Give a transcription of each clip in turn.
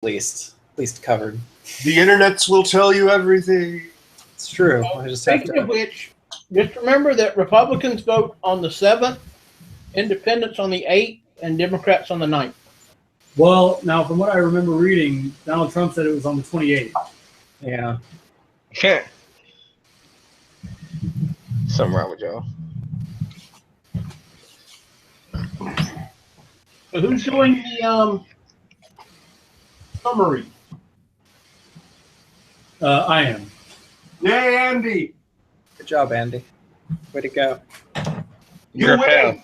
least covered. The internets will tell you everything. It's true. I just have Speaking to. of which, just remember that Republicans vote on the 7th, Independents on the 8th, and Democrats on the 9th. Well, now from what I remember reading, Donald Trump said it was on the 28th. Yeah. Something wrong with y'all. So who's doing the summary? I am. Yay, Andy! Good job, Andy. Way to go. You're a win. fan.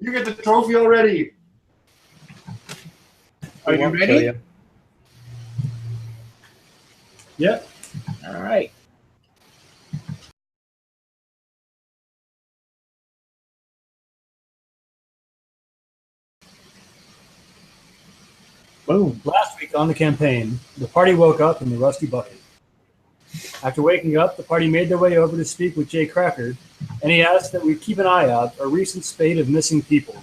You get the trophy already. Are We you won't kill ready? you. Yep. All right. Boom. Last week on the campaign, the party woke up in the Rusty Bucket. After waking up, the party made their way over to speak with Jay Cracker, and he asked that we keep an eye out for a recent spate of missing people.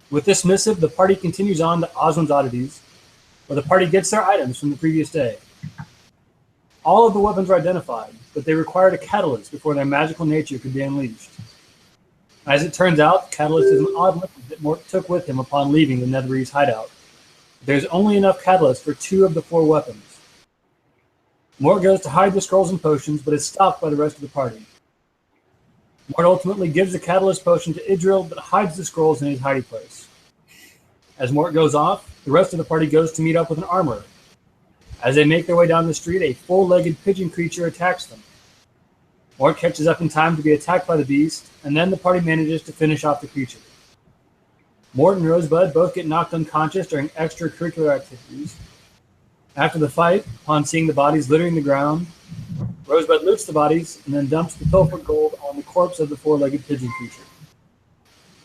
With this missive, the party continues on to Oswald's Oddities, where the party gets their items from the previous day. All of the weapons are identified, but they required a catalyst before their magical nature could be unleashed. As it turns out, the catalyst is an odd liquid that Mort took with him upon leaving the Netherese hideout. There's only enough catalyst for 2 of the 4 weapons. Mort goes to hide the scrolls and potions, but is stopped by the rest of the party. Mort ultimately gives the catalyst potion to Idril, but hides the scrolls in his hiding place. As Mort goes off, the rest of the party goes to meet up with an armorer. As they make their way down the street, a 4-legged pigeon creature attacks them. Mort catches up in time to be attacked by the beast, and then the party manages to finish off the creature. Mort and Rosebud both get knocked unconscious during extracurricular activities. After the fight, upon seeing the bodies littering the ground, Rosebud loots the bodies and then dumps the pilfered gold on the corpse of the 4-legged pigeon creature.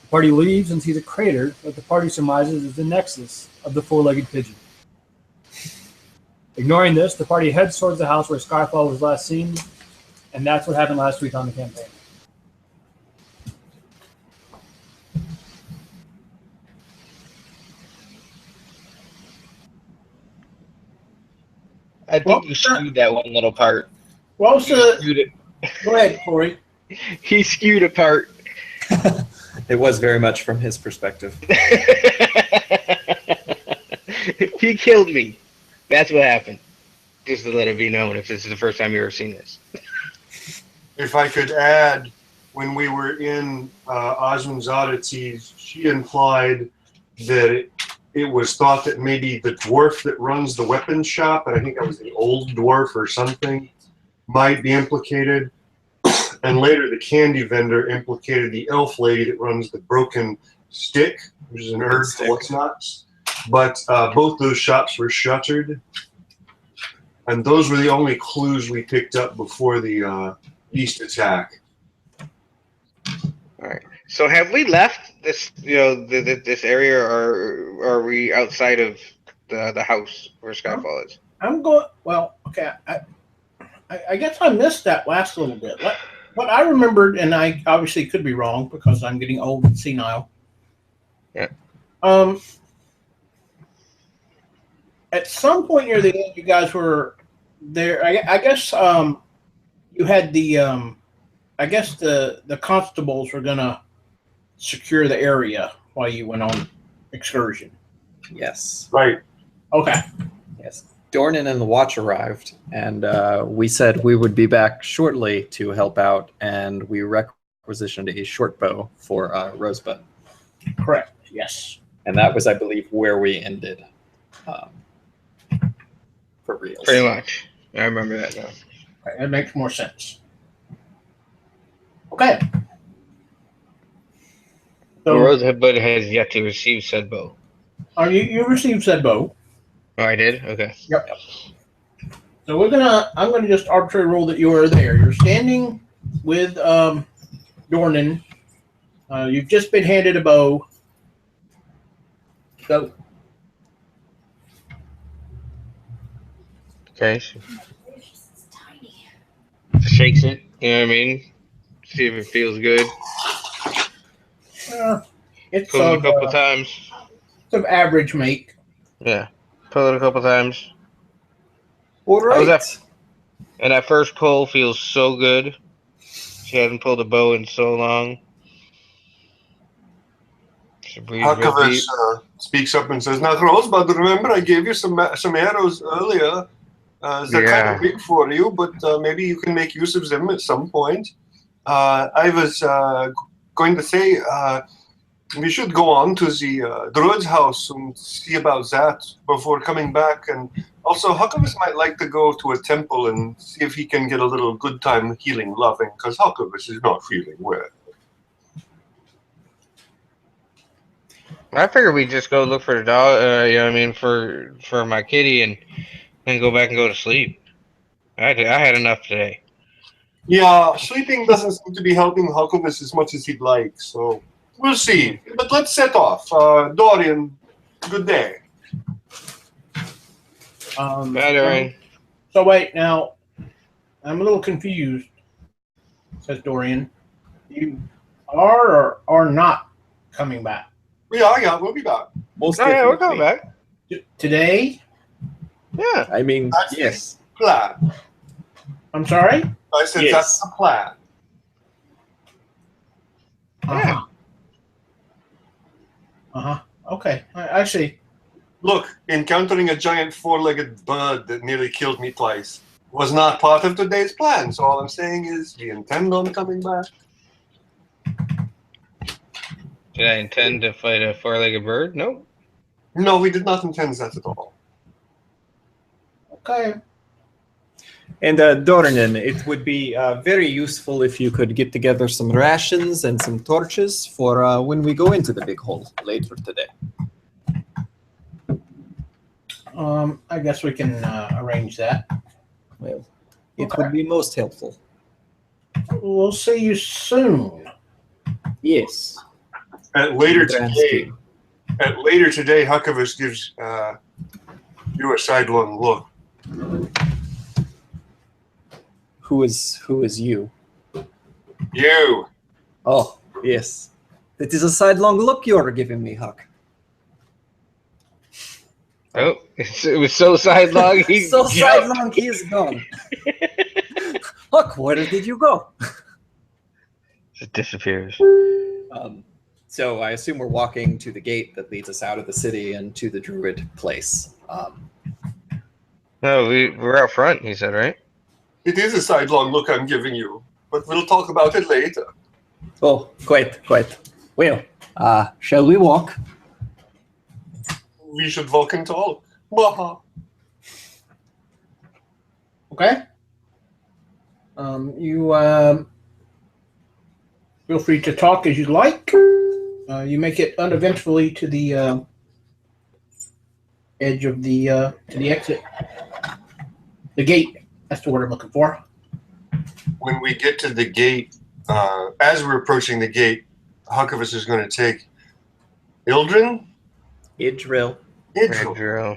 The party leaves and sees a crater that the party surmises is the nexus of the 4-legged pigeon. Ignoring this, the party heads towards the house where Skyfall was last seen, and that's what happened last week on the campaign. I think you skewed that one little part. Well, so Skewed it. go ahead, Corey. He skewed a part. It was very much from his perspective. He killed me. That's what happened. Just to let it be known if this is the first time you've ever seen this. If I could add, when we were in Osmond's Oddities, she implied that it was thought that maybe the dwarf that runs the weapons shop, and I think that was the old dwarf or something, might be implicated. And later the candy vendor implicated the elf lady that runs the Broken Stick, which is an herb for what's nots. But both those shops were shuttered. And those were the only clues we picked up before the beast attack. All right. So have we left this, this area, or are we outside of the house where Skyfall is? I'm going. Well, okay. I guess I missed that last little bit. What I remembered, and I obviously could be wrong because I'm getting old and senile. Yeah. At some point near the end, you guys were there. I guess you had the. I guess the constables were gonna secure the area while you went on excursion. Yes. Right. Okay. Yes. Dornan and the watch arrived, and we said we would be back shortly to help out, and we requisitioned a short bow for Rosebud. Correct. Yes. And that was, I believe, where we ended. For real. Pretty much. I remember that now. Okay, that makes more sense. Okay. So, Rosebud has yet to receive said bow. you received said bow. Oh, I did? Okay. Yep. So I'm gonna just arbitrary rule that you are there. You're standing with Dornan. You've just been handed a bow. Go. Okay. Shakes it. You know what I mean? See if it feels good. It's Pulls it a couple times. of average make. Yeah. Pulled it a couple times. All How was right. that? And that first pull feels so good. She hadn't pulled a bow in so long. She breathes real Harkavas deep. speaks up and says, "Now, Rosebud, remember I gave you some arrows earlier. They're kind Yeah. of big for you, but maybe you can make use of them at some point. I was going to say we should go on to the druid's house and see about that before coming back. And also, Huckabus might like to go to a temple and see if he can get a little good time healing loving, because Huckabus is not feeling well." I figured we'd just go look for the dog. You know what I mean, for my kitty, and then go back and go to sleep. I had enough today. Yeah, sleeping doesn't seem to be helping Huckabus as much as he'd like, so we'll see. But let's set off. Dorian, good day. Bye, Dorian. So wait, now I'm a little confused. Says Dorian, you are or are not coming back Yeah, we'll be back. Most Oh yeah, we're definitely. coming back. today? Yeah. I mean, That's the yes. plan. I'm sorry. I said Yes. that's the plan. Uh-huh. Uh-huh. Okay. I see. Look, encountering a giant four-legged bird that nearly killed me twice was not part of today's plan. So all I'm saying is we intend on coming back. Did I intend to fight a four-legged bird? Nope. No, we did not intend that at all. Okay. And Dornan, it would be very useful if you could get together some rations and some torches for when we go into the big hole later today. I guess we can arrange that. Well, it Okay. would be most helpful. We'll see you soon. Yes. Later Grand today, scheme. Huckabus gives you a sidelong look. Who is you? You. Oh, yes. That is a sidelong look you're giving me, Huck. Oh, it was so sidelong. He So jumped. sidelong, he is gone. Huck, where did you go? It disappears. So I assume we're walking to the gate that leads us out of the city and to the druid place. No, we're out front. He said, right? It is a sidelong look I'm giving you, but we'll talk about it later. Oh, quite. Well, shall we walk? We should walk and talk. Waha. Okay. You feel free to talk as you like. You make it uneventfully to the edge of the to the exit, the gate. That's the word I'm looking for. When we get to the gate, as we're approaching the gate, Huckabus is going to take Ildrin? Idril. Idril.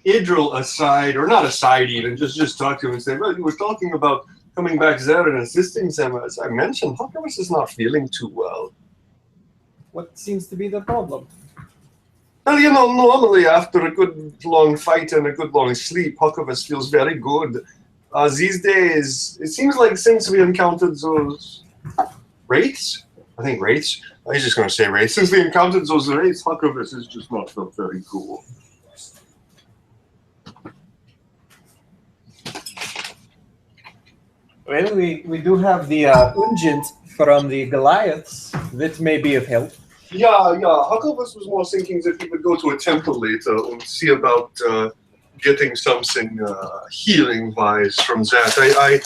Idril aside, or not aside even, just talk to him and say, well, you were talking about coming back there and assisting them. As I mentioned, Huckabus is not feeling too well. What seems to be the problem? Well, you know, normally after a good long fight and a good long sleep, Huckabus feels very good. These days, it seems like since we encountered those wraiths, I think wraiths, he's just going to say wraiths. Since we encountered those wraiths, Huckabus has just not felt very cool. Well, we do have the Ungent from the Goliaths. That may be of help. Yeah. Huckabus was more thinking that he would go to a temple later and see about getting something healing-wise from that.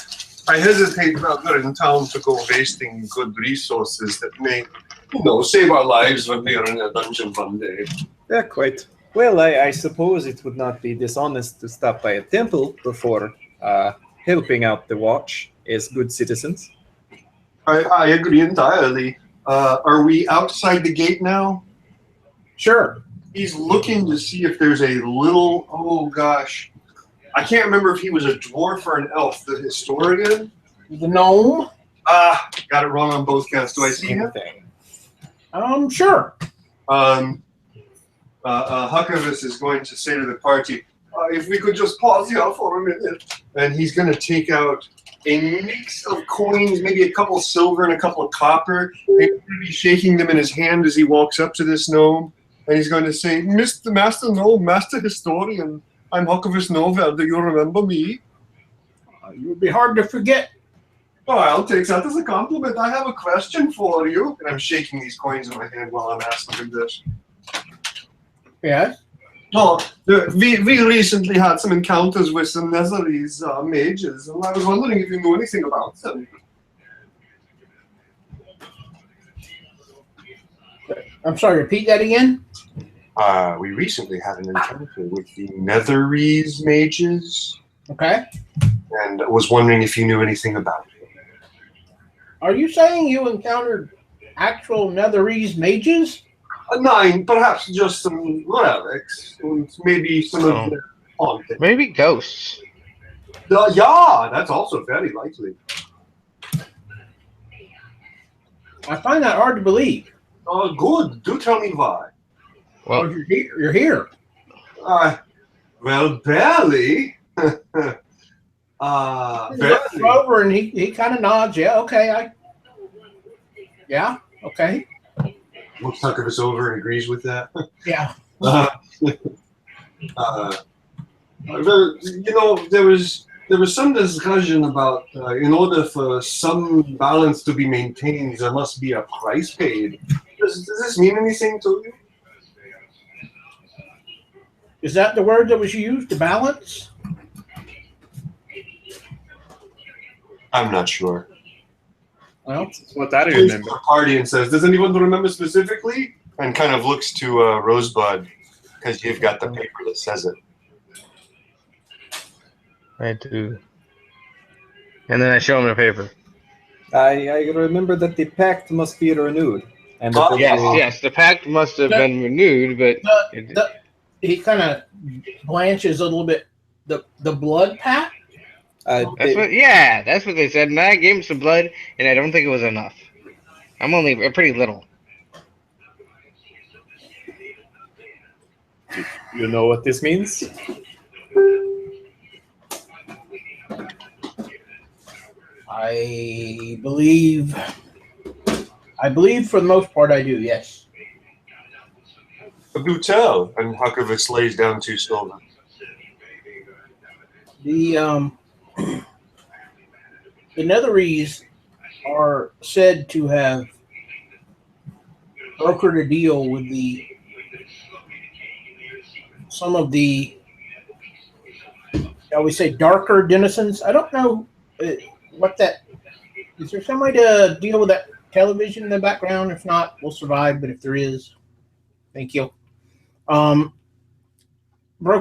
I hesitate now we're in town to go wasting good resources that may, save our lives when we are in a dungeon one day. Yeah, quite. Well, I suppose it would not be dishonest to stop by a temple before helping out the watch as good citizens. I agree entirely. Are we outside the gate now? Sure. He's looking to see if there's a little, oh gosh. I can't remember if he was a dwarf or an elf. The historian? The gnome. Got it wrong on both counts. Do I see Same him? thing. Sure. Huckavis is going to say to the party, if we could just pause here for a minute. And he's going to take out a mix of coins, maybe a couple silver and a couple of copper. And he's going to be shaking them in his hand as he walks up to this gnome. And he's going to say, Mr. Master Gnome, Master Historian, I'm Huckavis Novel. Do you remember me? You would be hard to forget. Oh, I'll take that as a compliment. I have a question for you. And I'm shaking these coins in my hand while I'm asking him this. Yes. Oh, we recently had some encounters with some Netherese mages, and I was wondering if you knew anything about them. I'm sorry, repeat that again? We recently had an encounter with the Netherese mages, Okay. and was wondering if you knew anything about them. Are you saying you encountered actual Netherese mages? 9, perhaps just some relics, and maybe some of their haunting. Maybe ghosts. Yeah, that's also very likely. I find that hard to believe. Oh, good. Do tell me why. Well, You're here. You're here. Well, barely. He looks Barely. over and he kind of nods. Yeah, okay. Yeah, okay. Looks Huckavis over and agrees with that. Yeah. There was some discussion about in order for some balance to be maintained, there must be a price paid. Does this mean anything to you? Is that the word that was used, to balance? I'm not sure. Well, That's what I He looks remember. to the party and says, "Does anyone remember specifically?" And kind of looks to Rosebud because you've got the paper that says it. I do. And then I show him the paper. I remember that the pact must be renewed. And that Oh, there was Yes, the pact must have been renewed, but he kind of blanches a little bit. The blood pact? a, that's what they said. And I gave him some blood, and I don't think it was enough. I'm only pretty little. you know what this means? I believe for the most part I do, yes. Do tell. And Huckavis lays down 2 silver. The Netherese are said to have brokered a deal with some of the, shall we say, darker denizens. I don't know what that is. There some way to deal with that television in the background? If not, we'll survive. But if there is, thank you. Brokered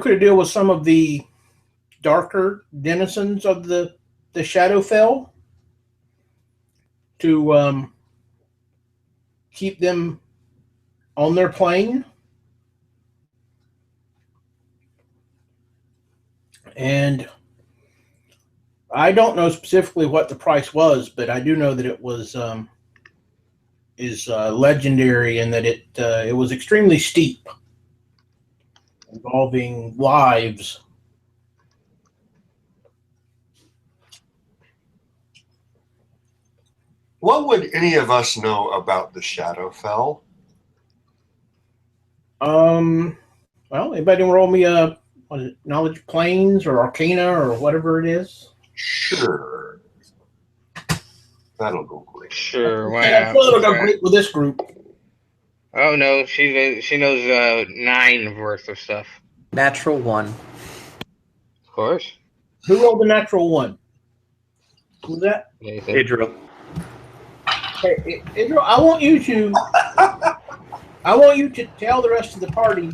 a deal with some of the darker denizens of the Shadowfell to keep them on their plane. And I don't know specifically what the price was, but I do know that it was legendary and that it was extremely steep, involving lives. What would any of us know about the Shadowfell? Well, anybody roll me a knowledge planes or arcana or whatever it is? Sure. That'll go great. Sure, why And I not? feel it'll go great with this group. Oh no, she knows 9 worth of stuff. Natural 1. Of course. Who rolled the natural one? Who's that? Nathan. Adriel. Hey, Israel, I want you to tell the rest of the party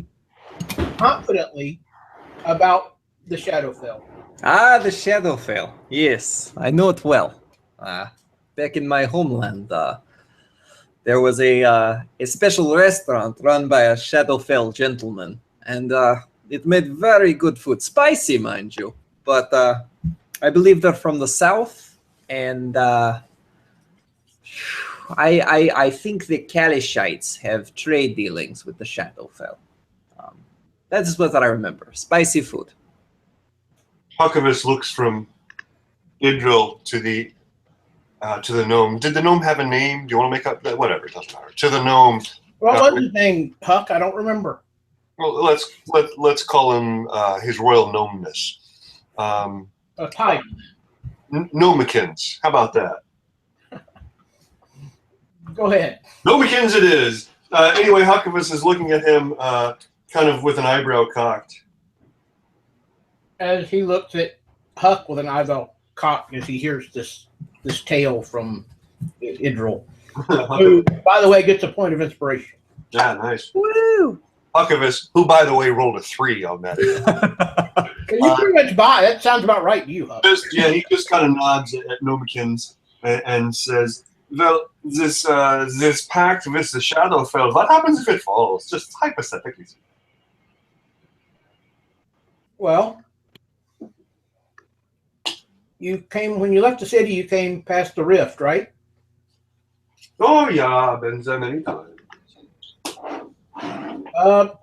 confidently about the Shadowfell. Ah, the Shadowfell. Yes, I know it well. Back in my homeland, there was a special restaurant run by a Shadowfell gentleman, and it made very good food. Spicy, mind you, but I believe they're from the south, and I think the Kalishites have trade dealings with the Shadowfell. That is what I remember. Spicy food. Huckabus looks from Idril to the gnome. Did the gnome have a name? Do you want to make up that? Whatever, it doesn't matter. To the gnome. What was his name, Huck? I don't remember. Well, let's call him his royal gnomeness. A type. Gnomikins. How about that? Go ahead. Gnomikins it is. Anyway, Huckabus is looking at him kind of with an eyebrow cocked. As he looks at Huck with an eyebrow cocked as he hears this tale from Idril, who, by the way, gets a point of inspiration. Yeah, nice. Woo! Huckabus, who, by the way, rolled a 3 on that. You pretty much buy. That sounds about right to you, Huck. He just kind of nods at Gnomikins and says, well, this pact with the Shadowfell, what happens if it falls? Just hypothetically. Well, when you left the city, you came past the rift, right? Oh, yeah, been so many times.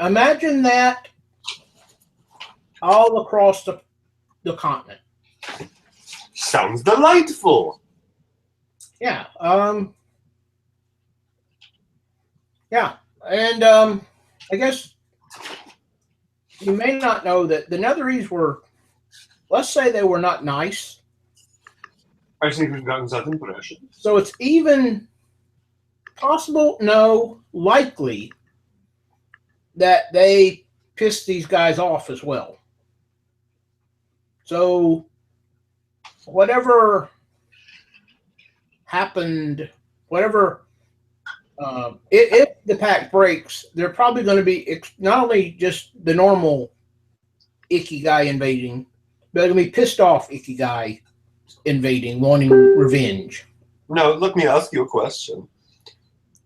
Imagine that all across the continent. Sounds delightful. Yeah. Yeah. And I guess you may not know that the Netherese were, let's say they were not nice. I think we've gotten that impression. So it's even possible, no, likely that they pissed these guys off as well. So whatever happened, if the pact breaks, they're probably going to be not only just the normal Ikigai invading, but they're going to be pissed off Ikigai invading, wanting revenge. Now, let me ask you a question.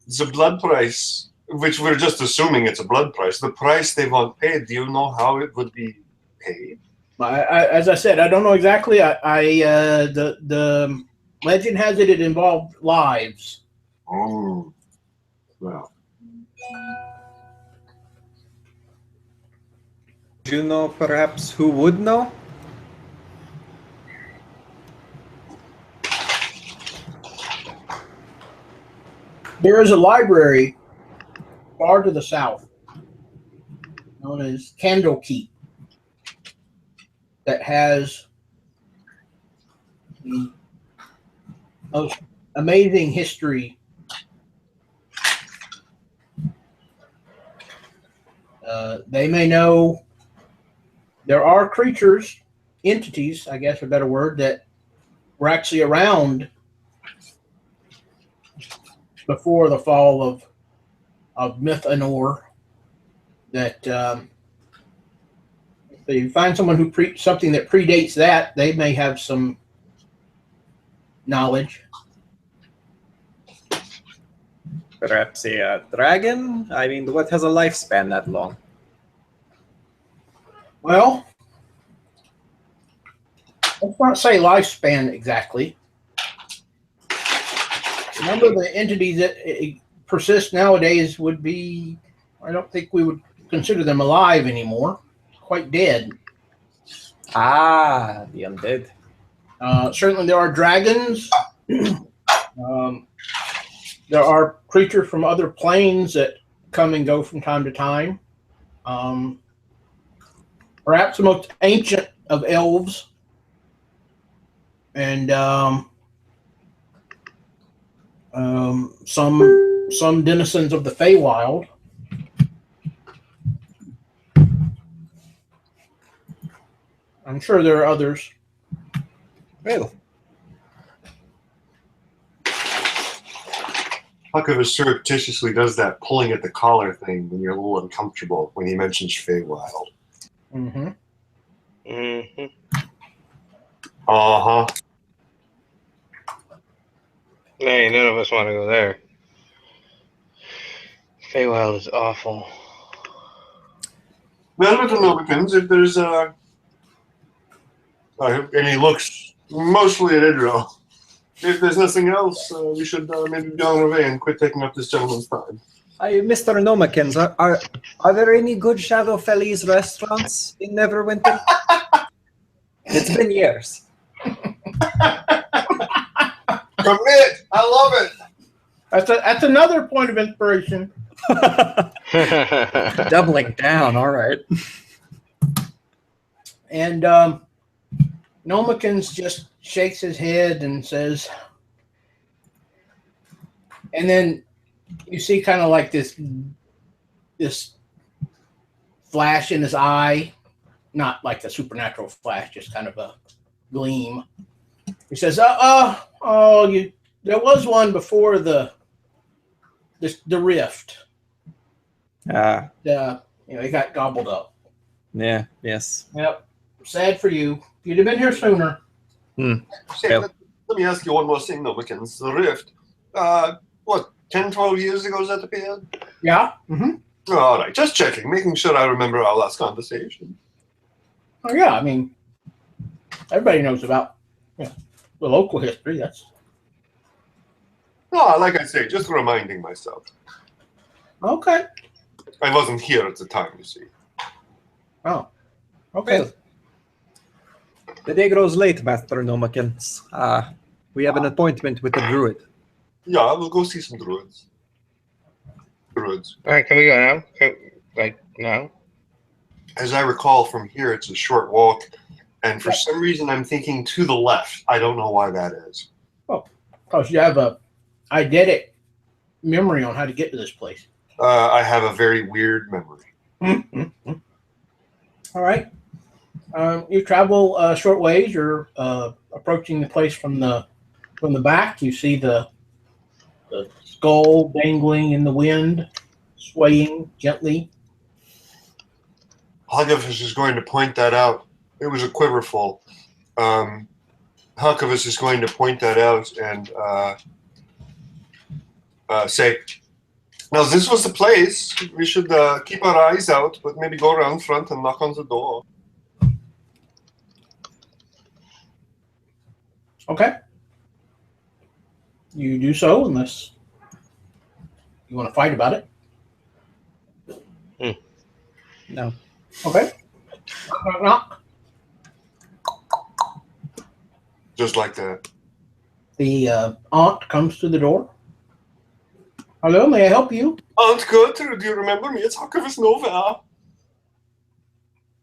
The blood price, which we're just assuming it's a blood price, the price they want paid, do you know how it would be paid? As I said, I don't know exactly. The legend has it involved lives. Oh, well. Do you know perhaps who would know? There is a library far to the south known as Candlekeep that has the most amazing history. They may know there are creatures, entities, I guess a better word, that were actually around before the fall of Mythanor. That if you find someone who something that predates that, they may have some knowledge. Perhaps a dragon? I mean, what has a lifespan that long? Well, let's not say lifespan exactly. The number of the entities that persist nowadays would be, I don't think we would consider them alive anymore. Quite dead. Ah, the undead. Certainly there are dragons. There are creatures from other planes that come and go from time to time. Perhaps the most ancient of elves. And some denizens of the Feywild. I'm sure there are others. Well, Huckabus surreptitiously does that pulling at the collar thing when you're a little uncomfortable when he mentions Feywild. Mm-hmm. Mm-hmm. Uh-huh. Hey, none of us want to go there. Feywild is awful. Well, little Nobikins, if there's and he looks mostly at Idril. If there's nothing else, we should maybe be on our way and quit taking up this gentleman's time. Mr. Nomakins, are there any good Shadowfellese restaurants in Neverwinter? It's been years. Commit! I love it! That's another point of inspiration. Doubling down, all right. And Nomakins just shakes his head and says, and then you see kind of like this flash in his eye, not like the supernatural flash, just kind of a gleam. He says, there was one before the rift. He got gobbled up. Yeah, yes. Yep. Sad for you. If you'd have been here sooner. Say, let me ask you one more thing, though, Mickens. The Rift, 10, 12 years ago is that appeared? Yeah. Mm-hmm. All right, just checking, making sure I remember our last conversation. Oh, yeah. I mean, everybody knows about the local history. That's No, like I say, just reminding myself. okay. I wasn't here at the time, you see. Oh, okay. Well, the day grows late, Master Nomakins. We have an appointment with the druid. Yeah, we'll go see some druids. All right, can we go now? Now? As I recall from here, it's a short walk, and for some reason I'm thinking to the left. I don't know why that is. Because you have a eidetic memory on how to get to this place. I have a very weird memory. Mm-hmm. All right. You travel a short ways. You're approaching the place from the back. You see the skull dangling in the wind, swaying gently. Huggivus is going to point that out. It was a quiverful. Huggivus is going to point that out and say, now this was the place. We should keep our eyes out, but maybe go around front and knock on the door. Okay. You do so unless you want to fight about it. No. Okay. Knock, knock, knock. Just like that. The aunt comes to the door. Hello, may I help you? Aunt Gertrude, do you remember me? It's Huggivus Nova.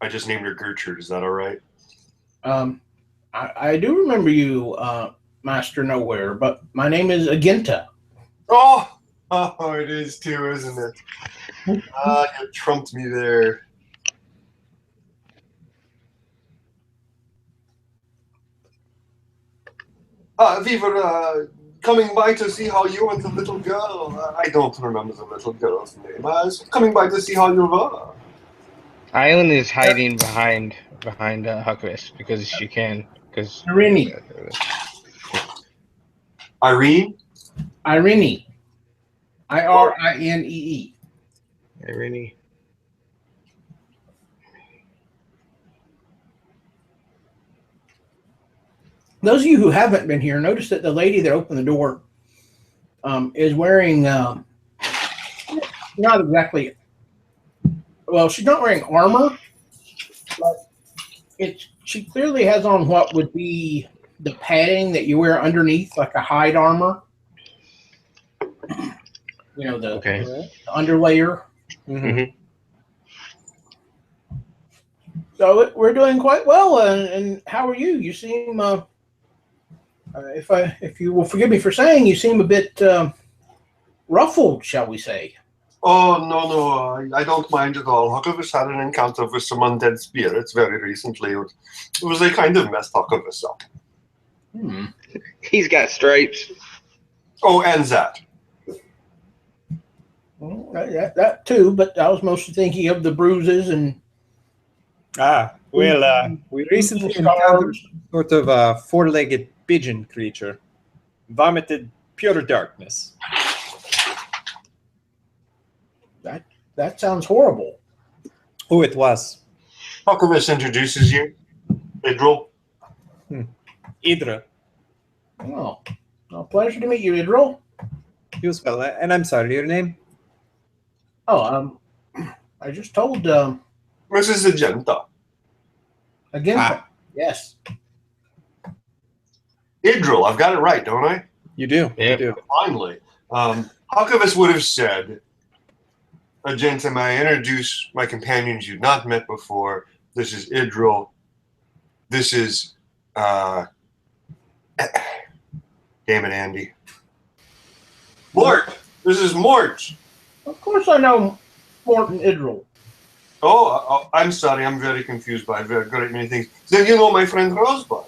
I just named her Gertrude. Is that all right? I do remember you, Master Nowhere, but my name is Aginta. Oh, it is too, isn't it? You trumped me there. We were coming by to see how you and the little girl. I don't remember the little girl's name. I was coming by to see how you were. Island is hiding behind Huckvis because she can. Because Irene. Irene? Irene. Irinee. Irene. Those of you who haven't been here, notice that the lady that opened the door is wearing not exactly. Well, she's not wearing armor, but she clearly has on what would be the padding that you wear underneath, like a hide armor. You know, the underlayer. Mm-hmm. So we're doing quite well. And how are you? You seem, if you will forgive me for saying, you seem a bit ruffled, shall we say? Oh, no, I don't mind at all. Huggivus had an encounter with some undead spirits very recently. It was a kind of messed Huggivus up. He's got stripes. Oh, and that. Well, that too, but I was mostly thinking of the bruises and. We recently encountered sort of a four-legged pigeon creature. Vomited pure darkness. That sounds horrible. Oh, it was. Huggivus introduces you. Idril. Idra. Oh, well, pleasure to meet you, Idril. You as well. And I'm sorry, your name? Oh, I just told Mrs. Agenta. again. Ah. Yes. Idril, I've got it right, don't I? You do. Yeah. You do. Finally. Huckabus would have said, Agenta, may I introduce my companions you've not met before? This is Idril. This is, damn it, Andy. Mort! This is Mort! Of course I know Morton Idril. Oh, I'm sorry, I'm very confused by very great many things. Then you know my friend Rosebud.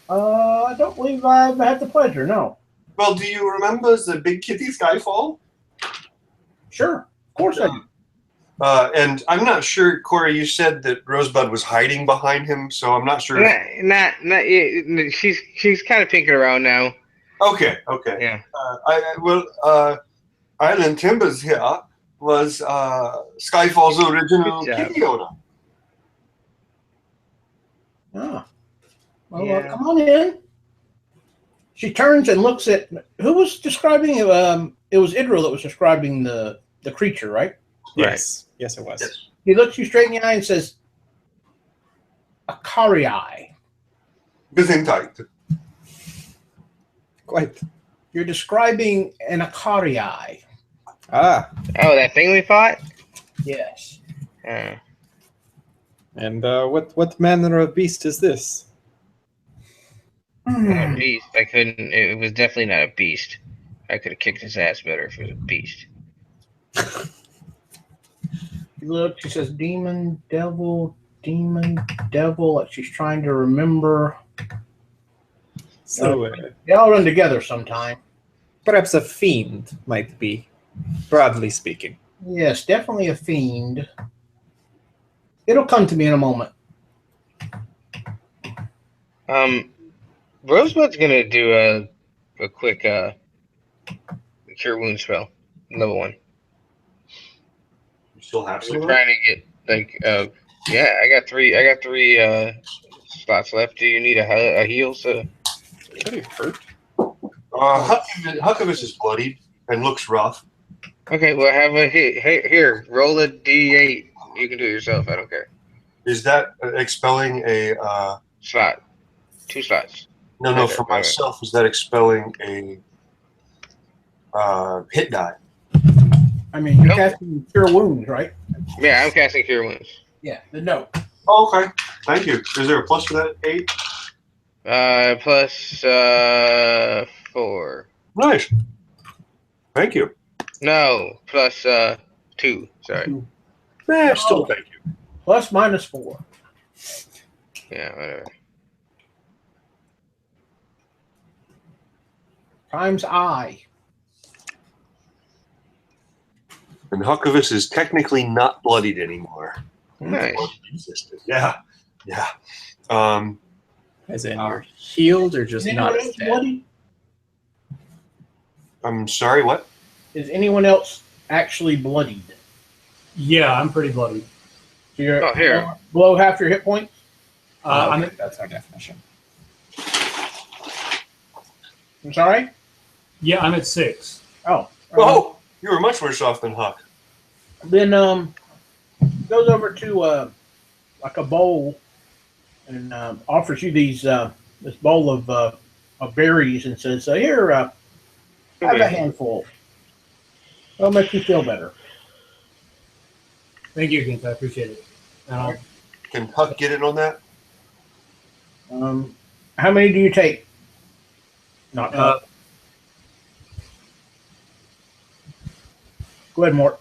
I don't believe I've had the pleasure, no. Well, do you remember the Big Kitty Skyfall? Sure. Of course I do. And I'm not sure, Corey, you said that Rosebud was hiding behind him, so I'm not sure. Not yet. She's kind of pinking around now. Okay. Yeah. Island Timbers here was Skyfall's original Good job. kitty owner. Ah. Well, Yeah. come on in. She turns and looks at who was describing it. It was Idril that was describing the creature, right? Yes. Yes, it was. Yes. He looks you straight in the eye and says, "Akari. Gesundheit. Quite. You're describing an Akari. Ah. Oh, that thing we fought. Yes. And what manner of beast is this? Not a beast. I couldn't. It was definitely not a beast. I could have kicked his ass better if it was a beast. She looks, she says, demon, devil, like she's trying to remember. So They all run together sometime. perhaps a fiend might be, broadly speaking. Yes, definitely a fiend. It'll come to me in a moment. Rosebud's gonna do a quick cure wound spell, level 1. You still have We're some? trying to get yeah. I got three slots left. Do you need a heal? So Pretty hurt. Huckabus is bloodied and looks rough. okay, well have a here. Roll a d8. You can do it yourself. I don't care. Is that expelling a Slot, 2 slots. no, Okay, for alright. myself, is that expelling a hit die? I mean, you're Nope. casting cure wounds, right? Yeah, I'm casting cure wounds. Yeah, the note. Oh, okay. Thank you. Is there a plus for that? 8? Plus 4. Nice. Thank you. No, plus 2. Sorry. Still thank you. Plus minus 4. Yeah, whatever. Times I. And Huckabus is technically not bloodied anymore. Nice. Existed. Yeah. As in, you're healed or just Is not anyone as else dead? bloody? I'm sorry, what? Is anyone else actually bloodied? Yeah, I'm pretty bloody. So you're Oh, here. below half your hit points? Oh, I'm okay, that's our definition. I'm sorry? I'm at 6. Oh. Oh, you were much worse off than Huck. Then goes over to like a bowl and offers you these this bowl of berries and says, "Here, have a handful. It'll make you feel better." Thank you, Kent. I appreciate it. Can Huck get in on that? How many do you take? Not Go ahead, Mort.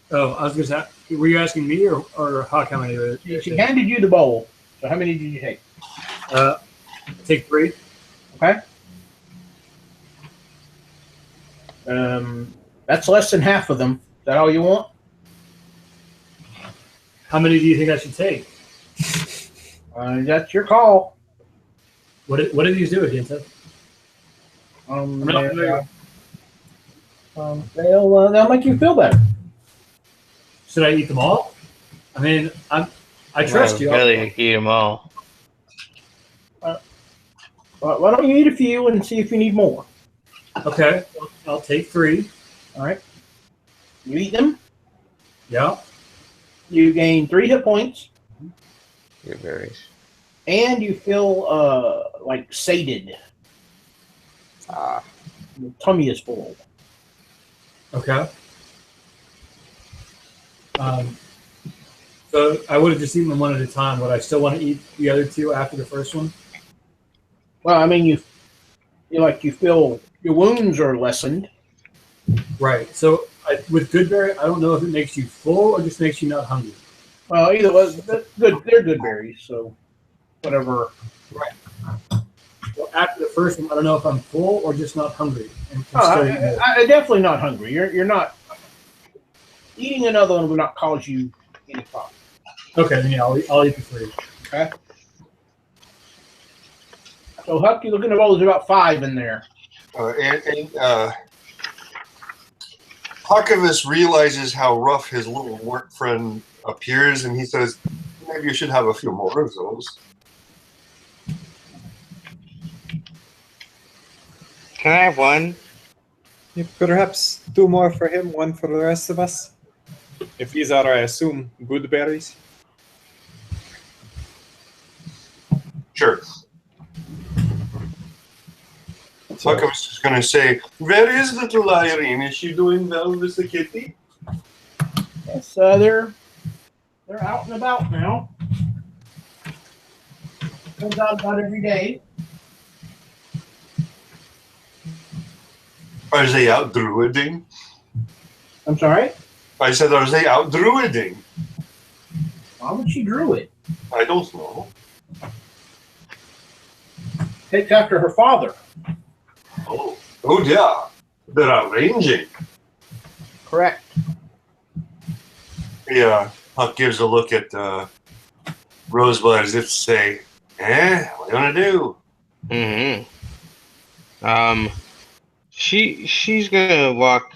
I was going to say, were you asking me or Huck how many? She handed you the bowl. So how many did you take? Take 3. Okay. That's less than half of them. Is that all you want? How many do you think I should take? That's your call. What do these do again, Ted? They'll make you feel better. Should I eat them all? I mean, I trust you. Billy, eat them all. Why don't you eat a few and see if you need more? Okay, I'll take 3. All right. You eat them. Yeah. You gain 3 hit points, Good berries. and you feel like sated. Ah, Your tummy is full. Okay. So I would have just eaten them one at a time. Would I still want to eat the other 2 after the first one? Well, I mean, you feel your wounds are lessened. Right. So with Goodberry, I don't know if it makes you full or just makes you not hungry. Well, either way, they're good berries. So whatever. Well, after the first one, I don't know if I'm full or just not hungry. And can Oh, still eat more. I definitely not hungry. You're not eating another one would not cause you any problem. Okay, then yeah, I'll eat the 3. Okay. So Huck, you're looking at all there's about 5 in there. Huckivus realizes how rough his little work friend appears, and he says, maybe you should have a few more of those. Can I have one? perhaps 2 more for him, 1 for the rest of us. If these are, I assume, good berries. Sure. Huckivus is going to say, where is little Irene? Is she doing well with the kitty? Yes, they're out and about now. Comes out about every day. Are they out druiding? I'm sorry. I said, are they out druiding? Why would she druid? I don't know. Takes after her father. Oh yeah. They're arranging. Correct. Yeah. Huck gives a look at Rosebud as if to say, what do you want to do? Mm-hmm. She's gonna walk.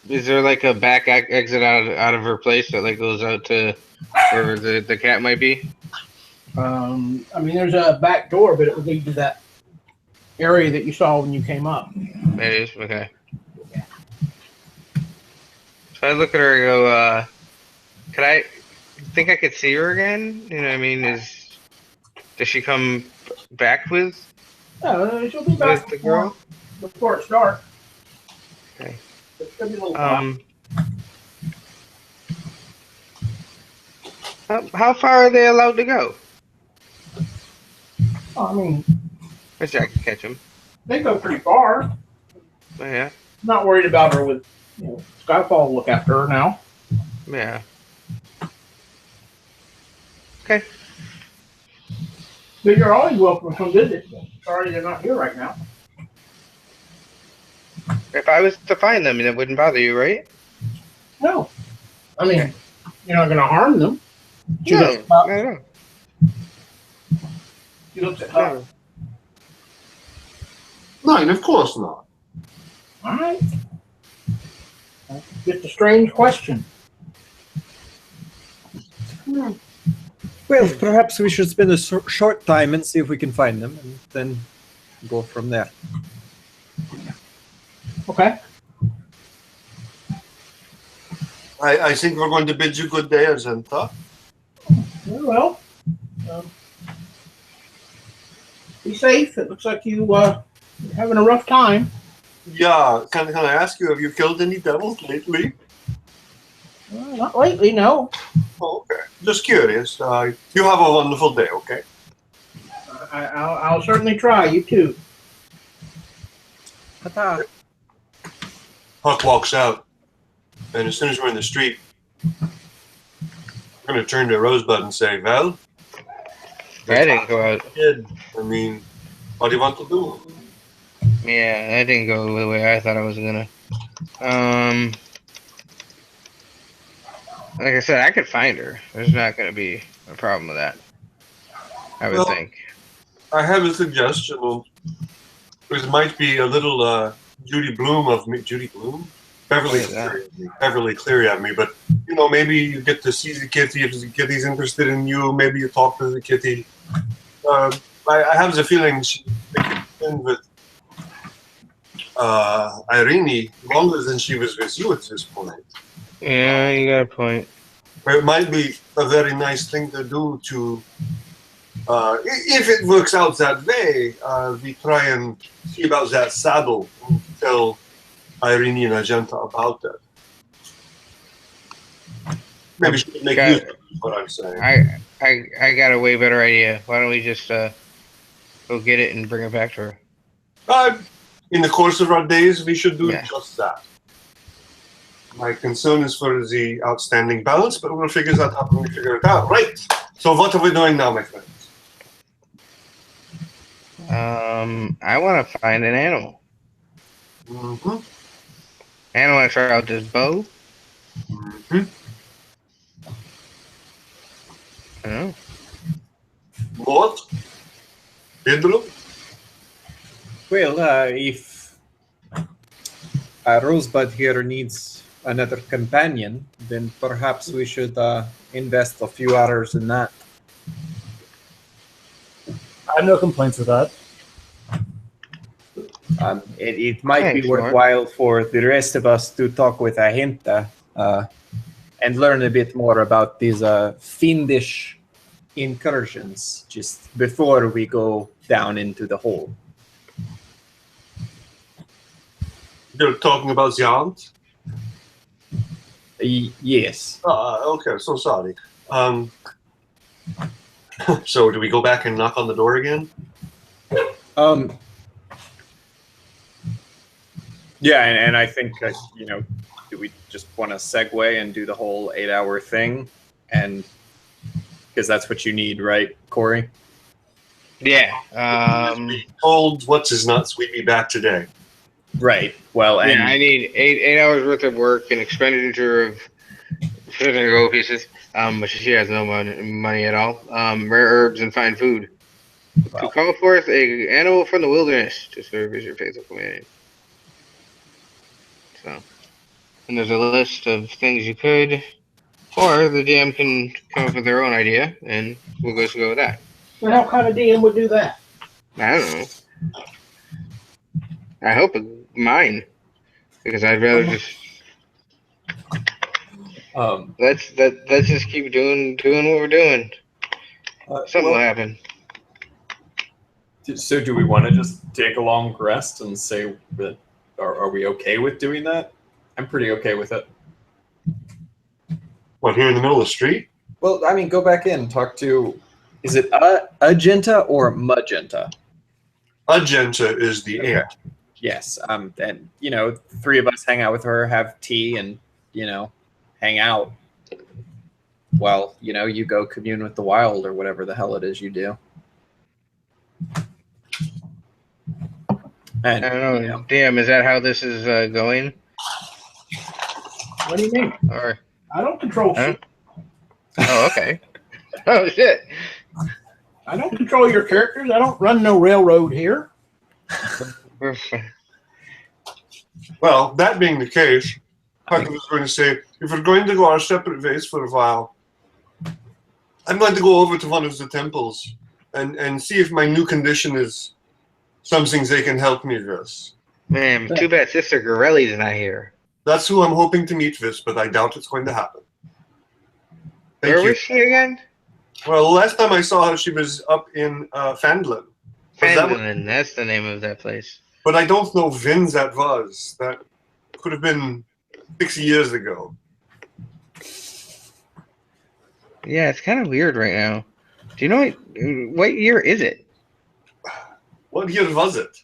Is there like a back exit out of her place that like goes out to where the cat might be? I mean, there's a back door, but it would lead to that area that you saw when you came up. That is okay. So I look at her and go, could I think I could see her again? You know what I mean? Does she come back with She'll be back the girl? before it starts. Okay. It's gonna be a little while. How far are they allowed to go? I mean, I guess I can catch them. they go pretty far. Oh, yeah. Not worried about her with Skyfall will look after her now. Yeah. Okay. But you're always welcome to come visit. Sorry they're not here right now. If I was to find them, it wouldn't bother you, right? No. I mean, you're not going to harm them. She No, looks up. no. She looks at Huck. Nine, of course not. All right. That's just a strange question. Well, perhaps we should spend a short time and see if we can find them, and then go from there. Okay. I think we're going to bid you good day, Azenta. Very well. Be safe. It looks like you're having a rough time. Yeah, can I ask you, have you killed any devils lately? Not lately, no. Oh, okay. Just curious. You have a wonderful day, okay? I'll certainly try. You too. Ta-ta. Huck walks out, and as soon as we're in the street, we're going to turn to Rosebud and say, well, I didn't go out. kid, I mean, what do you want to do? Yeah, that didn't go the way I thought I was gonna. Like I said, I could find her. There's not gonna be a problem with that. I would Well, think. I have a suggestion. It might be a little Judy Bloom of me. Judy Bloom? Beverly Cleary. Beverly Cleary of me. But, you know, maybe you get to see the kitty. If the kitty's interested in you, maybe you talk to the kitty. I have the feeling she in with Irene longer than she was with you at this point. Yeah, you got a point. It might be a very nice thing to do to, if it works out that way, we try and see about that saddle and tell Irene and Agenta about that. Maybe she can make Got use it. of what I'm saying. I got a way better idea. Why don't we just go get it and bring it back to her? In the course of our days, we should do Yeah. just that. My concern is for the outstanding balance, but we'll figure that out when we figure it out. Right. So what are we doing now, my friends? I want to find an animal. Mm-hmm. And I want to try out this bow. Mm-hmm. I don't know. What? Pedro? Well, if Rosebud here needs another companion, then perhaps we should invest a few hours in that. I have no complaints with that. It might Thanks, be Mark. worthwhile for the rest of us to talk with Agenta and learn a bit more about these fiendish incursions just before we go down into the hole. You're talking about the aunt? Yes. Okay, so sorry. So do we go back and knock on the door again? Yeah, and I think, do we just want to segue and do the whole 8-hour thing? And because that's what you need, right, Corey? Yeah. We told what's his nuts we'd be back today. Right. Well, and Yeah, I need eight hours worth of work and expenditure of certain gold pieces. But she has no money at all. Rare herbs and fine food. Well. To call forth a animal from the wilderness to serve as your faithful companion. So, and there's a list of things you could, or the DM can come up with their own idea, and we'll just go with that. Well, how kind of DM would do that? I don't know. I hope it's mine, because I'd rather just let's just keep doing what we're doing. Something will happen. So do we want to just take a long rest and say that are we okay with doing that? I'm pretty okay with it. What, here in the middle of the street? well, I mean, go back in, talk to. Is it Agenta or Magenta? Agenta is the Okay. aunt. Yes. And the three of us hang out with her, have tea, and hang out. While you go commune with the wild or whatever the hell it is you do. And I don't know. Damn, is that how this is going? What do you mean? Or I don't control Huh? shit. oh, okay. Oh shit. I don't control your characters. I don't run no railroad here. Well, that being the case, I was going to say, if we're going to go our separate ways for a while, I'm going to go over to one of the temples and see if my new condition is something they can help me with. Man, too bad Sister Gorelli's not here. That's who I'm hoping to meet with, but I doubt it's going to happen. Thank Where you. was she again? Well, last time I saw her, she was up in Fandlin. Was that what- Fandolin, that's the name of that place. But I don't know when that was. That could have been 6 years ago. Yeah, it's kind of weird right now. Do you know what year is it? What year was it?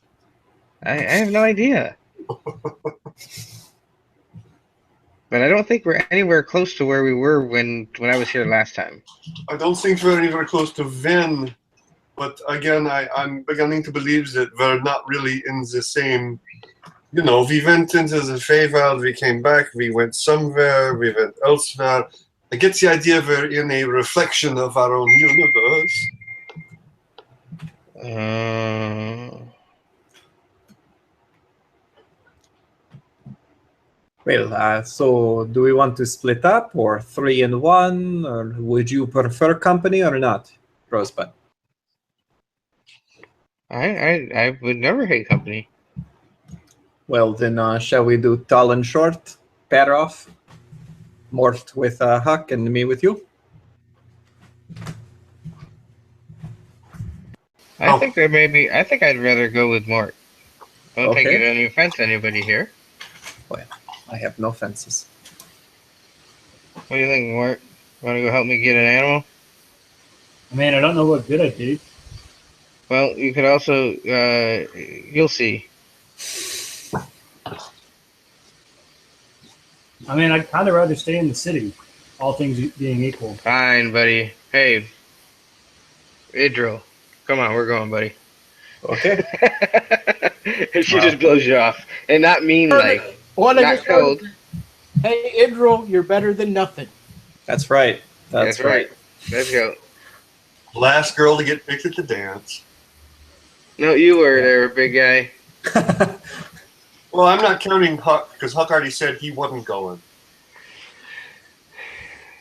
I have no idea. But I don't think we're anywhere close to where we were when I was here last time. I don't think we're anywhere close to Vin, but again, I'm beginning to believe that we're not really in the same. We went into the Feywild, we came back, we went somewhere, we went elsewhere. I get the idea we're in a reflection of our own universe. Well, so do we want to split up or 3 in 1, or would you prefer company or not, Rosebud? I would never hate company. Well, then, shall we do tall and short? Pair off? Mort with Huck and me with you? I think I'd rather go with Mort. Don't take Okay. it any offense, anybody here. I have no fences. What do you think, Mort? Want to go help me get an animal? Man, I don't know what good I'd do. Well, you could also, you'll see. I mean, I'd kind of rather stay in the city, all things being equal. Fine, buddy. Hey, Idril, come on, we're going, buddy. Okay. She just blows you off, and not mean like, One of not the- cold. Hey, Idril, you're better than nothing. That's right. That's right. Let's go. Last girl to get picked at the dance. No, you were there, big guy. Well, I'm not counting Huck because Huck already said he wasn't going.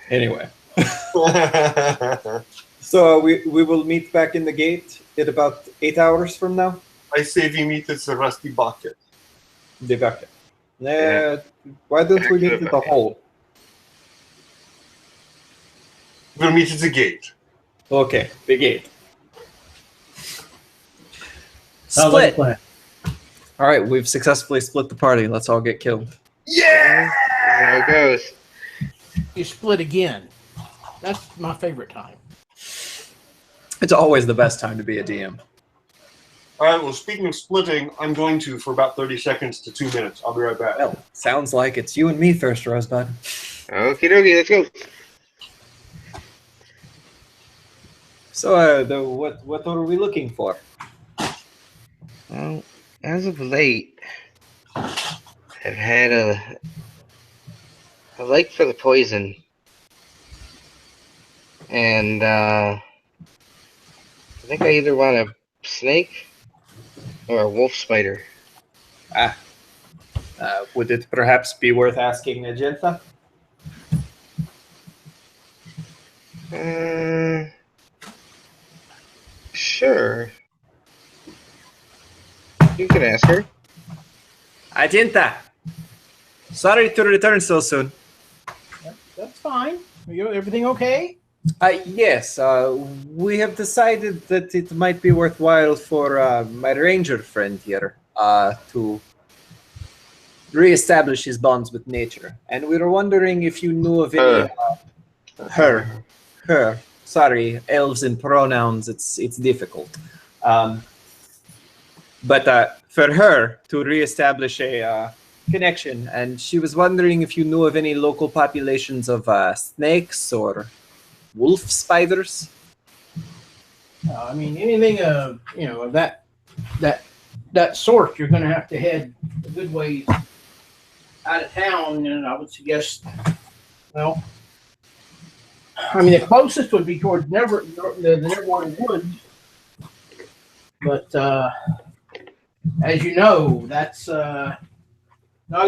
Anyway. I So we will meet back in the gate in about 8 hours from now? say we meet at the Rusty Bucket. The bucket. Yeah. Why don't we Back meet to at the the bucket. hole? We'll meet at the gate. Okay, the gate. Sounds like a Split. plan. All right, we've successfully split the party. Let's all get killed. Yeah! There it goes. You split again. That's my favorite time. It's always the best time to be a DM. All right, well, speaking of splitting, I'm going to for about 30 seconds to 2 minutes. I'll be right back. Well, sounds like it's you and me first, Rosebud. Okie dokie, let's go. So, what are we looking for? Well, as of late, I've had a like for the poison, and I think I either want a snake or a wolf spider. Would it perhaps be worth asking Agentha? Sure. You can ask her. Agentha! Sorry to return so soon. That's fine. Everything okay? Yes, we have decided that it might be worthwhile for my ranger friend here to reestablish his bonds with nature. And we were wondering if you knew of any... Her. Sorry, elves and pronouns, it's difficult. But for her to reestablish a connection, and she was wondering if you knew of any local populations of snakes or wolf spiders. I mean, anything of that sort, you're going to have to head a good ways out of town, and I would suggest, well, I mean, the closest would be towards the Neverwinter Woods, but as you know, that's not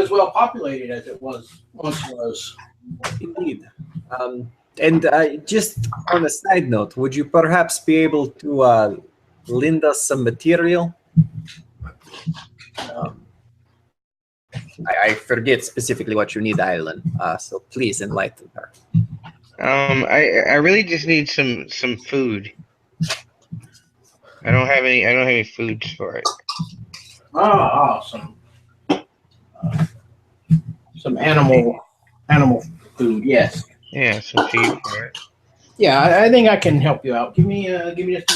as well populated as it once was. Indeed. And just on a side note, would you perhaps be able to lend us some material? I forget specifically what you need, Island. So please enlighten her. I really just need some food. I don't have any foods for it. Some animal food. Yes. Yeah, some feed for it. Yeah, I think I can help you out. Give me just a minute.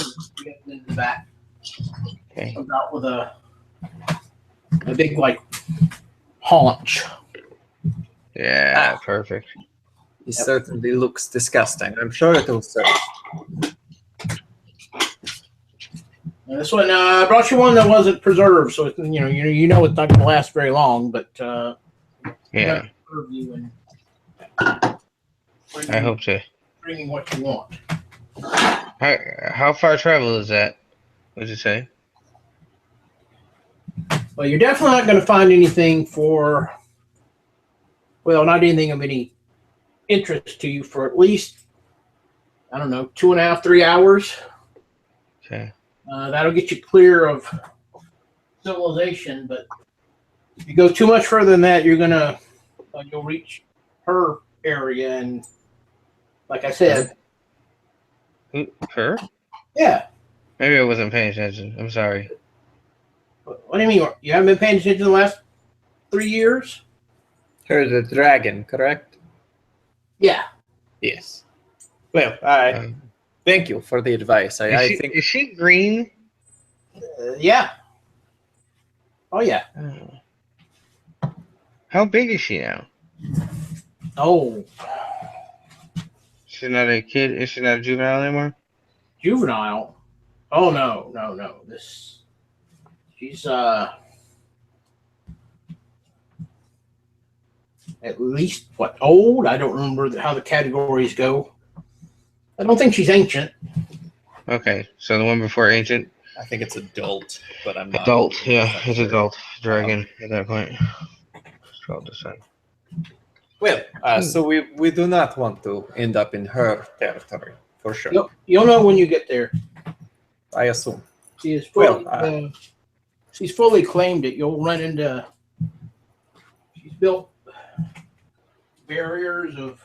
Get in the back. Okay. Comes out with a big haunch. Yeah, perfect. He certainly looks disgusting. I'm sure it will serve. And this one, I brought you one that wasn't preserved, so it's, you know it's not going to last very long. But Yeah, preserve you and I hope to. bringing what you want. How far travel is that? What did it say? Well, you're definitely not going to find anything not anything of any interest to you for at least, I don't know, 2.5, 3 hours. Okay. That'll get you clear of civilization, but If you go too much further than that, you'll reach her area, and like I said, Her? yeah. Maybe I wasn't paying attention. I'm sorry. What do you mean? You haven't been paying attention the last 3 years? Her the dragon, correct? Yeah. Yes. Well, I Um, thank you for the advice. I think is she green? Yeah. Oh yeah. How big is she now? Oh, She's not a kid. Is she not a juvenile anymore? juvenile. Oh no. She's at least what, old? I don't remember how the categories go. I don't think she's ancient. Okay, so the one before ancient, I think it's adult, but I'm not adult. Yeah, it's sure. adult dragon at that point. 12%. Well, so we do not want to end up in her territory for sure. You'll know when you get there. I assume. She is Well, fully, she's fully claimed it. You'll run into. She's built barriers of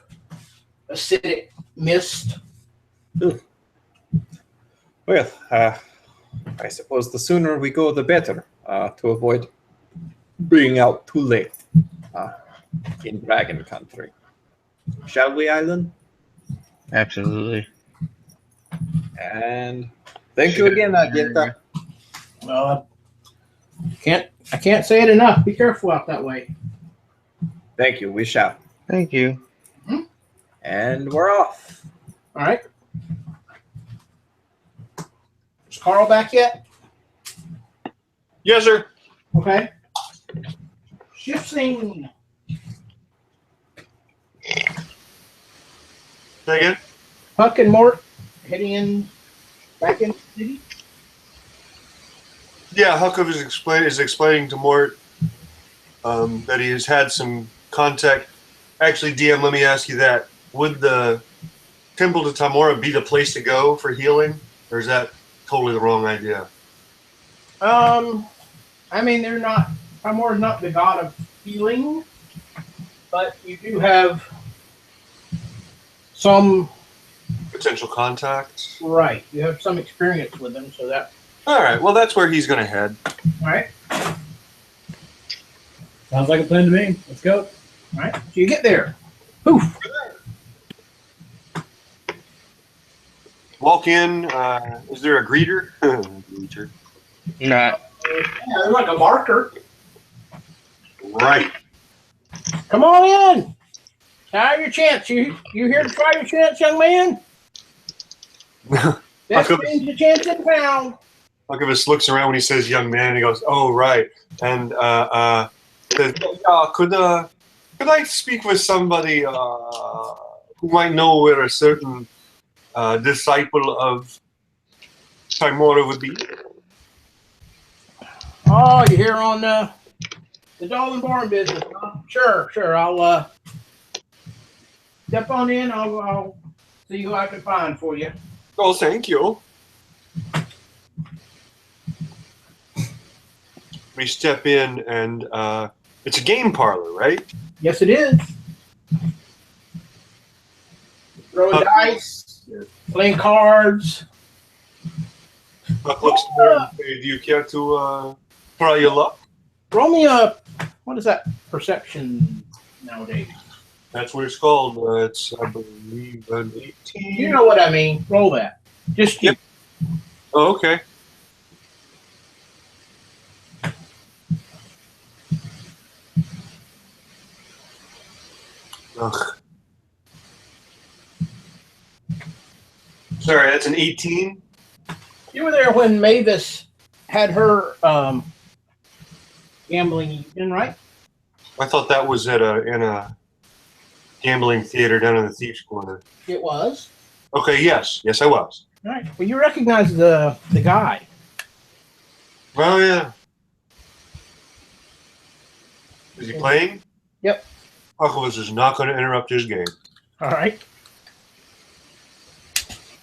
acidic mist. Well, I suppose the sooner we go, the better, to avoid being out too late in Dragon Country. Shall we, Island? Absolutely. And thank you again, Agenta. I can't say it enough. Be careful out that way. Thank you. We shall. Thank you. And we're off. All right. Is Carl back yet? Yes, sir. Okay. Shifting. Say again? Huck and Mort heading back in the city. Yeah, Huckov is explaining to Mort that he has had some contact. Actually, DM, let me ask you that. Would the Temple to Tamora be the place to go for healing? Or is that totally the wrong idea? I mean, they're not. Tamora's not the god of healing, but you do have some. Potential contacts? Right. You have some experience with them, so that. All right, well, that's where he's going to head. All right. Sounds like a plan to me. Let's go. All right. So you get there. Poof. Walk in. Is there a greeter? Greeter. Not. Yeah, like a marker. Right. Come on in. Try your chance. You here to try your chance, young man? Best Huckabus. thing's your chance in town. Huckabus looks around when he says young man, and he goes, oh, right. And says, could I speak with somebody who might know where a certain disciple of Timora would be? Oh, you're here on the Dolan Barn business, huh? Sure. I'll step on in. I'll see who I can find for you. Oh, thank you. We step in, and it's a game parlor, right? Yes, it is. Throwing dice, playing cards. Huck looks to her and says, do you care to try your luck? Roll me a, what is that perception nowadays? That's what it's called. It's, I believe, an 18. You know what I mean. Roll that. Just you. Yep. Oh, okay. Ugh. Sorry, that's an 18. You were there when Mavis had her gambling evening, right? I thought that was at in a gambling theater down in the Thieves' Corner. It was. Okay, yes, I was. All right. Well, you recognize the guy. Oh yeah. Is he playing? Yep. Huckleberry is not going to interrupt his game. All right.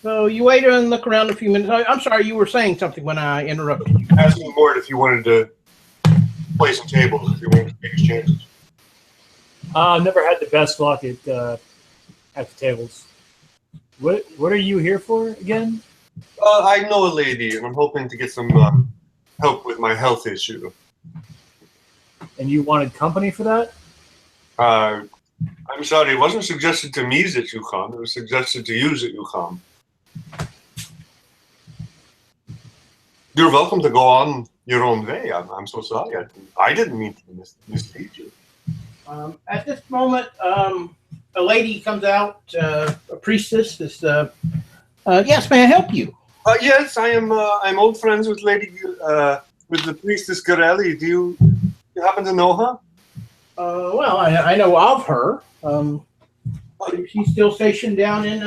So you wait and look around a few minutes. I'm sorry, you were saying something when I interrupted you. Asking Mort if you wanted to play some tables if you want to take chances. I've never had the best luck at the tables. What are you here for again? I know a lady, and I'm hoping to get some help with my health issue. And you wanted company for that? I'm sorry, it wasn't suggested to me that you come. It was suggested to you that you come. You're welcome to go on your own way. I'm so sorry. I didn't mean to mislead you. At this moment, a lady comes out, a priestess. Is, yes, may I help you? Yes, I'm old friends with with the priestess Garelli. Do you happen to know her? Well, I know of her. She's still stationed down in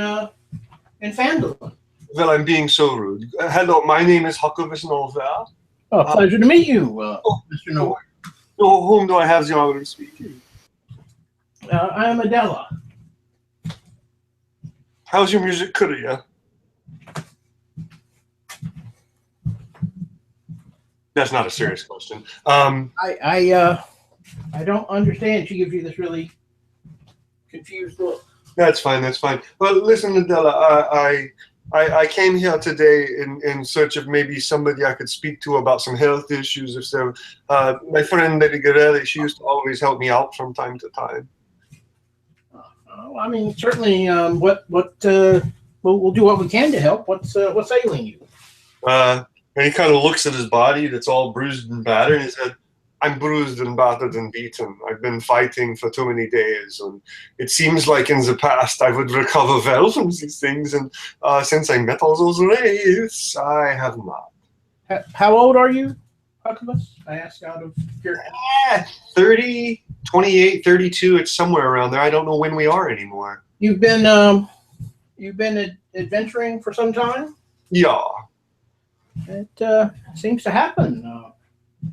Fandolin. Well, I'm being so rude. Hello, my name is Huckleberry Snowfell. Oh, pleasure to meet you, Mr. Noah. Whom do I have the honor of speaking? I am Adela. How's your music career? That's not a serious question. I don't understand. She gives you this really confused look. That's fine. That's fine. Well, listen, Adela, I came here today in search of maybe somebody I could speak to about some health issues. If so, my friend Lady Garelli, she used to always help me out from time to time. I mean, certainly. We'll do what we can to help. What's ailing you? And he kind of looks at his body that's all bruised and battered, and he said, I'm bruised and battered and beaten. I've been fighting for too many days, and it seems like in the past I would recover well from these things, and since I met all those wraiths, I have not. How old are you, Huckleberry? I asked out of curiosity. 30, 28, 32, it's somewhere around there. I don't know when we are anymore. You've been adventuring for some time? Yeah. It seems to happen.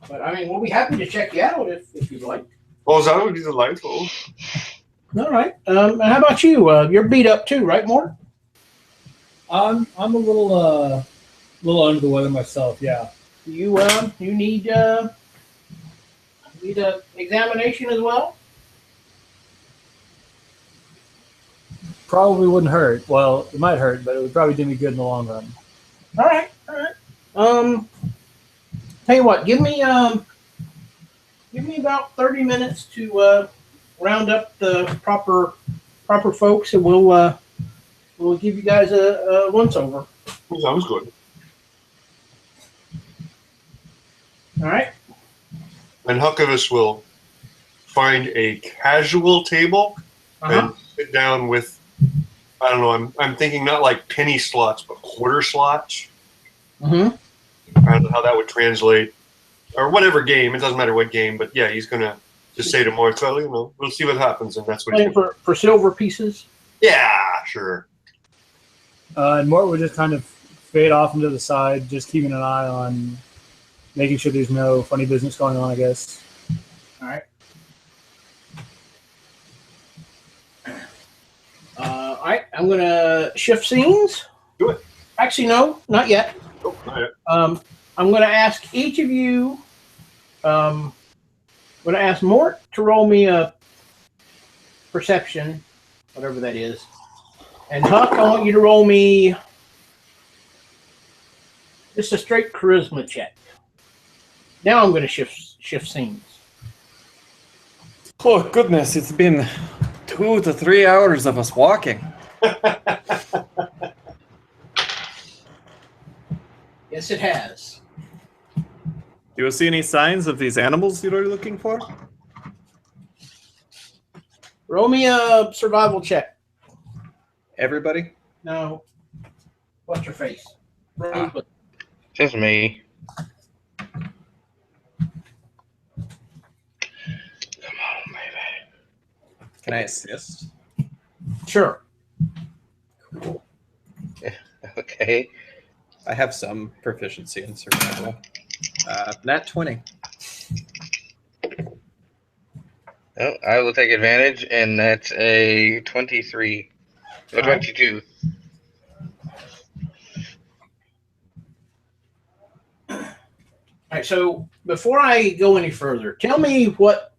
But I mean, we'll be happy to check you out if you'd like. Well, that would be delightful. All right. And how about you? You're beat up too, right, Mort? I'm a little under the weather myself. Yeah. You need a examination as well. Probably wouldn't hurt. Well, it might hurt, but it would probably do me good in the long run. All right. Tell you what, give me about 30 minutes to round up the proper folks, and we'll give you guys a once over. Sounds good. All right. And Huckleberry will find a casual table and sit down with, I don't know, I'm thinking not like penny slots, but quarter slots. Mm-hmm. I don't know how that would translate, or whatever game. It doesn't matter what game, but yeah, he's gonna just say to Mort, well, we'll see what happens, and that's what he's Playing for silver pieces. Yeah, sure. And Mort would just kind of fade off into the side, just keeping an eye on making sure there's no funny business going on, I guess. All right. All right. I'm gonna shift scenes. Do it. Actually, no, not yet. Oh, not yet. I'm going to ask each of you. I'm going to ask Mort to roll me a perception, whatever that is, and Huck, I want you to roll me just a straight charisma check. Now I'm going to shift scenes. Oh, goodness, it's been 2 to 3 hours of us walking. Yes, it has. Do you see any signs of these animals you're looking for? Roll me a survival check. Everybody? No. What's your face? Roll me. Just me. Come on, baby. Can I assist? Sure. Cool. Okay. I have some proficiency in survival. Nat 20. Oh, I will take advantage, and that's a 23. Or 22. All right, right. So before I go any further, tell me what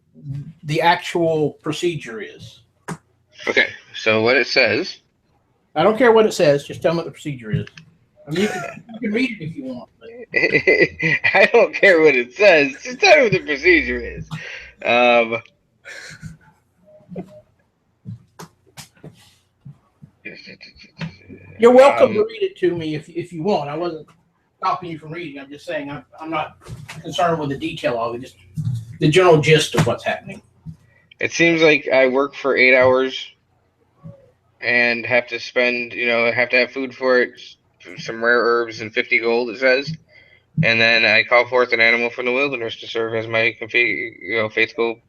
the actual procedure is. Okay, so what it says. I don't care what it says. Just tell me what the procedure is. I mean, you can read it if you want. But I don't care what it says. Just tell me what the procedure is. you're welcome to read it to me if you want. I wasn't stopping you from reading. I'm just saying I'm not concerned with the detail of it. Just the general gist of what's happening. It seems like I work for 8 hours and have to spend, I have to have food for it, some rare herbs and 50 gold, it says. And then I call forth an animal from the wilderness to serve as my faithful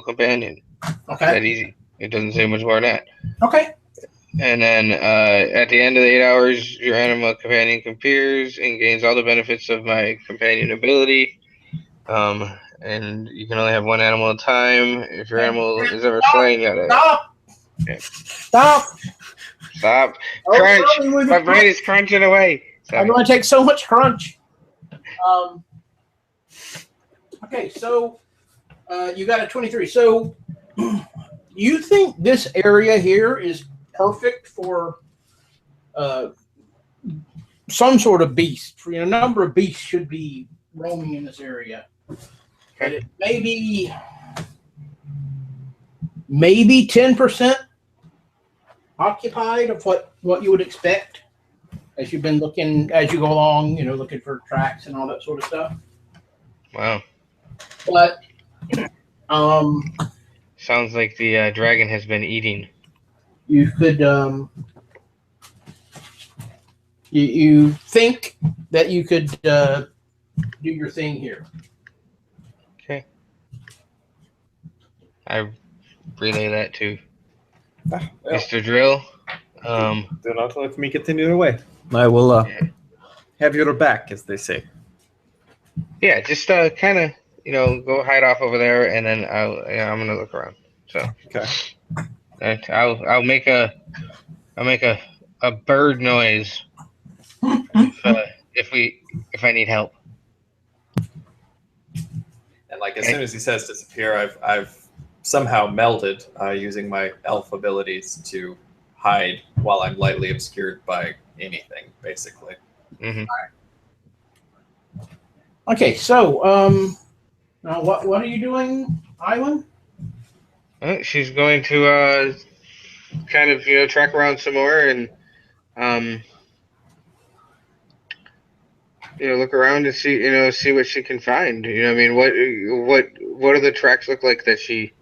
companion. Okay. That easy. It doesn't say much more than that. Okay. And then at the end of the 8 hours, your animal companion appears and gains all the benefits of my companion ability. And you can only have one animal at a time. If your animal is ever slain, you gotta Stop. Yeah. Stop. Crunch. Oh, My brain is crunching away. Sorry. I'm going to take so much crunch. Okay, so you got a 23. So you think this area here is perfect for some sort of beast? A number of beasts should be roaming in this area. But it maybe 10% occupied of what you would expect as you've been looking as you go along, looking for tracks and all that sort of stuff. Wow. But sounds like the dragon has been eating. You could you think that you could do your thing here. Okay. I relay that to Mr. Drill. Do not let me get in your way. I will have your back, as they say. Yeah, just kind of go hide off over there, and then I'm gonna look around. So Okay. I'll make a bird noise if I need help. And like as soon as he says disappear, I've somehow melded using my elf abilities to hide while I'm lightly obscured by anything, basically. Mm-hmm. Okay, so now what are you doing, Island? She's going to kind of track around some more and look around and see what she can find. I mean, what do the tracks look like that she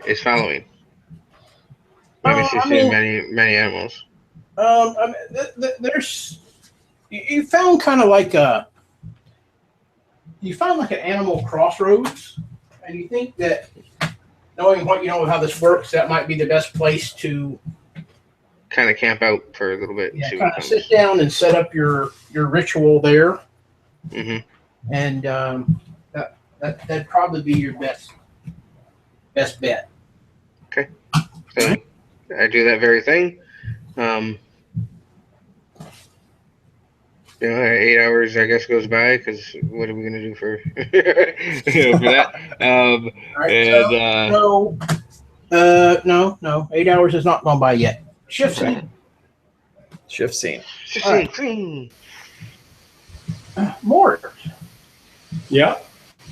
is following? Maybe she's seen many animals. There's you found kind of like an animal crossroads, and you think that knowing what you know of how this works, that might be the best place to kind of camp out for a little bit. Yeah, kind of sit down and set up your ritual there. Mm-hmm. And that'd probably be your best bet. Okay. So I do that very thing. 8 hours, I guess, goes by because what are we gonna do for for that? Right, no. 8 hours has not gone by yet. Shift scene. Shift scene. Right. Mort. Yeah.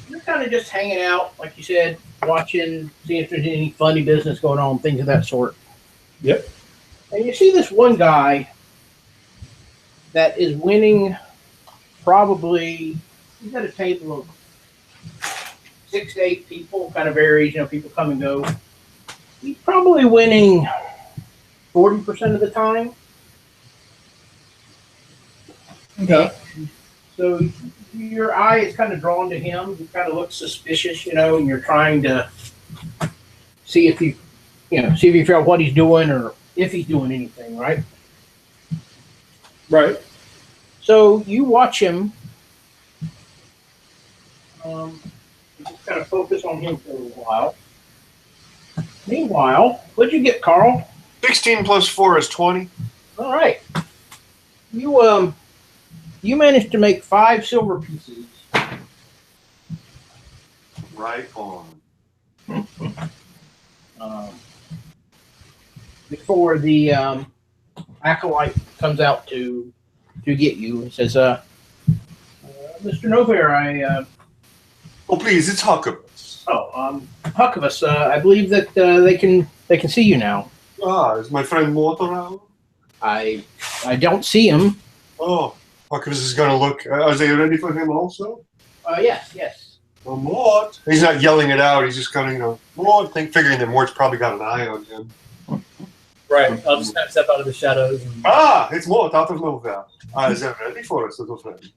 You're kind of just hanging out, like you said, watching, seeing if there's any funny business going on, things of that sort. Yep. And you see this one guy that is winning probably, he's at a table of 6 to 8 people, kind of varies, people come and go. He's probably winning 40% of the time. Okay. So your eye is kind of drawn to him. He kind of looks suspicious, and you're trying to see if you figure out what he's doing or if he's doing anything, right? Right. So you watch him. Just kind of focus on him for a while. Meanwhile, what'd you get, Carl? 16 plus 4 is 20. All right. You managed to make 5 silver pieces Right on. Before the acolyte comes out to get you, and says, "Mr. Nofair, Oh, please, it's Huckabus. Huckabus, I believe that they can see you now. Ah, is my friend Mort around? I don't see him. Oh, Huckabus is going to look. Are they ready for him also? Yes. Oh, Mort. He's not yelling it out. He's just kind of, Mort, figuring that Mort's probably got an eye on him. Right. I'll just kind of step out of the shadows. And... Ah, it's Mort out of nowhere. Is that ready for us, little friend?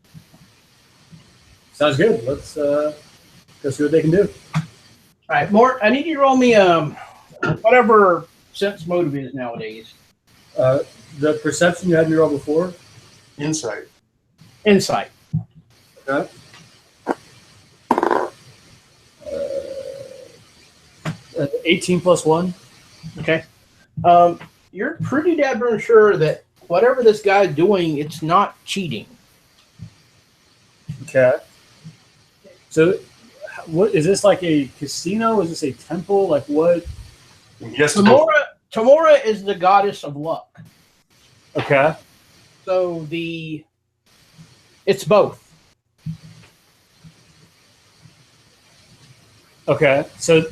Sounds good. Let's go see what they can do. All right, Mort, I need you to roll me whatever sense motive is nowadays. The perception you had me roll before? Insight. Insight. Okay. 18 plus 1. Okay. You're pretty damn sure that whatever this guy's doing, it's not cheating. Okay. So, what is this, like a casino? Is this a temple? Like what? Yes, Tamora is the goddess of luck. Okay. So it's both. Okay. So,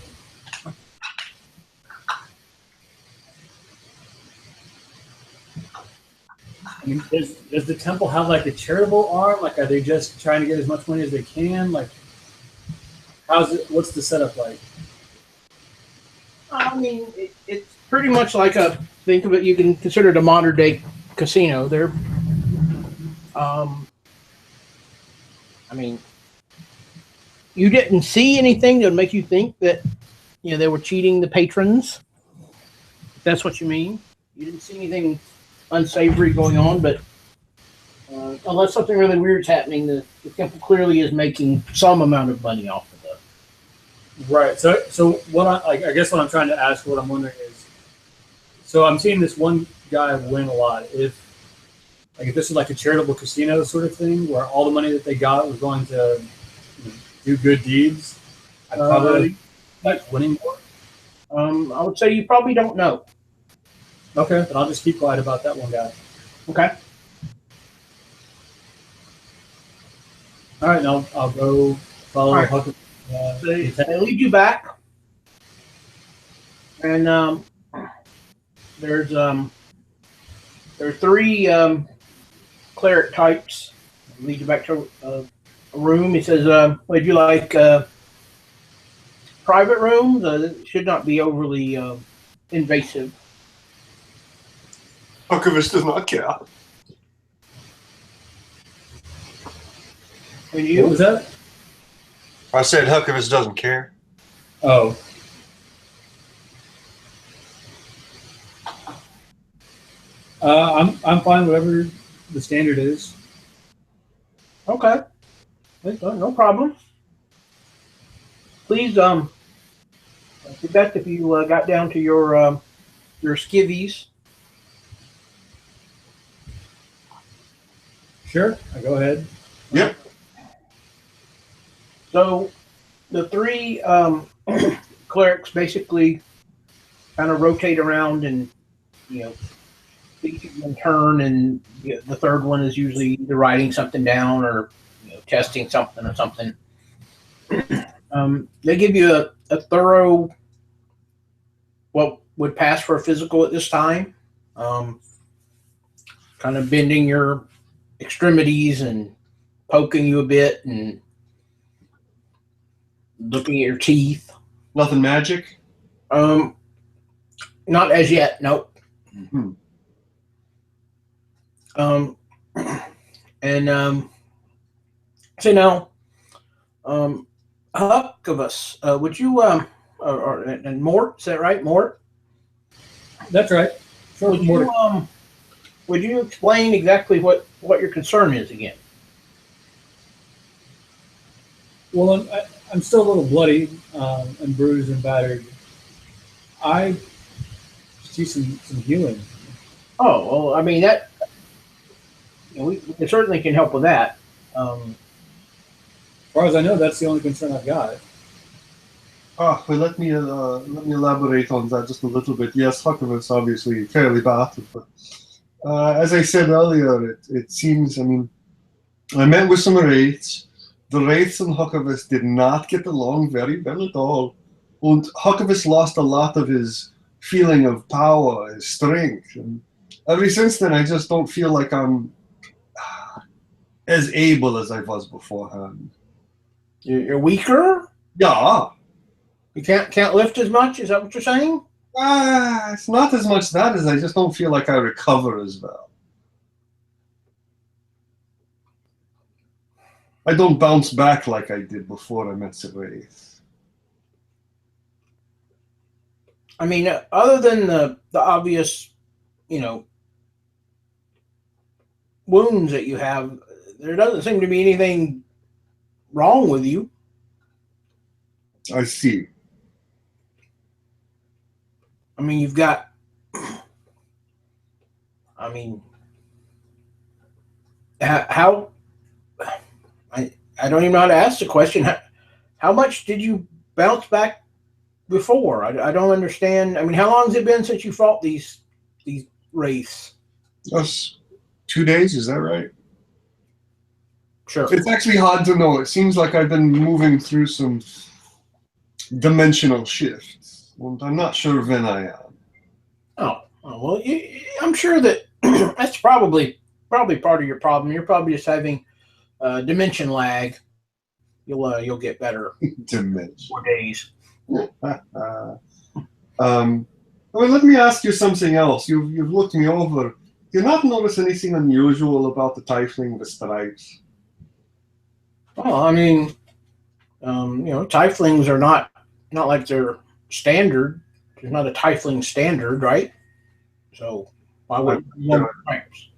I mean, does the temple have like a charitable arm? Like, are they just trying to get as much money as they can? Like, what's the setup like? I mean, it's pretty much like think of it, you can consider it a modern day casino. I mean, you didn't see anything that would make you think that, they were cheating the patrons. If that's what you mean. You didn't see anything unsavory going on, but unless something really weird's happening, the temple clearly is making some amount of money off of it. Right. So what I guess what I'm trying to ask, what I'm wondering is, so I'm seeing this one guy win a lot. If this is like a charitable casino sort of thing, where all the money that they got was going to do good deeds, I'd probably like winning more. I would say you probably don't know. Okay, but I'll just keep quiet about that one guy. Okay. All right, now I'll go follow All right. Huckabus. They lead you back, and there's 3 cleric types. Lead you back to a room. He says, "Would you like private rooms? It should not be overly invasive." Huckabus does not care. And you? What was that? I said Huckabus doesn't care. Oh. I'm fine. Whatever the standard is. Okay. No problem. Please, Beth, if you got down to your skivvies. Sure. I go ahead. Yep. So the 3 clerics basically kind of rotate around and, each in turn, and the third one is usually either writing something down or testing something or something. They give you a thorough, what would pass for a physical at this time, kind of bending your extremities and poking you a bit and looking at your teeth. Nothing magic? Not as yet, nope. Mm-hmm. So now, Huckabus, would you, and Mort, is that right, Mort? That's right. Sure. Would you explain exactly what your concern is again? Well, I'm still a little bloody and bruised and battered. I see some healing. Oh, well, I mean, that, we certainly can help with that. As far as I know, that's the only concern I've got. Well, let me elaborate on that just a little bit. Yes, Huckleberry's obviously fairly battered, but as I said earlier, it seems. I mean, I met with some wraiths. The wraiths and Huckleberry did not get along very well at all, and Huckleberry lost a lot of his feeling of power, his strength, and ever since then, I just don't feel like I'm as able as I was beforehand. You're weaker. Yeah. You can't lift as much. Is that what you're saying? It's not as much that as I just don't feel like I recover as well. I don't bounce back like I did before I met Wraith. I mean, other than the obvious, wounds that you have, there doesn't seem to be anything wrong with you. I see. I mean, you've got. I mean, how? I don't even know how to ask the question. How much did you bounce back before? I don't understand. I mean, how long has it been since you fought these wraiths? That's 2 days, is that right? Sure. It's actually hard to know. It seems like I've been moving through some dimensional shifts. Well, I'm not sure when I am. Oh well, I'm sure that that's probably part of your problem. You're probably just having dimension lag. You'll get better. Dimension. 4 days. Well, let me ask you something else. You've looked me over. Do you not notice anything unusual about the tiefling with stripes? Well, I mean, tieflings are not like they're standard. There's not a tiefling standard, right? So why would you want stripes?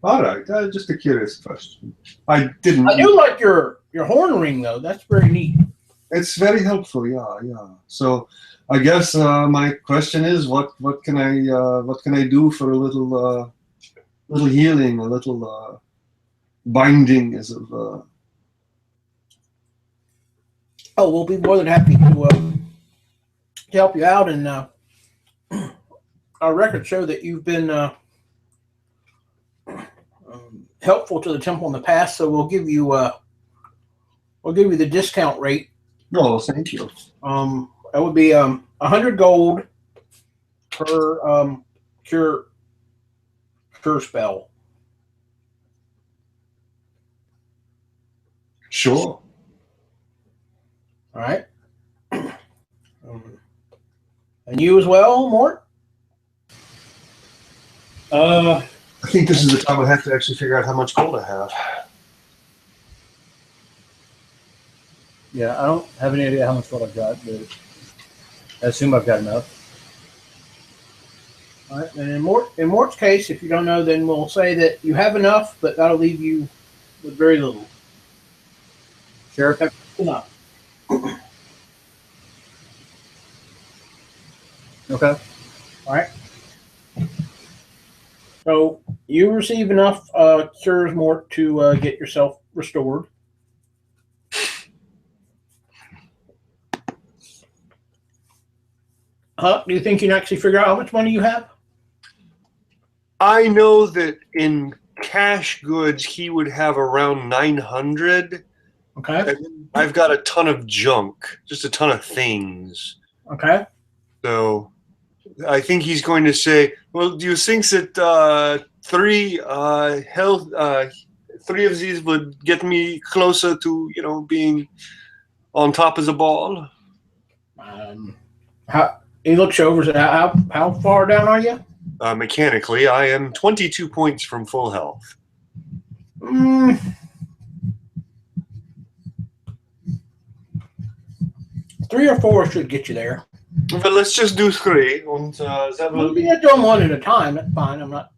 All right, just a curious question. I didn't. I do like your horn ring though. That's very neat. It's very helpful. Yeah. So, I guess my question is, what can I do for a little healing, a little binding, as of. Oh, we'll be more than happy to help you out, and our records show that you've been helpful to the temple in the past. So we'll give you the discount rate. No, thank you. That would be 100 gold per cure spell. Sure. All right. And you as well, Mort? I think this is the time I have to actually figure out how much gold I have. Yeah, I don't have any idea how much gold I've got, but I assume I've got enough. All right. And in Mort's case, if you don't know, then we'll say that you have enough, but that'll leave you with very little. Sure. Enough. Okay. All right. So you receive enough cures, Mort, to get yourself restored. Do you think you can actually figure out how much money you have? I know that in cash goods he would have around 900. Okay. And I've got a ton of junk, just a ton of things. Okay. So I think he's going to say, well, do you think that three of these would get me closer to, being on top of the ball? He looks over and says, how far down are you? Mechanically, I am 22 points from full health. 3 or 4 should get you there. Well, let's just do 3. And that will You can do them one at a time. That's fine. I'm not.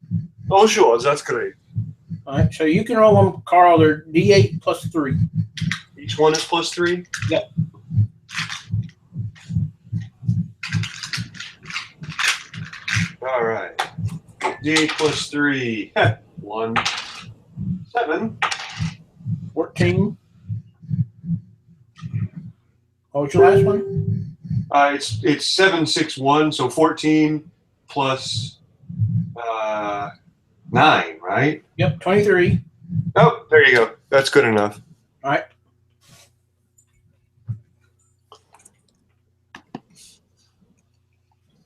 Oh, sure. That's great. All right. So you can roll them, Carl. They're D8 plus 3. Each one is plus 3? Yep. All right. D8 plus 3. 1. 7. 14. What was your last one? It's 761, so 14 plus 9, right? Yep, 23. Oh, there you go. That's good enough. All right.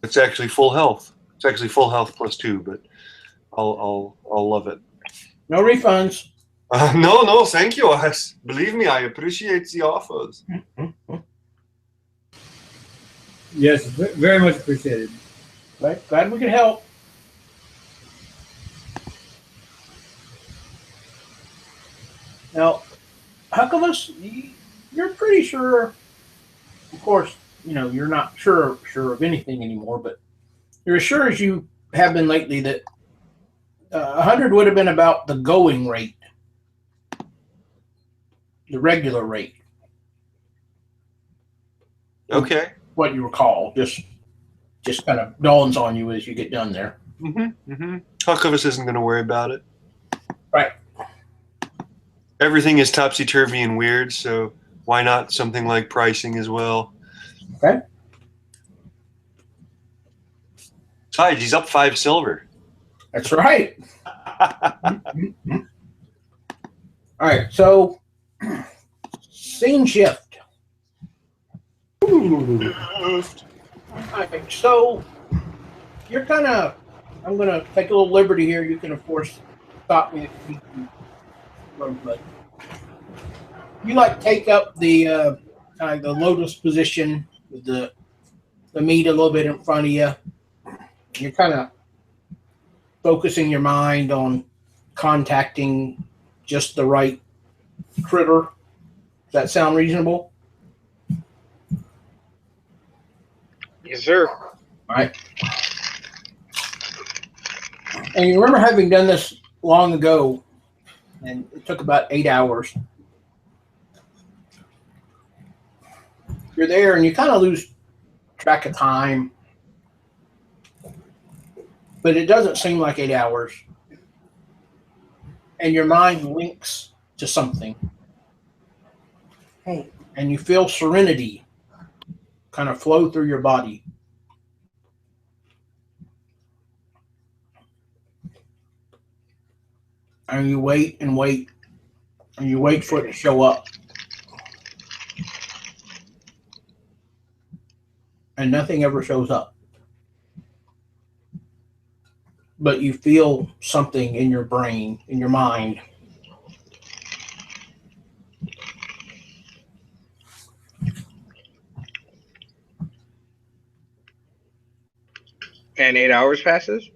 It's actually full health. It's actually full health plus 2, but I'll love it. No refunds. No, thank you. Believe me, I appreciate the offers. Yes, very much appreciated. Right. Glad we could help. Now, Hucklemus, you're pretty sure. Of course, you're not sure of anything anymore, but you're as sure as you have been lately that 100 would have been about the going rate, the regular rate. Okay. What you recall, just kind of dawns on you as you get done there. Hucklevis isn't going to worry about it. Right. Everything is topsy-turvy and weird, so why not something like pricing as well? Okay. Besides, he's up 5 silver. That's right. All right, so scene shift. All right, so you're kind of. I'm going to take a little liberty here. You can, of course, stop me if you but you take up the the lotus position with the meat a little bit in front of you. You're kind of focusing your mind on contacting just the right critter. Does that sound reasonable? Yes, sir. All right. And you remember having done this long ago, and it took about 8 hours. You're there, and you kind of lose track of time. But it doesn't seem like 8 hours. And your mind links to something. And you feel serenity kind of flow through your body. And you wait and wait. And you wait for it to show up. And nothing ever shows up. But you feel something in your brain, in your mind. And 8 hours passes?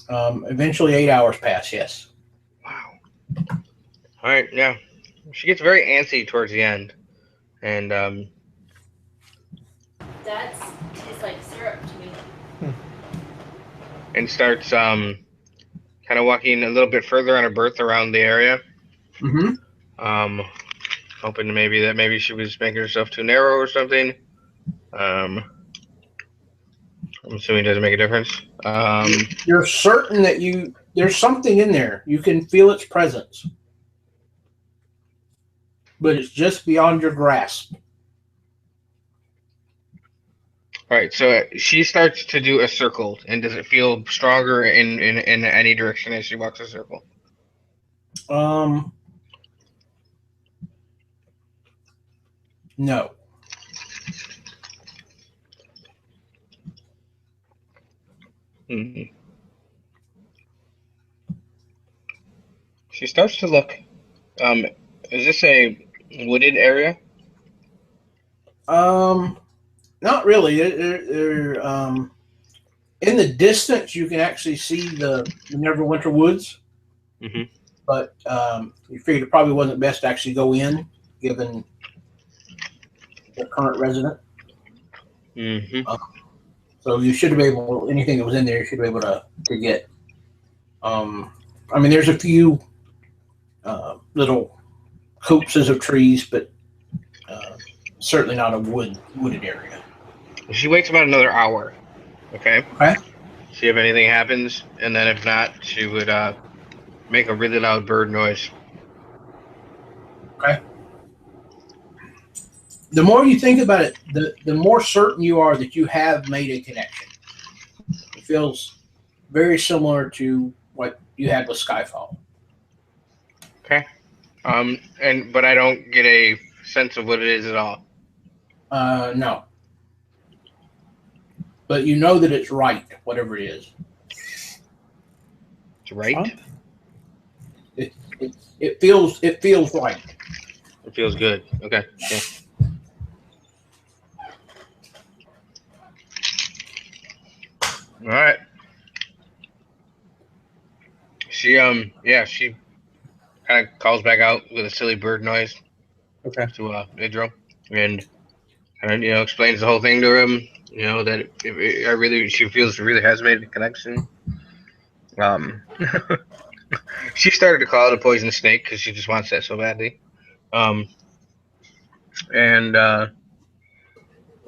Eventually 8 hours pass, yes. Wow. All right, yeah. She gets very antsy towards the end. And That tastes like syrup to me. and starts kind of walking a little bit further on her berth around the area. Mm-hmm. Hoping maybe she was making herself too narrow or something. I'm assuming it doesn't make a difference. You're certain that there's something in there. You can feel its presence. But it's just beyond your grasp. All right, so she starts to do a circle, and does it feel stronger in any direction as she walks a circle? No. Mm-hmm. She starts to look. Is this a wooded area? Not really. They're in the distance, you can actually see the Neverwinter Woods. Mm-hmm. But you figured it probably wasn't best to actually go in, given the current resident. Mm-hmm. So you should have been able, anything that was in there, you should be able to get. I mean, there's a few little copses of trees, but certainly not a wooded area. She waits about another hour. Okay. Okay. See if anything happens, and then if not, she would make a really loud bird noise. Okay. the more you think about it, the more certain you are that you have made a connection. It feels very similar to what you had with Skyfall. Okay. But I don't get a sense of what it is at all. No. But you know that it's right, whatever it is. It's right. Trump? It feels right. It feels good. Okay. Yeah. All right. She she kind of calls back out with a silly bird noise Okay. to Idro, and kind of explains the whole thing to him. That she feels she really has made a connection. She started to call it a poisonous snake because she just wants that so badly. And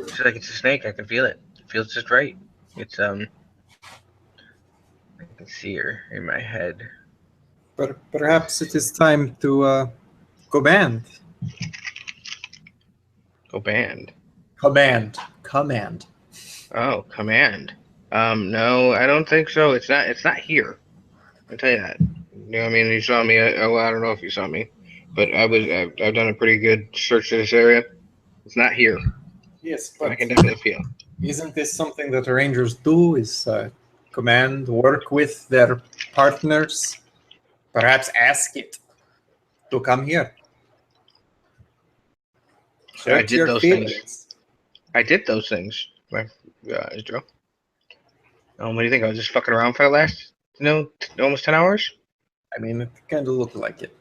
she's like, it's a snake. I can feel it. It feels just right. It's I can see her in my head. But perhaps it is time to command. Go band. Command. Oh, command. No, I don't think so. It's not here. I'll tell you that. I mean, you saw me. I don't know if you saw me, but I've done a pretty good search of this area. It's not here. Yes, But I but can definitely feel. isn't this something that Rangers do? Is command, work with their partners? Perhaps ask it to come here. I Search did your those feelings. things. I did those things, Joe. What do you think? I was just fucking around for the last, almost 10 hours? I mean, it kind of looked like it.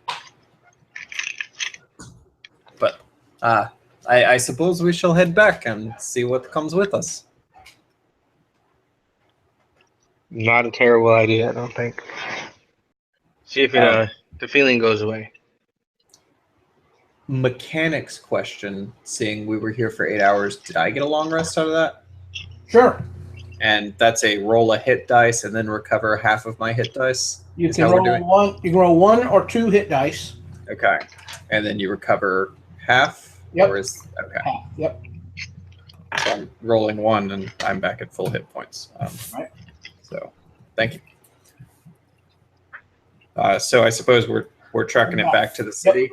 But I suppose we shall head back and see what comes with us. Not a terrible idea, I don't think. See if the feeling goes away. Mechanics question, seeing we were here for 8 hours, did I get a long rest out of that? Sure. And that's a roll a hit dice and then recover half of my hit dice? You Is can how we're roll doing? one. You can roll 1 or 2 hit dice. Okay. And then you recover half? Yep. Or is, okay. Yep. So I'm rolling 1 and I'm back at full hit points. Right. So thank you. So I suppose we're trucking it back to the city.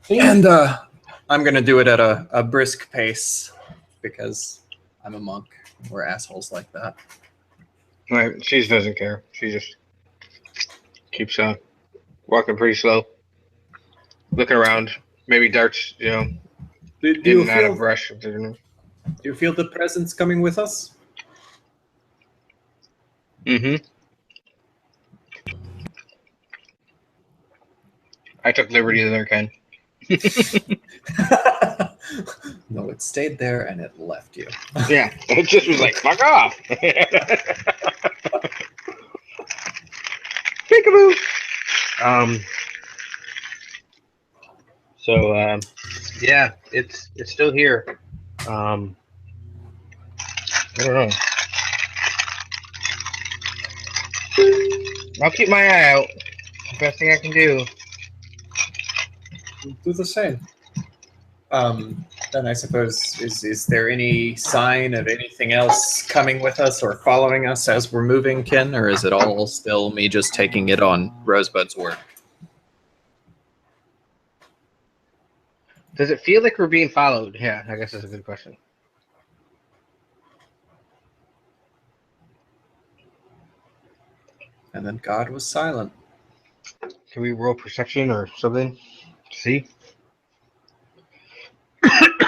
And I'm going to do it at a brisk pace because I'm a monk. We're assholes like that. Right, she doesn't care. She just keeps walking pretty slow, looking around. Maybe darts, Do in you and out of feel, brush. do you feel the presence coming with us? Mm-hmm. I took liberty there, Ken. No, it stayed there and it left you. Yeah, it just was like, fuck off. Peekaboo. Yeah, it's still here. I don't know. I'll keep my eye out. Best thing I can do. Do the same. Then I suppose, is there any sign of anything else coming with us or following us as we're moving, Ken? Or is it all still me just taking it on Rosebud's word? Does it feel like we're being followed? Yeah, I guess that's a good question. And then God was silent. Can we roll perception or something? See?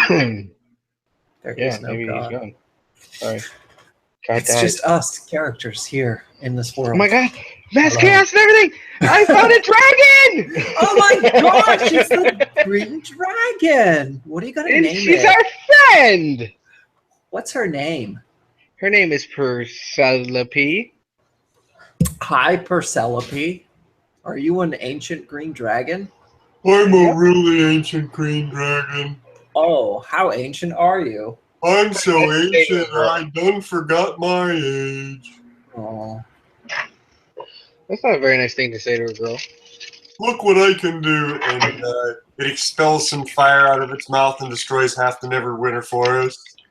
There Yeah, is no maybe God. he's gone. Sorry. God It's died. just us characters here in this world. Oh my god! Mass Hello. chaos and everything! I found a dragon! Oh my gosh, it's the Green Dragon! What are you gonna And name she's it? our friend! What's her name? Her name is Perselope. Hi, Perselope. Are you an ancient green dragon? I'm a really ancient green dragon. Oh, how ancient are you? I'm so ancient I done forgot my age. Oh, That's not a very nice thing to say to a girl. look what I can do. And it expels some fire out of its mouth and destroys half the Neverwinter forest.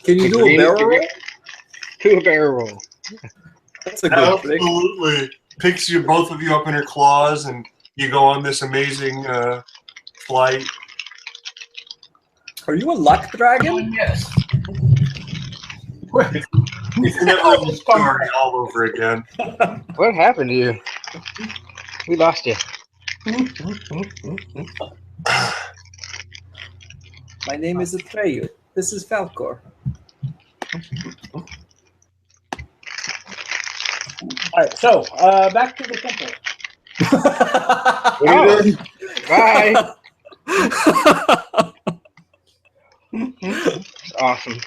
Can you do a barrel roll? Do a barrel roll. That's a good trick. Absolutely. Picks you, both of you up in her claws, and you go on this amazing flight. Are you a luck dragon? Yes. It's never a story all over again. What happened to you? We lost you. My name is Atreyu. This is Falcor. All right, so back to the temple. Bye. It's awesome.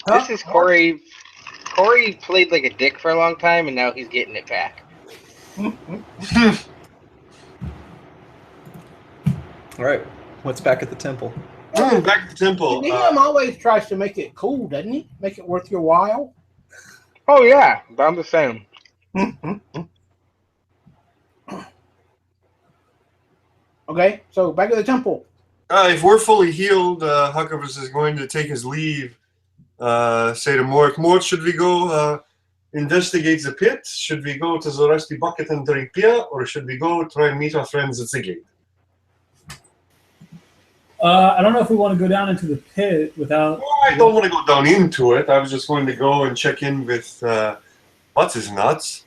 This is Corey. Corey played like a dick for a long time, and now he's getting it back. All right. What's back at the temple? Back at the temple. Liam always tries to make it cool, doesn't he? Make it worth your while. Oh yeah, but I'm the same. Okay, so back at the temple. If we're fully healed, Huckabus is going to take his leave. Say to Mort, Mort, should we go investigate the pit? Should we go to the Rusty Bucket and drink beer? Or should we go try and meet our friends at the gate? I don't know if we want to go down into the pit without. Well, I don't want to go down into it. I was just going to go and check in with, what's his nuts?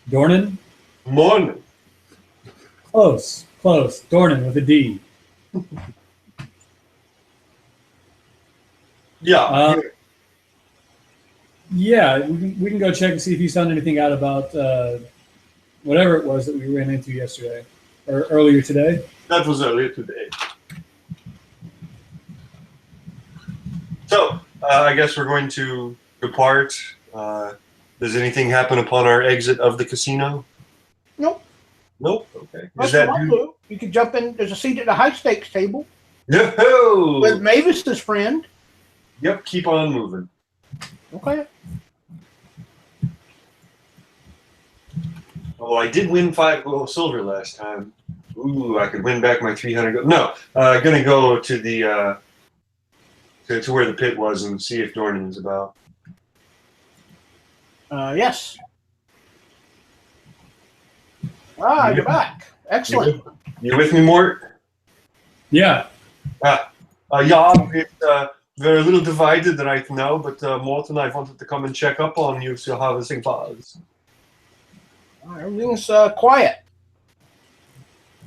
Dornan? Morning. Close. Dornan with a D. Yeah. Yeah, we can go check and see if he's found anything out about whatever it was that we ran into yesterday or earlier today. That was earlier today. So, I guess we're going to depart. Does anything happen upon our exit of the casino? Nope. Nope. Okay. That's Is that what I'll do. You can jump in. There's a seat at the high stakes table Yo-ho! with Mavis's friend. Yep. Keep on moving. Okay. Oh, I did win 5 gold silver last time. Ooh, I could win back my 300 gold. No, gonna go to the to where the pit was and see if Dornan's about. Yes. Ah, you're back. Excellent. You with me, Mort? Yeah. Yeah, we're a little divided right now, but Mort and I wanted to come and check up on you, see how everything was. Everything's quiet.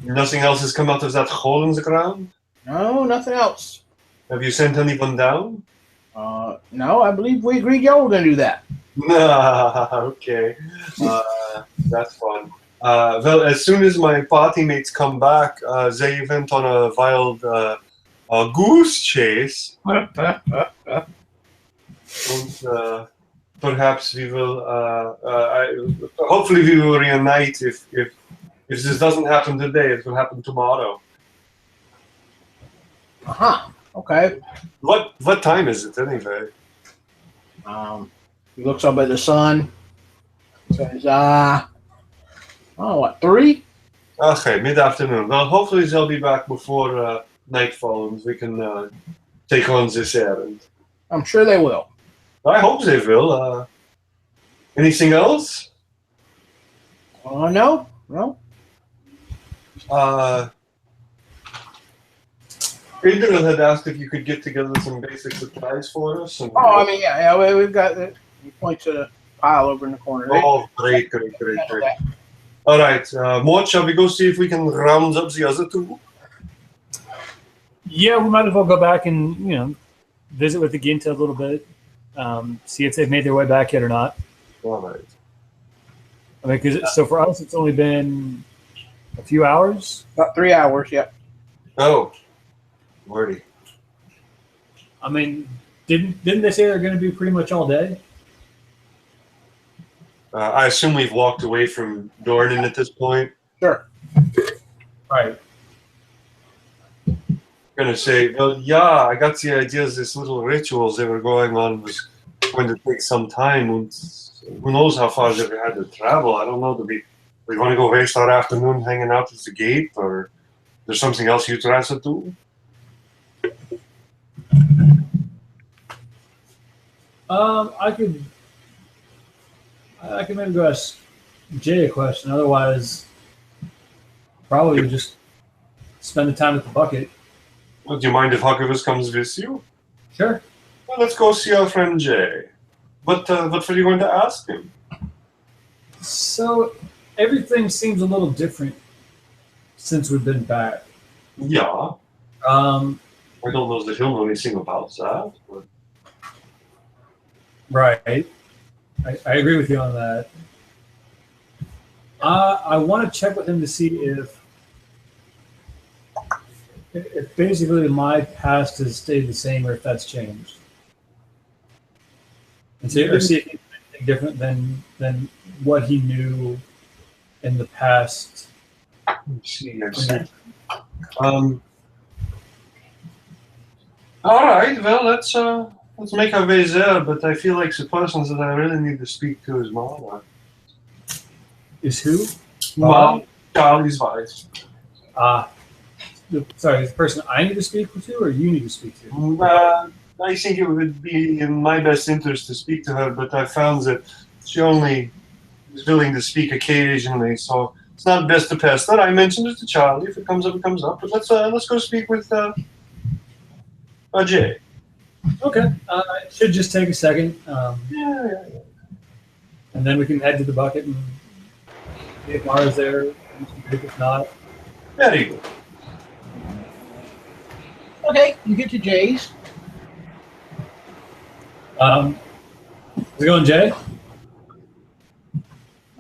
Nothing else has come out of that hole in the ground? No, nothing else. Have you sent anyone down? No, I believe we agreed y'all were going to do that. Okay. That's fun. Well, as soon as my party mates come back, they went on a wild goose chase. And, perhaps we will. Hopefully, we will reunite. If this doesn't happen today, it will happen tomorrow. Okay. What time is it anyway? He looks up at the sun. Says, 3? Okay, mid-afternoon. Well, hopefully they'll be back before nightfall and we can take on this errand. I'm sure they will. I hope they will. Anything else? No. Adrian had asked if you could get together some basic supplies for us. And Yeah, we've got the. You point to the pile over in the corner. Oh, great. All right, Mort, shall we go see if we can round up the other two? Yeah, we might as well go back and visit with the Ginta a little bit, see if they've made their way back yet or not. All right. I mean, so for us, it's only been a few hours. About 3 hours. Yep. Oh, Lordy. I mean, didn't they say they're going to be pretty much all day? I assume we've walked away from Dornan at this point. Sure. Right. Gonna say, well, yeah, I got the idea this little rituals they were going on was going to take some time. And who knows how far they had to travel? I don't know. Do we want to go waste our afternoon hanging out at the gate, or there's something else you'd rather do? I could maybe go ask Jay a question. Otherwise, probably would just spend the time at the bucket. Well, do you mind if Huckleberry comes with you? Sure. Well, let's go see our friend Jay. What were you going to ask him? So everything seems a little different since we've been back. Yeah. Um, I don't know that he'll know anything about that. But... right. I agree with you on that. I want to check with him to see if basically my past has stayed the same or if that's changed. And see if it's anything different than what he knew in the past. I see. All right. Well, let's make our way there. But I feel like the person that I really need to speak to is Mama. Is who? Mom, Charlie's wife. Sorry, the person I need to speak to or you need to speak to? I think it would be in my best interest to speak to her, but I found that she only is willing to speak occasionally, so it's not best to pester. I mentioned it to Charlie. If it comes up, it comes up. But let's go speak with Jay. Okay. It should just take a second. Yeah. And then we can head to the bucket and see if Mara's there. If not. Very good. Okay, you get to Jay's. We going, Jay?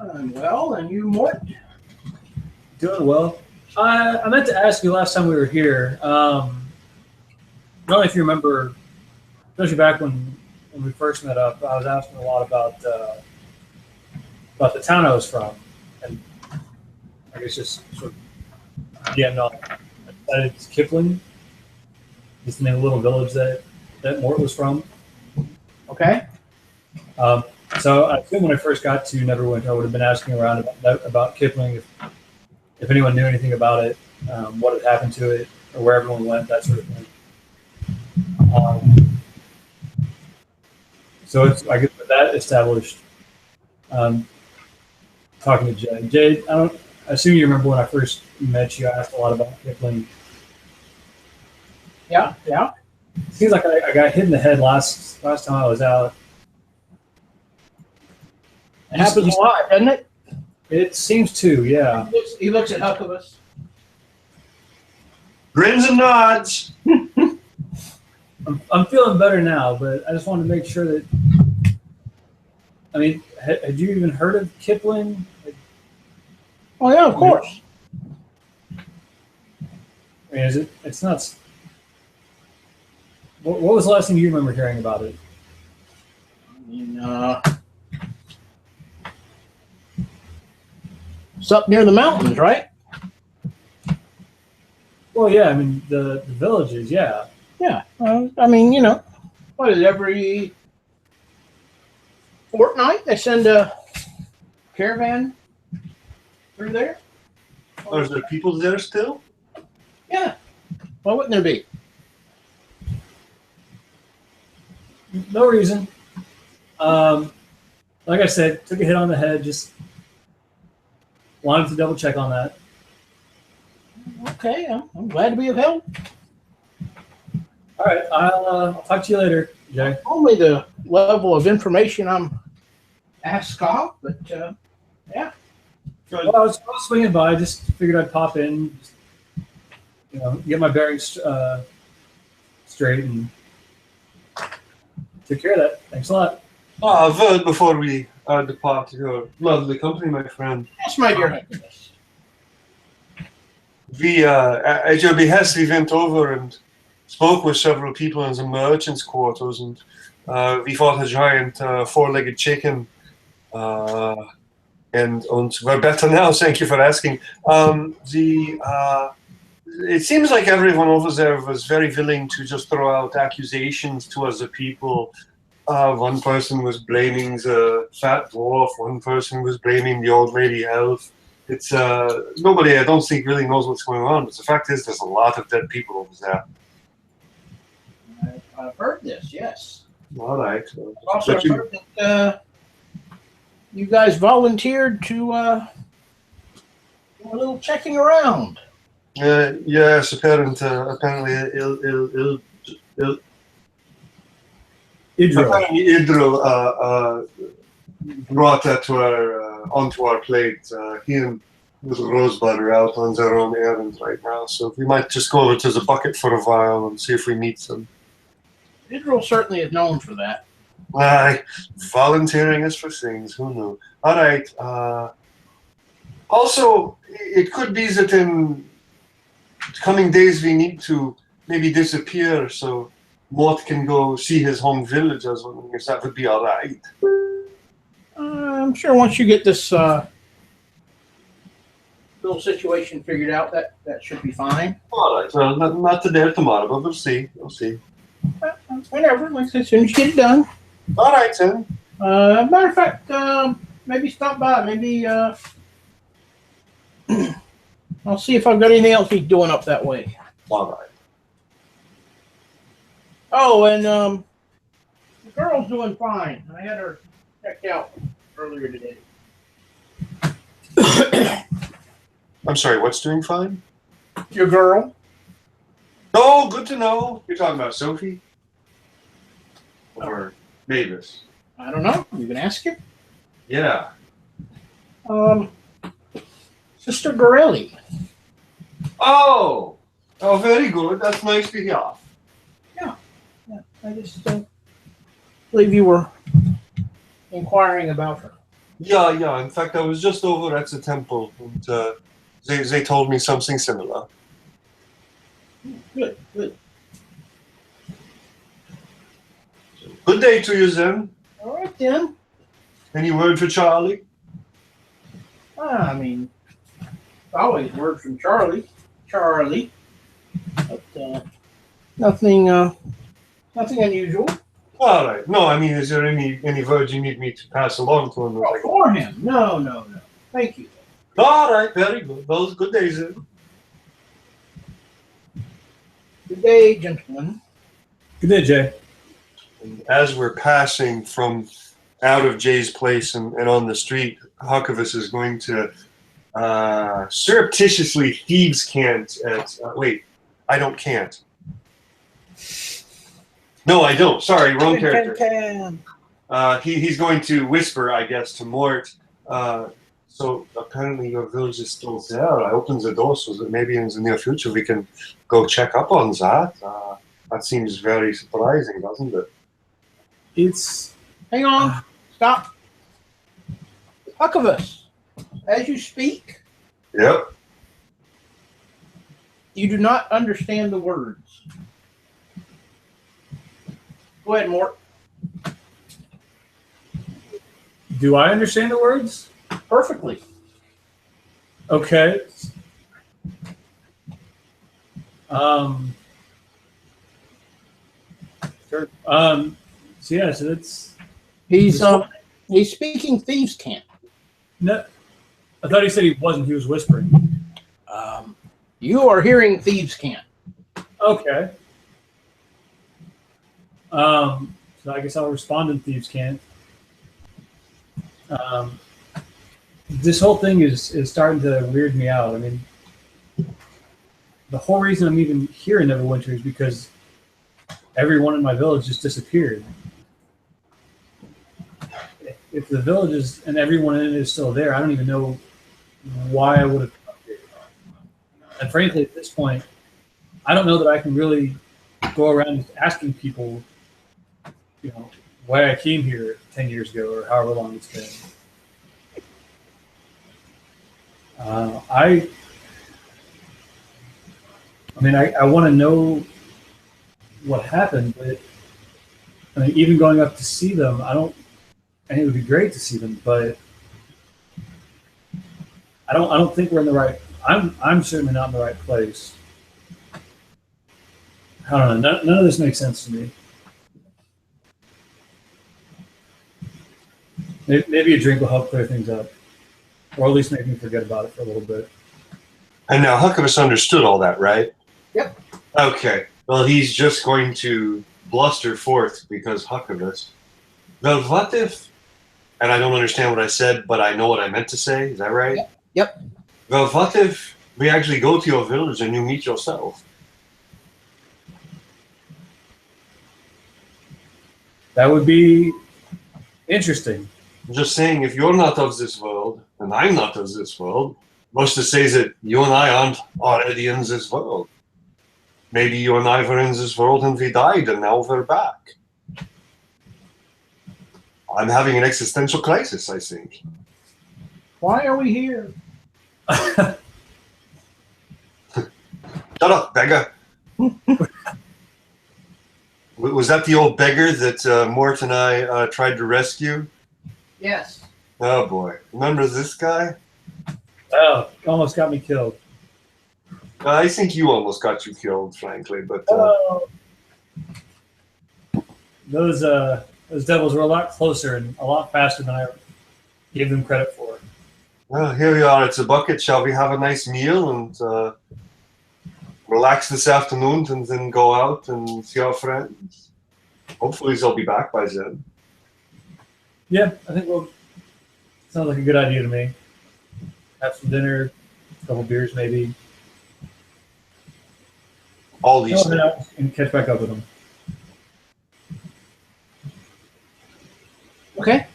I'm well, and you, Mort? Doing well. I meant to ask you last time we were here. I don't know if you remember, especially back when we first met up. I was asking a lot about the town I was from, and I guess just sort of getting on. It's Kipling. It's the name of the little village that Mort was from. Okay. So I think when I first got to Neverwinter, I would have been asking around about Kipling, if anyone knew anything about it, what had happened to it, or where everyone went, that sort of thing. So I get that established. Talking to Jay. Jay, I assume you remember when I first met you. I asked a lot about Kipling. Yeah. It seems like I got hit in the head last time I was out. It happens a lot, doesn't it? It seems to, yeah. He looks at Huckleberry. Grins and nods. I'm feeling better now, but I just wanted to make sure that. I mean, had you even heard of Kipling? Oh yeah, of course. I mean, it's not. What was the last thing you remember hearing about it? It's up near the mountains, right? Well, yeah. I mean, the villages, yeah. Yeah. I mean, what is it, every fortnight they send a caravan through there? Are there people there still? Yeah. Why wouldn't there be? No reason. Like I said, took a hit on the head. Just wanted to double check on that. Okay, I'm glad to be of help. All right, I'll talk to you later, Jay. Only the level of information I'm asked of, but yeah. Well, I was swinging by. Just figured I'd pop in, get my bearings straight, and take care of that. Thanks a lot. A word before we depart your lovely company, my friend. Yes, my dear Huckleberry. We, at your behest, we went over and spoke with several people in the merchants' quarters, and we fought a giant four-legged chicken, and we're better now. Thank you for asking. It seems like everyone over there was very willing to just throw out accusations to other people. One person was blaming the fat dwarf. One person was blaming the old lady elf. It's nobody, I don't think, really knows what's going on. But the fact is, there's a lot of dead people over there. I've heard this, yes. All right. I've also heard that you guys volunteered to do a little checking around. Yes, apparently, Idril brought that to onto our plate. He and little Rosebud are out on their own errand right now, so we might just go over to the bucket for a while and see if we meet them. Idril certainly is known for that. Aye, volunteering is for things. Who knew? All right. Also, it could be that in coming days we need to maybe disappear so Mort can go see his home village. I was wondering if that would be all right. I'm sure once you get this little situation figured out, that should be fine. All right. Well, not today or tomorrow, but we'll see. We'll see. Whenever, like as soon as you get it done. All right, then. Matter of fact, maybe stop by. Maybe I'll see if I've got anything else he's doing up that way. All right. Oh, and the girl's doing fine. I had her checked out earlier today. I'm sorry, what's doing fine? Your girl? Oh, good to know. You're talking about Sophie? Or Mavis? I don't know. You can ask her. Yeah. Sister Gorelli. Oh, very good. That's nice to hear. Yeah, I just believe you were inquiring about her. Yeah. In fact, I was just over at the temple, and they told me something similar. Good. Good day to you, then. All right, then. Any word for Charlie? I mean, always word from Charlie. But nothing unusual. All right. No, I mean, is there any word you need me to pass along to him? Oh, for him? No. Thank you. All right. Very good. Those good days, then. Good day, gentlemen. Good day, Jay. And as we're passing from out of Jay's place and on the street, Huckabus is going to surreptitiously thieves cant at. Wait, I don't cant. No, I don't. Sorry, wrong character. He's going to whisper, I guess, to Mort. So apparently your village is still there. I opened the door so that maybe in the near future we can go check up on that. That seems very surprising, doesn't it? It's Hang on. Stop. Huckabus, as you speak, Yep. you do not understand the words. Go ahead, Mort. do I understand the words? Perfectly. Okay. Sure. So yeah, so that's He's speaking thieves' cant. no. I thought he said he wasn't. He was whispering. You are hearing thieves' cant. Okay. So I guess I'll respond in thieves' cant. This whole thing is starting to weird me out. I mean, the whole reason I'm even here in Neverwinter is because everyone in my village just disappeared. If the village is and everyone in it is still there, I don't even know why I would have come here. And frankly, at this point, I don't know that I can really go around asking people, you know, why I came here 10 years ago or however long it's been. I want to know what happened, but I mean, even going up to see them, I think it would be great to see them, but I don't think we're in the right. I'm certainly not in the right place. I don't know. None of this makes sense to me. Maybe a drink will help clear things up, or at least make me forget about it for a little bit. And now Huckabus understood all that, right? Yep. Okay. Well, he's just going to bluster forth because Huckabus. Well, what if? And I don't understand what I said, but I know what I meant to say. Is that right? Yep. Well, what if we actually go to your village and you meet yourself? That would be interesting. I'm just saying, if you're not of this world and I'm not of this world, what's to say that you and I aren't already in this world? Maybe you and I were in this world and we died and now we're back. I'm having an existential crisis, I think. Why are we here? Shut up, beggar. Was that the old beggar that Mort and I tried to rescue? Yes. Oh boy. Remember this guy? Oh, almost got me killed. I think you almost got you killed, frankly, but Those devils were a lot closer and a lot faster than I gave them credit for. well, here we are. It's a bucket. Shall we have a nice meal and relax this afternoon and then go out and see our friends? Hopefully they'll be back by then. Yeah, I think sounds like a good idea to me. Have some dinner, a couple beers maybe. All these Head out and catch back up with them. Okay.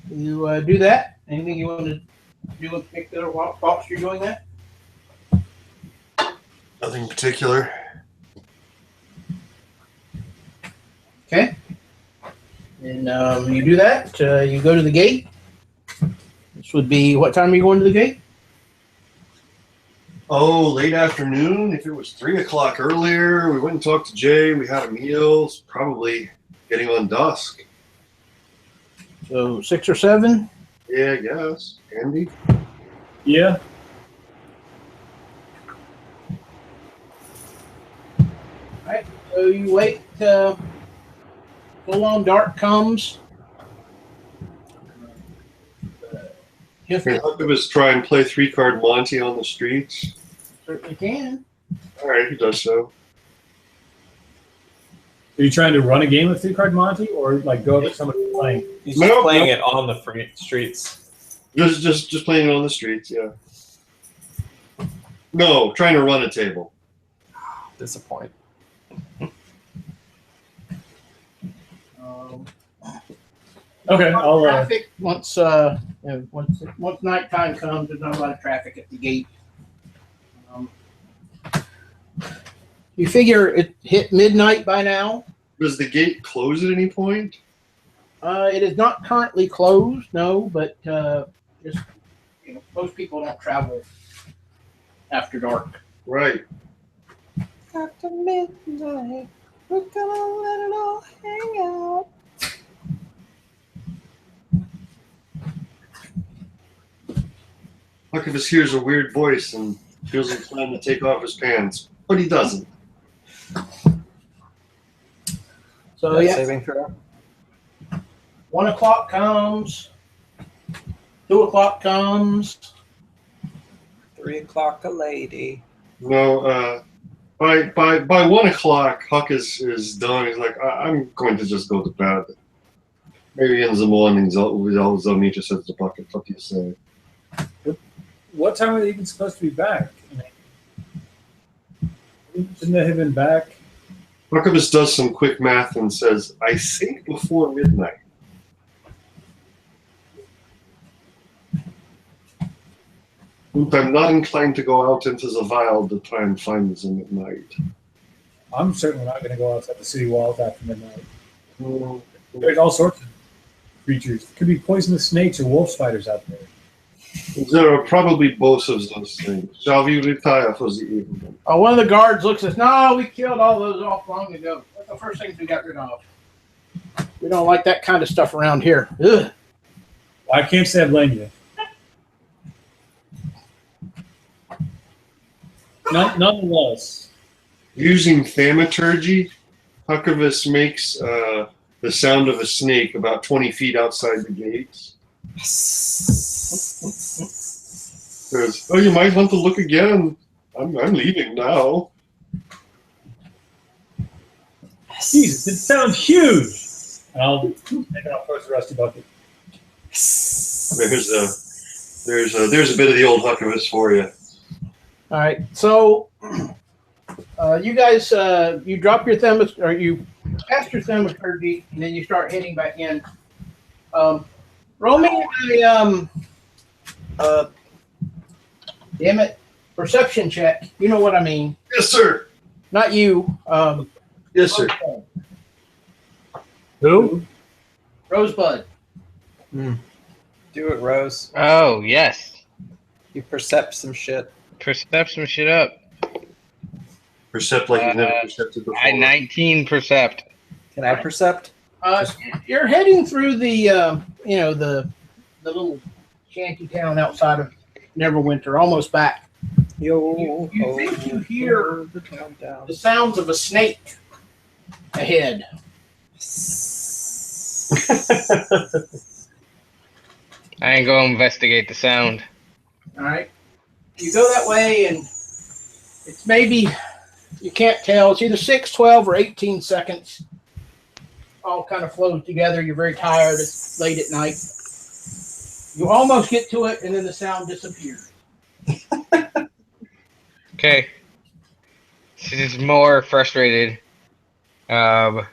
You do that. Anything you want to do in particular whilst you're doing that? Nothing particular. Okay. And you do that. You go to the gate. This would be, what time are you going to the gate? Oh, late afternoon. If it was 3 o'clock earlier, we went and talked to Jay. We had a meal. It's probably getting on dusk. So 6 or 7? Yeah, I guess. Andy? Yeah. Alright, so you wait till full on dark comes. If Can it Huckabus try and play 3-card Monty on the streets? certainly can. All right, he does so. Are you trying to run a game of 3-card Monty or like go up to somebody playing? He's Nope, just playing nope. it on the streets. Just playing it on the streets, yeah. No, trying to run a table. Disappoint. Okay, I'll. Traffic once once nighttime comes, there's not a lot of traffic at the gate. You figure it hit midnight by now. Does the gate close at any point? It is not currently closed, no, but just most people don't travel after dark. Right. After midnight, we're gonna let it all hang out. Huckabus hears a weird voice and feels inclined to take off his pants, but he doesn't. So yeah, Saving throw. 1 o'clock comes, 2 o'clock comes. 3 o'clock a lady. No, by 1 o'clock, Huck is done. He's like, I'm going to just go to bed. Maybe in the morning they'll meet us at the bucket. What do you say? What time are they even supposed to be back? Shouldn't they have been back? Huckabus does some quick math and says, I think before midnight. I'm not inclined to go out into the wild to try and find them at night. I'm certainly not going to go outside the city walls after midnight. Mm, There's all sorts of creatures. There could be poisonous snakes or wolf spiders out there. There are probably both of those things. Shall we retire for the evening? One of the guards looks at us. No, we killed all those off long ago. That's the first things we got rid of. We don't like that kind of stuff around here. Ugh. I can't say I blame you. Nonetheless, Using thaumaturgy, Huckabus makes the sound of a snake about 20 feet outside the gates. Says, oh, you might want to look again. I'm leaving now. Jesus, it sounds huge. And I'll take it off towards the rusty bucket. There's a bit of the old Huckabus for you. All right. So, you guys, you drop your thermos, or you cast your thaumaturgy, and then you start heading back in. Roll me a, damn it, perception check. You know what I mean. Yes, sir. Not you. Yes, sir. Who? Rosebud. Do it, Rose. Oh, yes. You percept some shit. Percept some shit up. Percept like you've never percepted before. I 19 percept. Can I percept? You're heading through the, the little shanty town outside of Neverwinter, almost back. Yo, You think you hear the countdown. the sounds of a snake ahead. I ain't go investigate the sound. All right. You go that way, and it's maybe, you can't tell. It's either 6, 12, or 18 seconds. All kind of flows together. You're very tired. It's late at night. You almost get to it, and then the sound disappears. Okay. She's more frustrated. I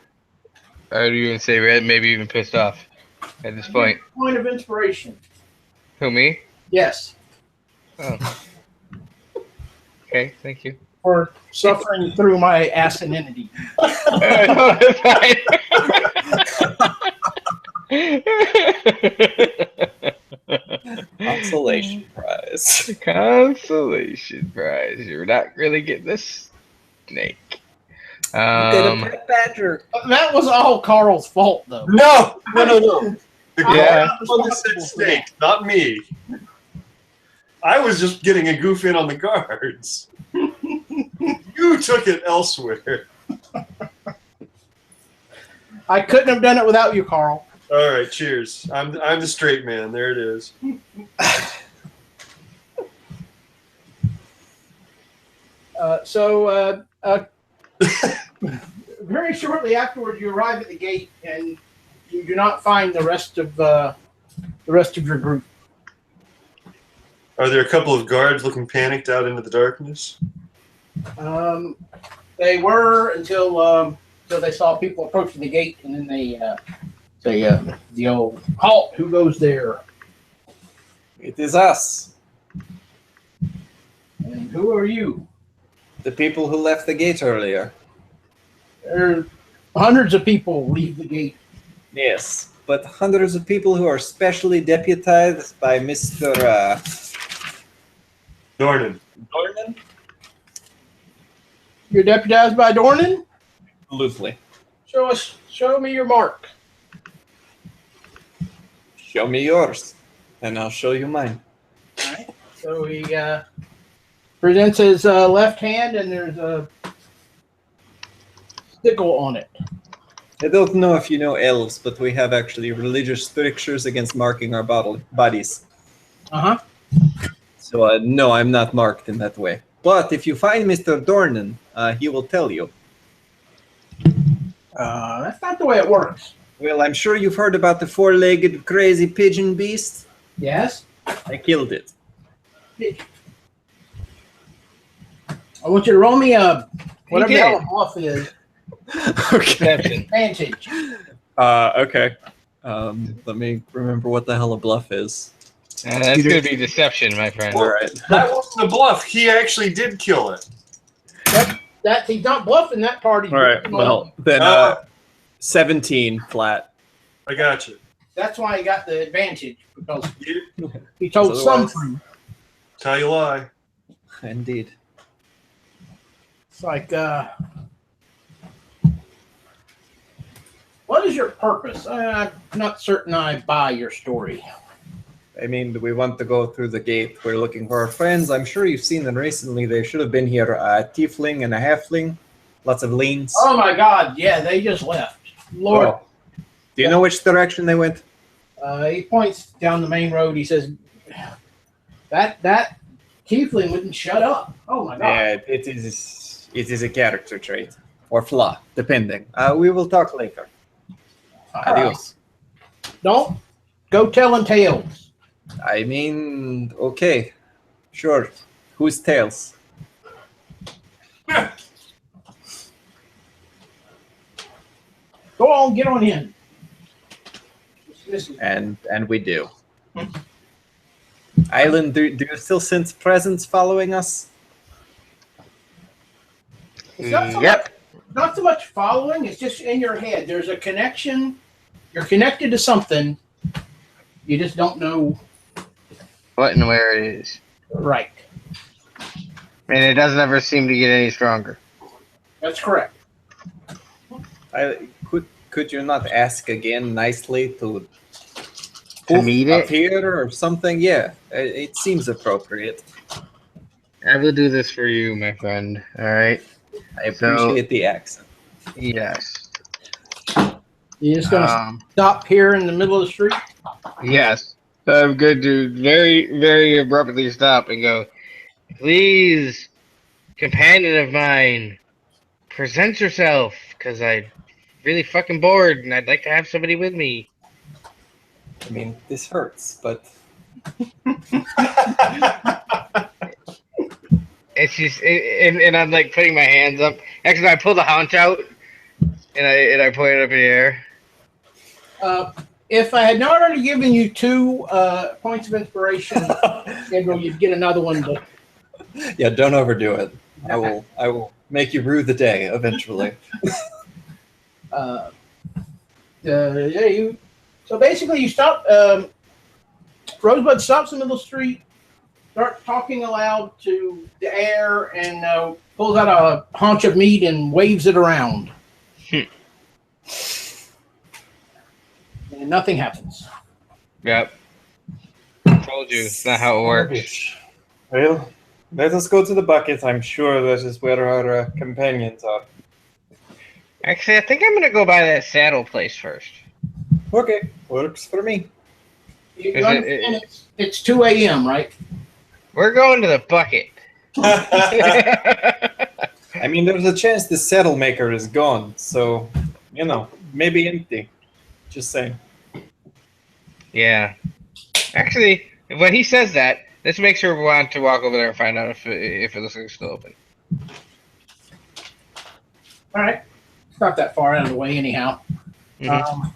would even say maybe even pissed off at this point. Point of inspiration. Who, me? Yes. Oh. Okay, thank you. For suffering through my asininity. Consolation prize. Consolation prize. You're not really getting this snake. You get a pet badger. That was all Carl's fault, though. No. The Yeah. guard on the said snake, not me. I was just getting a goof in on the guards. You took it elsewhere. I couldn't have done it without you, Carl. All right, cheers. I'm the straight man. There it is. Very shortly afterwards, you arrive at the gate, and you do not find the rest of your group. Are there a couple of guards looking panicked out into the darkness? They were until they saw people approaching the gate, and then they say, "The old halt! Who goes there? It is us, And who are you?" the people who left the gate earlier. There are hundreds of people leave the gate. Yes, but hundreds of people who are specially deputized by Mr. Dornan. Dornan? You're deputized by Dornan? Absolutely. Show me your mark. Show me yours, and I'll show you mine. All right. So he presents his left hand, and there's a sickle on it. I don't know if you know elves, but we have actually religious strictures against marking our bodies. Uh-huh. So no, I'm not marked in that way. But if you find Mr. Dornan, he will tell you. That's not the way it works. Well, I'm sure you've heard about the four-legged crazy pigeon beast. Yes? I killed it. I want you to roll me a whatever did. the hell a bluff is. Perception. Advantage. Okay. Let me remember what the hell a bluff is. That's going to be deception, my friend. All right. That wasn't a bluff. He actually did kill it. He's not bluffing that party. All right. Well, then 17 flat. I got you. That's why he got the advantage, because You he told some Otherwise- truth. tell you lie. Indeed. It's like, what is your purpose? I'm not certain I buy your story. I mean, we want to go through the gate. We're looking for our friends. I'm sure you've seen them recently. They should have been here. A tiefling and a halfling. Lots of leans. Oh my God! Yeah, they just left. Lord, Oh. Do you know which direction they went? He points down the main road. He says, "That tiefling wouldn't shut up. Oh my god!" Yeah, it is a character trait or flaw, depending. We will talk later. All right. Adios. Don't go telling tales. I mean, okay, sure. Whose tails? Go on, get on in. And we do. Island, do you still sense presence following us? It's not so Yep. not so much following. It's just in your head. There's a connection. You're connected to something. You just don't know. What and where it is. Right. And it doesn't ever seem to get any stronger. That's correct. Could you not ask again nicely to meet it? appear or something? Yeah, it seems appropriate. I will do this for you, my friend. All right. I appreciate the accent. Yes. You're just gonna stop here in the middle of the street. Yes. I'm going to very, very abruptly stop and go, please, companion of mine, present yourself, because I'm really fucking bored and I'd like to have somebody with me. I mean, this hurts, but It's just, and I'm like putting my hands up. Actually, I pull the haunch out and I point it up in the air. If I had not already given you 2 points of inspiration, Gabriel, you'd get another one. But yeah, don't overdo it. I will make you rue the day eventually. So basically, you stop. Rosebud stops in the middle of the street, starts talking aloud to the air, and pulls out a haunch of meat and waves it around. And nothing happens. Yep. Told you, it's not how it works. Well, let us go to the bucket. I'm sure that is where our companions are. Actually, I think I'm gonna go by that saddle place first. Okay, works for me. You Is understand it's 2 a.m., right? We're going to the bucket. I mean, there's a chance the saddle maker is gone, so, maybe empty. Just saying. Yeah. Actually, when he says that, this makes her want to walk over there and find out if it looks like it's still open. All right. It's not that far out of the way, anyhow. Mhm.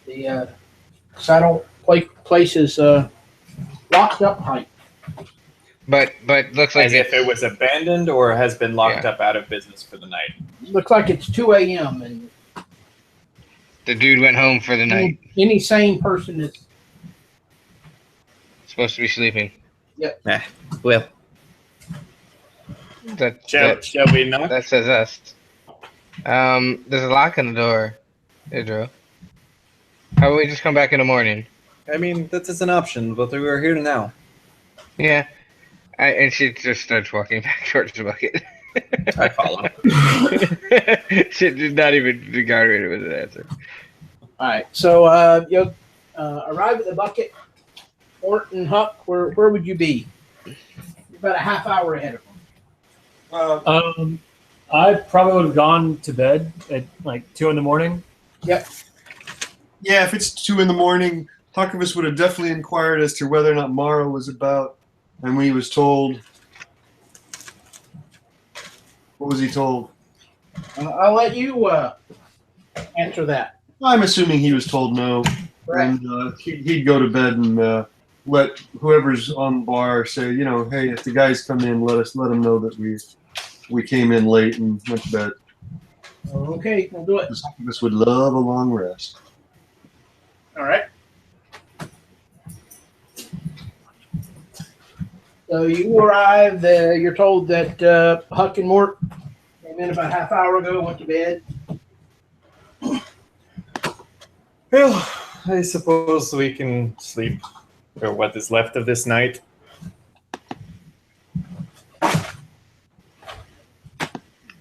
The saddle place is locked up tight. But looks like As if it was abandoned or has been locked Yeah. up out of business for the night. Looks like it's 2 a.m. and the dude went home for the night. any sane person is Supposed to be sleeping. Well, Shall we knock? That says us. There's a lock on the door. Hey, Drew. How about we just come back in the morning? I mean, that is an option, but we are here now. Yeah. And she just starts walking back towards the bucket. I follow. She did not even regard it with an answer. all right. So you arrive at the bucket. Orton, Huck, where would you be? You're about a half hour ahead of them. I probably would have gone to bed at like 2 in the morning. Yep. Yeah, if it's 2 in the morning, Huckabus would have definitely inquired as to whether or not Mara was about. And when he was told, what was he told? I'll let you answer that. I'm assuming he was told no. Correct. And he'd go to bed and let whoever's on the bar say, hey, if the guys come in, let them know that we came in late and went to bed. Okay, we'll do it. Huckabus would love a long rest. All right. So you arrive. You're told that Huck and Mort came in about a half hour ago, went to bed. Well, I suppose we can sleep for what is left of this night.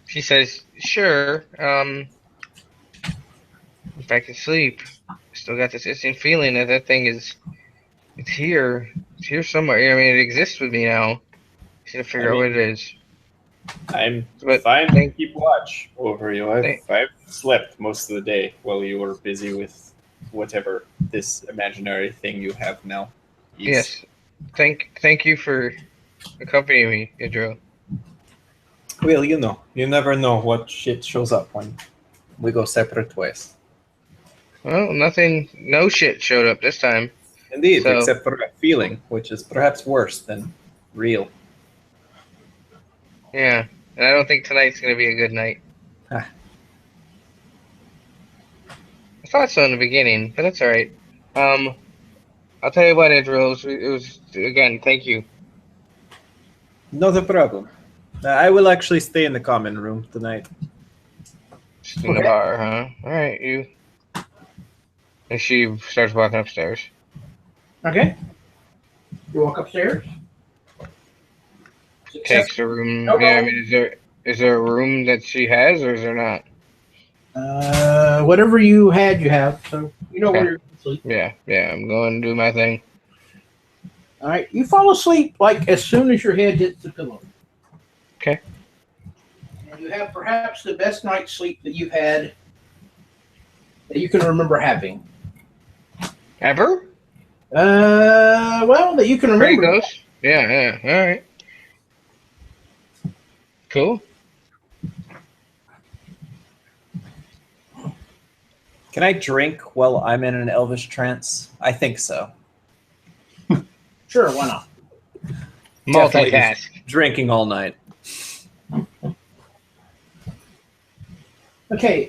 She says, sure, if I could sleep. still got this itching feeling that that thing is. It's here. It's here somewhere. I mean, it exists with me now. Just gotta figure out what it is. I'm But fine to thank- keep watch over you. Thank- I've slept most of the day while you were busy with whatever this imaginary thing you have now is. Yes. Thank you for accompanying me, Idro. Well, you never know what shit shows up when we go separate ways. Well, no shit showed up this time. Indeed, So- except for a feeling, which is perhaps worse than real. Yeah, and I don't think tonight's gonna be a good night. Ah. I thought so in the beginning, but that's all right. I'll tell you what, Idro. It was again. Thank you. Not a problem. I will actually stay in the common room tonight. Just in the bar, huh? All right, you. And she starts walking upstairs. Okay. You walk upstairs. Takes a room. No Yeah, I problem. mean, is there a room that she has, or is there not? Whatever you had, you have. So you know where Okay. you're going to sleep. Yeah. I'm going to do my thing. All right. You fall asleep like as soon as your head hits the pillow. Okay. And you have perhaps the best night's sleep that you've had that you can remember having. Ever? Well, that you can Pretty remember. close. Yeah. All right. Cool. Can I drink while I'm in an elvish trance? I think so. Sure, why not? Definitely Multitask. Drinking all night. Okay.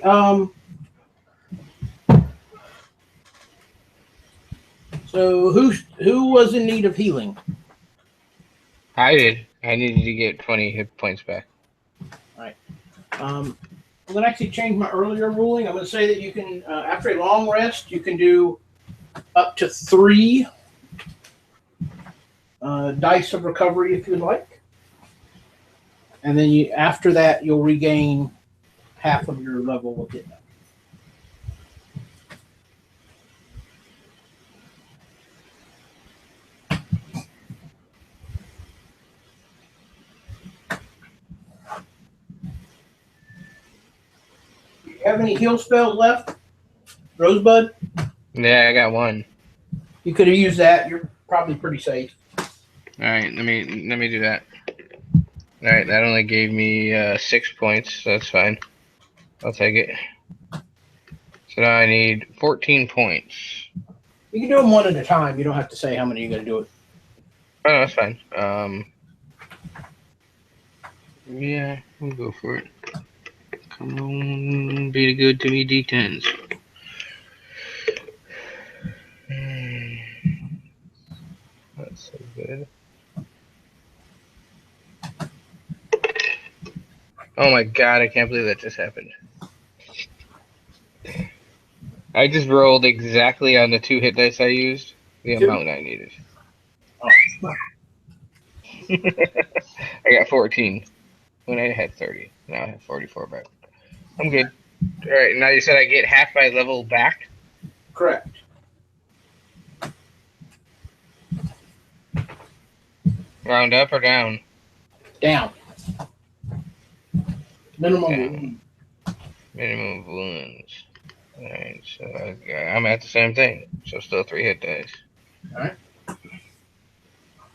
So who was in need of healing? I did. I needed to get 20 hit points back. I'm going to actually change my earlier ruling. I'm going to say that you can, after a long rest, you can do up to 3 dice of recovery if you'd like. And then after that, you'll regain half of your level with it. Do you have any heal spells left? Rosebud? Yeah, I got 1. You could have used that. You're probably pretty safe. All right, let me do that. All right, that only gave me 6 points, so that's fine. I'll take it. So now I need 14 points. You can do them one at a time. You don't have to say how many you're going to do it. Oh, no, that's fine. Yeah, we'll go for it. Come on, be good to me, D10s. That's so good. Oh my god, I can't believe that just happened. I just rolled exactly on the 2 hit dice I used, the Two? amount I needed. Oh. I got 14 when I had 30. Now I have 44 back. I'm good. All right, now you said I get half my level back? Correct. Round up or down? Down. Minimum. Down. Minimum of wounds. Alright, so I'm at the same thing. So still 3 hit dice. Alright.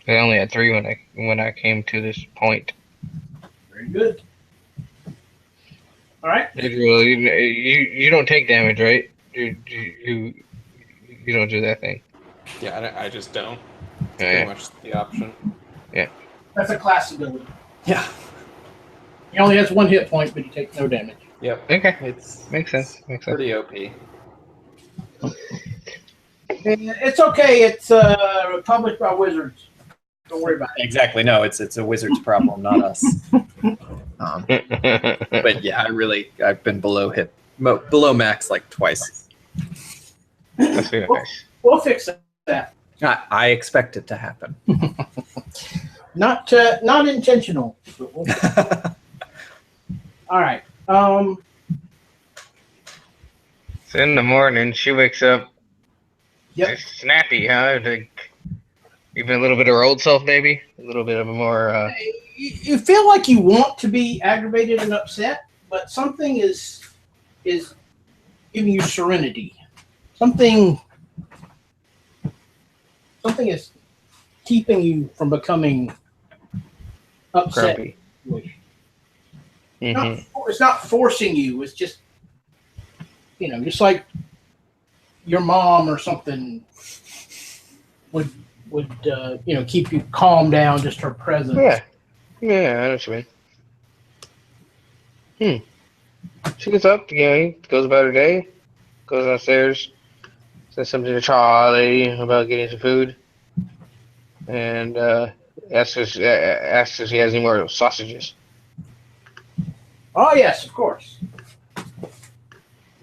I only had 3 when I came to this point. Very good. All right. You don't take damage, right? You don't do that thing. Yeah, I just don't. It's Yeah. pretty much the option. That's a class ability. Yeah. He only has 1 hit point, but he takes no damage. Yep. Okay, It's makes sense. Makes sense. pretty OP. And it's okay. It's published by Wizards. Don't worry about it. Exactly. No, it's a wizard's problem, not us. But yeah, I've been below max like twice. That's really nice. We'll fix that. I expect it to happen. Not intentional. But we'll fix it. All right. So in the morning, she wakes up Yep. Nice, snappy, huh? Like, even a little bit of her old self, maybe. A little bit of a more. You feel like you want to be aggravated and upset, but something is giving you serenity. Something is keeping you from becoming upset. Grumpy. Not, it's not forcing you. It's just, just like your mom or something would keep you calm down. Just her presence. Yeah, I know what you mean. She gets up, goes about her day, goes downstairs, says something to Charlie about getting some food, and asks if he has any more sausages. Oh yes, of course.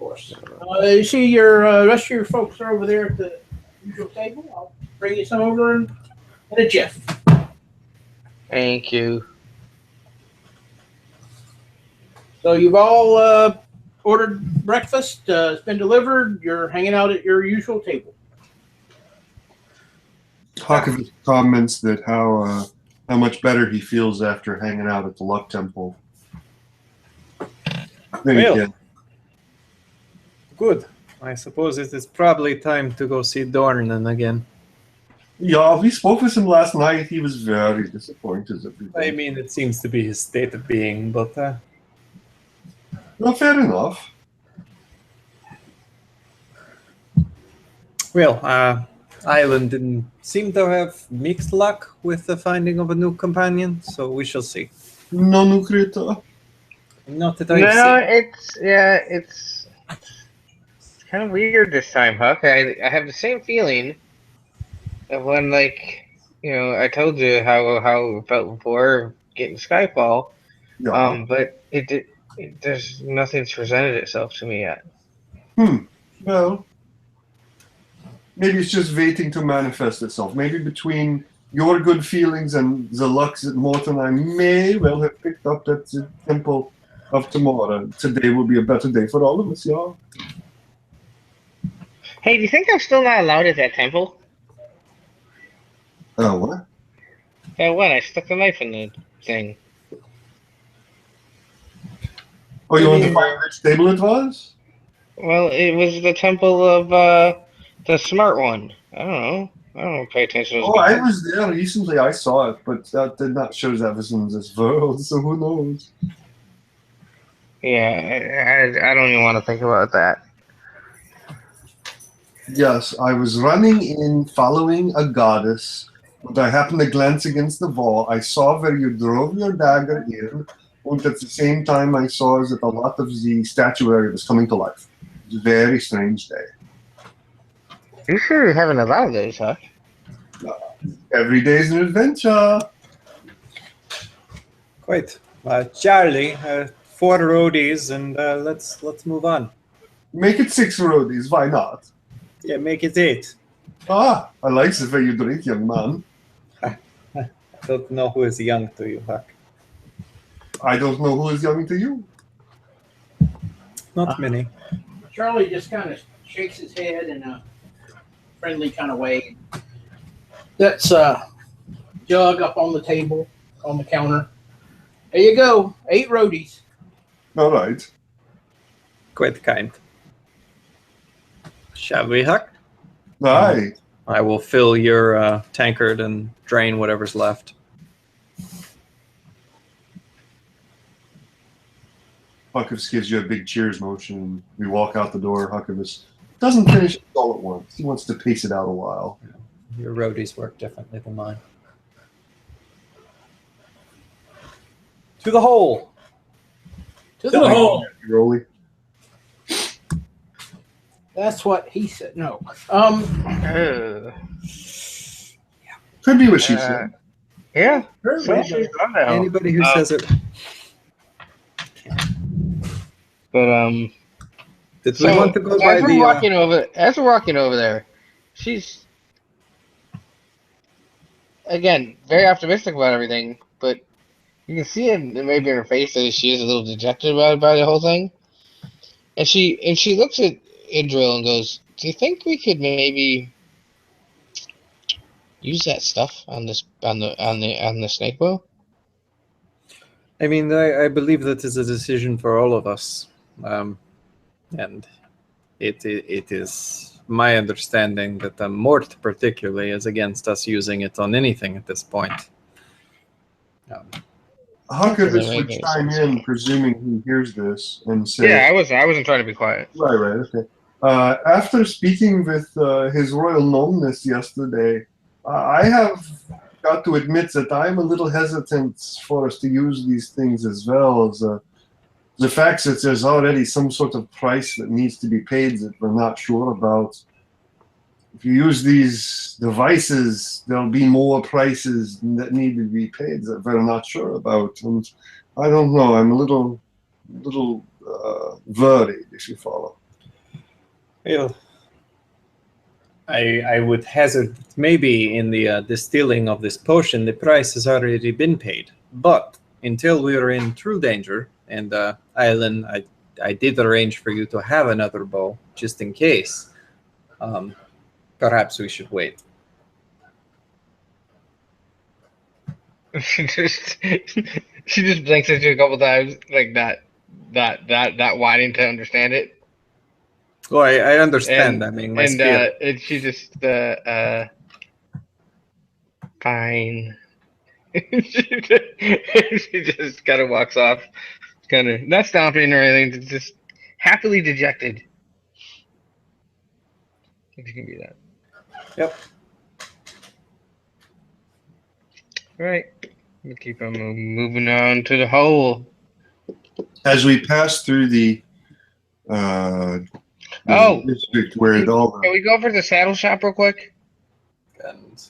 You see, your rest of your folks are over there at the usual table. I'll bring you some over in a jiff. Thank you. So you've all ordered breakfast. It's been delivered. You're hanging out at your usual table. Hakovich comments that how much better he feels after hanging out at the Luck Temple. Well, good. I suppose it is probably time to go see Dornan again. Yeah, we spoke with him last night. He was very disappointed. I mean, it seems to be his state of being, but... Well, fair enough. Well, Island didn't seem to have mixed luck with the finding of a new companion, so we shall see. No nukrita. Not that I see. It's kind of weird this time, Huck. I have the same feeling of when, I told you how it felt before getting Skyfall. Yeah. But there's nothing's presented itself to me yet. Well, maybe it's just waiting to manifest itself. Maybe between your good feelings and the luck that Morton and I may well have picked up at the Temple of tomorrow. Today will be a better day for all of us, y'all. Hey, do you think I'm still not allowed at that temple? Oh, what? What? I stuck the knife in the thing. Oh, you want to find which table it was? Well, it was the temple of the smart one. I don't pay attention to those Oh, guys. I was there recently. I saw it, but that did not show that was in this world, so who knows? Yeah, I don't even want to think about that. Yes, I was running in following a goddess, but I happened to glance against the wall. I saw where you drove your dagger in, and at the same time I saw that a lot of the statuary was coming to life. It was a very strange day. You sure you're having a lot of those, huh? Every day's an adventure. Quite. Charlie, 4 roadies, and let's move on. Make it 6 roadies, why not? Yeah, make it 8. I like the way you drink, young man. I don't know who is young to you, Huck. I don't know who is young to you. Not many. Charlie just kind of shakes his head in a friendly kind of way. That's a jug up on the table, on the counter. There you go, 8 roadies. All right. Quite kind. Shall we, Huck? Aye. I will fill your tankard and drain whatever's left. Huckabus gives you a big cheers motion. We walk out the door. Huckabus doesn't finish it all at once. He wants to pace it out a while. Your roadies work differently than mine. To the hole! To the hole. Rolly. That's what he said. No. Could be what she said. Yeah. Very well. Anybody who says it. But Did we want to go by as we're walking over there, she's again very optimistic about everything, but you can see it maybe in her face that she is a little dejected by the whole thing. And she looks at Idril and goes, "Do you think we could maybe use that stuff on this on the snake bow? I mean, I believe that is a decision for all of us, and it is my understanding that the Mort particularly is against us using it on anything at this point. Huckabus Doesn't would make any chime sense. in, presuming he hears this, and say, Yeah, I wasn't trying to be quiet. Right, okay. After speaking with His Royal Gnomeness yesterday, I have got to admit that I'm a little hesitant for us to use these things as well as the fact that there's already some sort of price that needs to be paid that we're not sure about. If you use these devices, there'll be more prices that need to be paid that we're not sure about. And I don't know, I'm a little worried, if you follow. Well, I would hazard that maybe in the distilling of this potion, the price has already been paid. But until we are in true danger, and Island, I did arrange for you to have another bow just in case. Perhaps we should wait. She just blinks at you a couple times, like not wanting to understand it. Well, I understand. And, I mean, my and spirit. and she just fine. she just kind of walks off, kind of not stomping or anything, just happily dejected. If you can do that. Yep. All right. We'll keep on moving on to the hole. As we pass through the district where it all Can we go over to the saddle shop real quick? And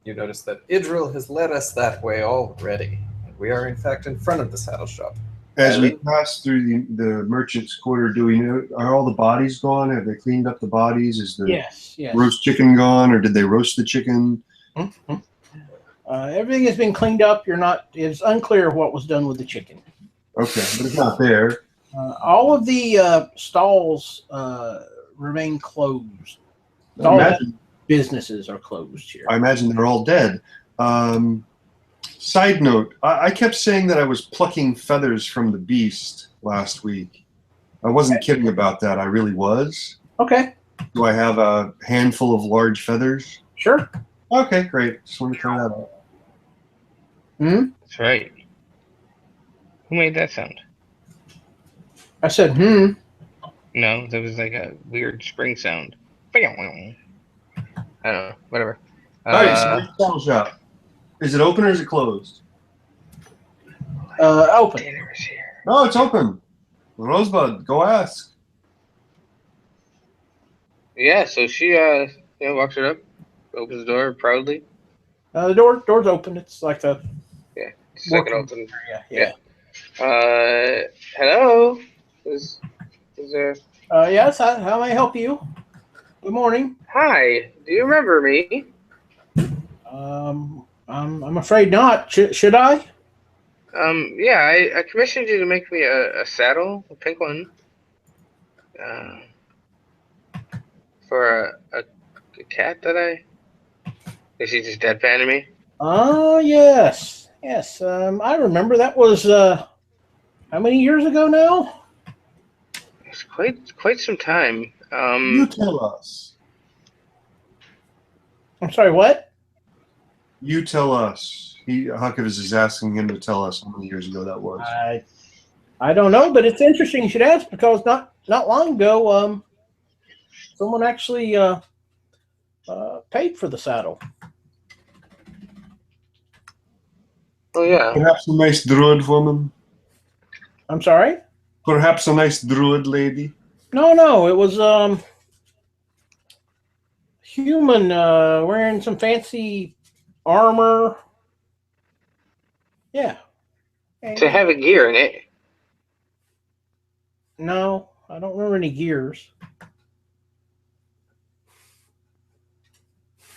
you notice that Idril has led us that way already. We are in fact in front of the saddle shop. as we pass through the merchant's quarter, do we know, are all the bodies gone? Have they cleaned up the bodies? Is the Yes. roast chicken gone, or did they roast the chicken? Mm-hmm. Everything has been cleaned up. It's unclear what was done with the chicken. Okay, but it's not there. All of the stalls remain closed. I All imagine, businesses are closed here. I imagine they're all dead. Side note, I kept saying that I was plucking feathers from the beast last week. I wasn't kidding about that. I really was. Okay. Do I have a handful of large feathers? Sure. Okay, great. Just wanted to try that out. Hmm? That's right. Who made that sound? I said, No, that was like a weird spring sound. I don't know. Whatever. All right, so the saddle shop. Is it open or is it closed? Open. Dinner's here. No, it's open. Rosebud, go ask. Yeah, so she walks it up, opens the door proudly. The door's open. It's like a Second open. yeah. Hello. Is there? Yes. How may I help you? Good morning. Hi. Do you remember me? I'm afraid not. Should I? Yeah. I commissioned you to make me a saddle, a pink one. For a cat that is he just deadpanning me? Oh, yes. Yes. I remember that was how many years ago now? It's quite some time. You tell us. I'm sorry, what? You tell us. Huckabus is asking him to tell us how many years ago that was. I don't know, but it's interesting you should ask because not long ago, someone actually paid for the saddle. Oh yeah. Perhaps a nice druid woman. I'm sorry? Perhaps a nice druid lady. No, it was human wearing some fancy armor. Yeah. To have a gear in it. No, I don't remember any gears.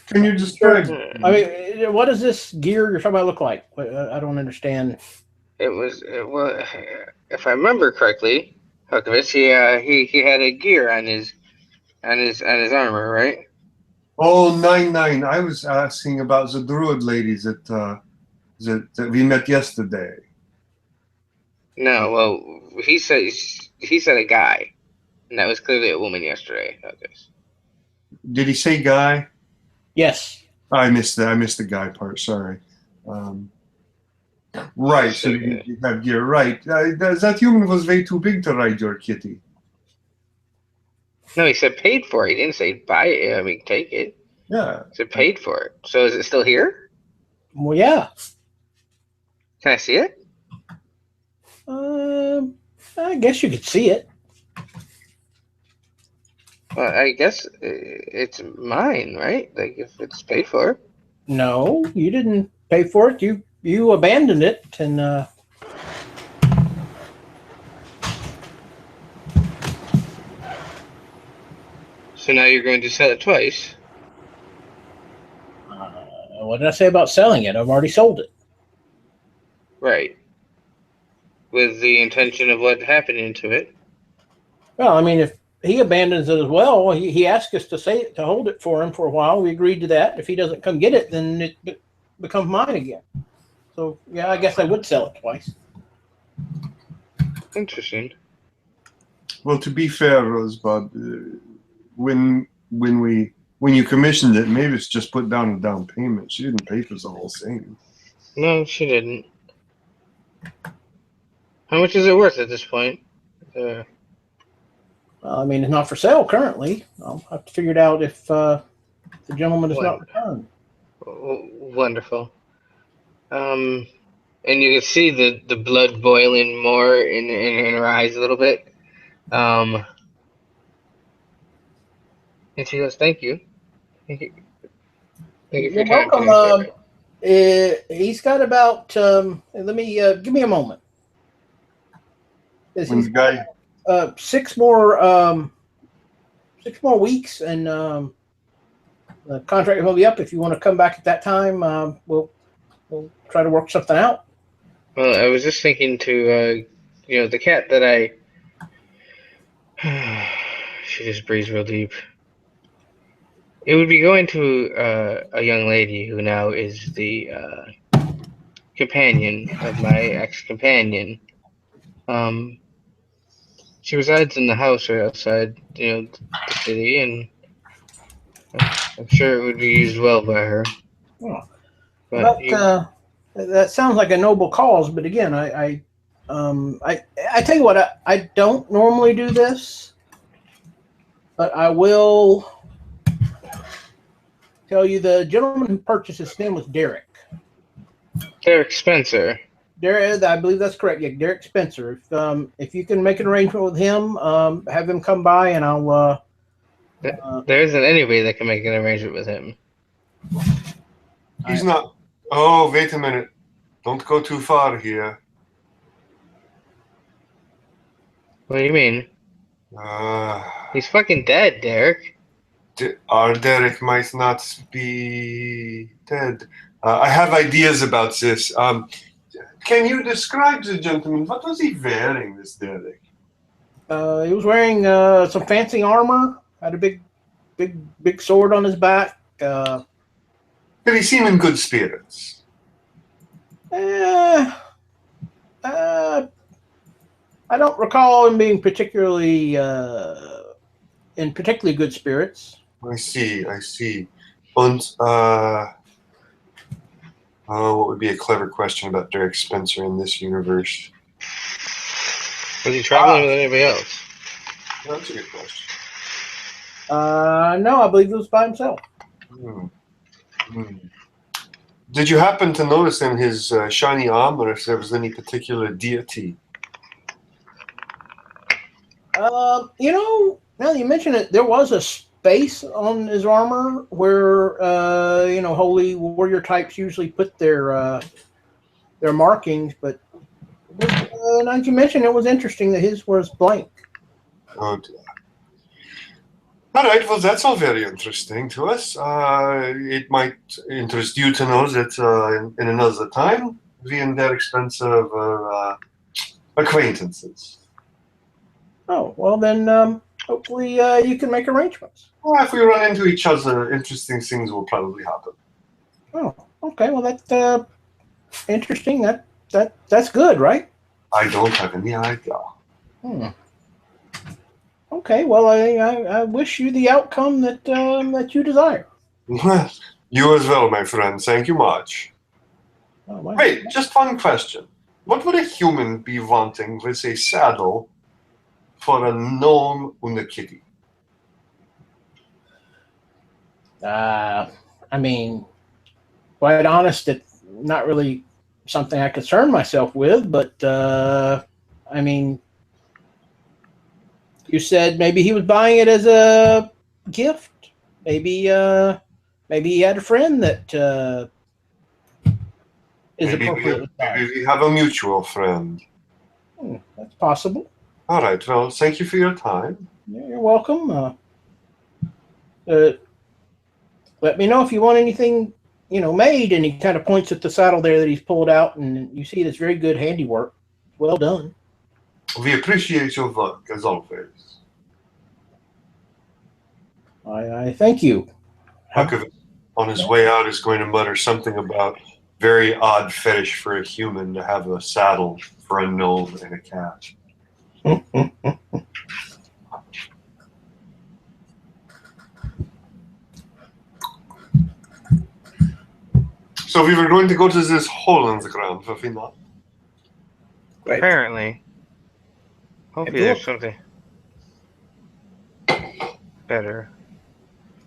Can you describe? I mean, what does this gear you're talking about look like? I don't understand. It was if I remember correctly, Huckabus, he had a gear on his armor, right? Oh, 99. I was asking about the druid ladies that we met yesterday. No, well, he said a guy, and that was clearly a woman yesterday. Okay. Did he say guy? Yes. I missed that. I missed the guy part. Sorry. Right. So you're right. That human was way too big to ride your kitty. No, he said paid for it. He didn't say buy it. I mean, take it. Yeah. He said paid for it. So is it still here? Well, yeah. Can I see it? I guess you could see it. Well, I guess it's mine, right? Like if it's paid for. No, you didn't pay for it. You abandoned it, and So now you're going to sell it twice. what did I say about selling it? I've already sold it. Right. With the intention of what happened to it. Well, I mean, if he abandons it as well, he asked us to hold it for him for a while. We agreed to that. If he doesn't come get it, then it becomes mine again. So yeah, I guess I would sell it twice. Interesting. Well, to be fair, Rosebud, when you commissioned it, maybe it's just put down a down payment. She didn't pay for the whole thing. No, she didn't. How much is it worth at this point? I mean, it's not for sale currently. I'll have to figure it out if the gentleman is not returned. Wonderful. And you can see the blood boiling more in her eyes a little bit. And she goes, "Thank you. Thank you for your You're time welcome. today." He's got about. Let me give me a moment. When the guy 6 more weeks, and the contract will be up. If you want to come back at that time, we'll try to work something out. Well, I was just thinking to, the cat that I. She just breathes real deep. It would be going to a young lady who now is the companion of my ex-companion. She resides in the house right outside, the city, and I'm sure it would be used well by her. Oh. But That sounds like a noble cause, but again, I tell you what, I don't normally do this, but I will tell you the gentleman who purchased his name was Derek. Derek Spencer. Derek, I believe that's correct. Yeah, Derek Spencer. If you can make an arrangement with him, have him come by, and I'll. There isn't anybody that can make an arrangement with him. he's not. Oh, wait a minute! Don't go too far here. What do you mean? He's fucking dead, Derek. Our Derek might not be dead. I have ideas about this. Can you describe the gentleman? What was he wearing, this Derek? He was wearing some fancy armor. Had a big sword on his back. Did he seem in good spirits? I don't recall him being particularly in particularly good spirits. I see. And what would be a clever question about Derek Spencer in this universe? Was he traveling with anybody else? That's a good question. No, I believe it was by himself. Did you happen to notice in his shiny armor if there was any particular deity? Now that you mention it, there was a space on his armor where holy warrior types usually put their markings, but now that you mention it was interesting that his was blank. Oh dear. All right, well, that's all very interesting to us. It might interest you to know that in another time, we and Derek Spencer were acquaintances. Oh, well then, hopefully you can make arrangements. Well, if we run into each other, interesting things will probably happen. Oh, okay. Well, that's interesting. That's good, right? I don't have any idea. Hmm. Okay. Well, I wish you the outcome that you desire. You as well, my friend. Thank you much. Oh, wow. Wait, just one question. What would a human be wanting with a saddle for a gnome and a kitty? I mean, quite honest, it's not really something I concern myself with, but I mean, you said maybe he was buying it as a gift. Maybe he had a friend that is Maybe appropriately sized. we have a mutual friend. That's possible. All right. Well, thank you for your time. Yeah, you're welcome. Let me know if you want anything, made. And he kind of points at the saddle there that he's pulled out, and you see it's very good handiwork. Well done. We appreciate your work as always. I thank you. Hukovic, on his way out, is going to mutter something about very odd fetish for a human to have a saddle for a gnome and a cat. So we were going to go to this hole in the ground, were we not? Great. Apparently. Hopefully Hey, there's something better.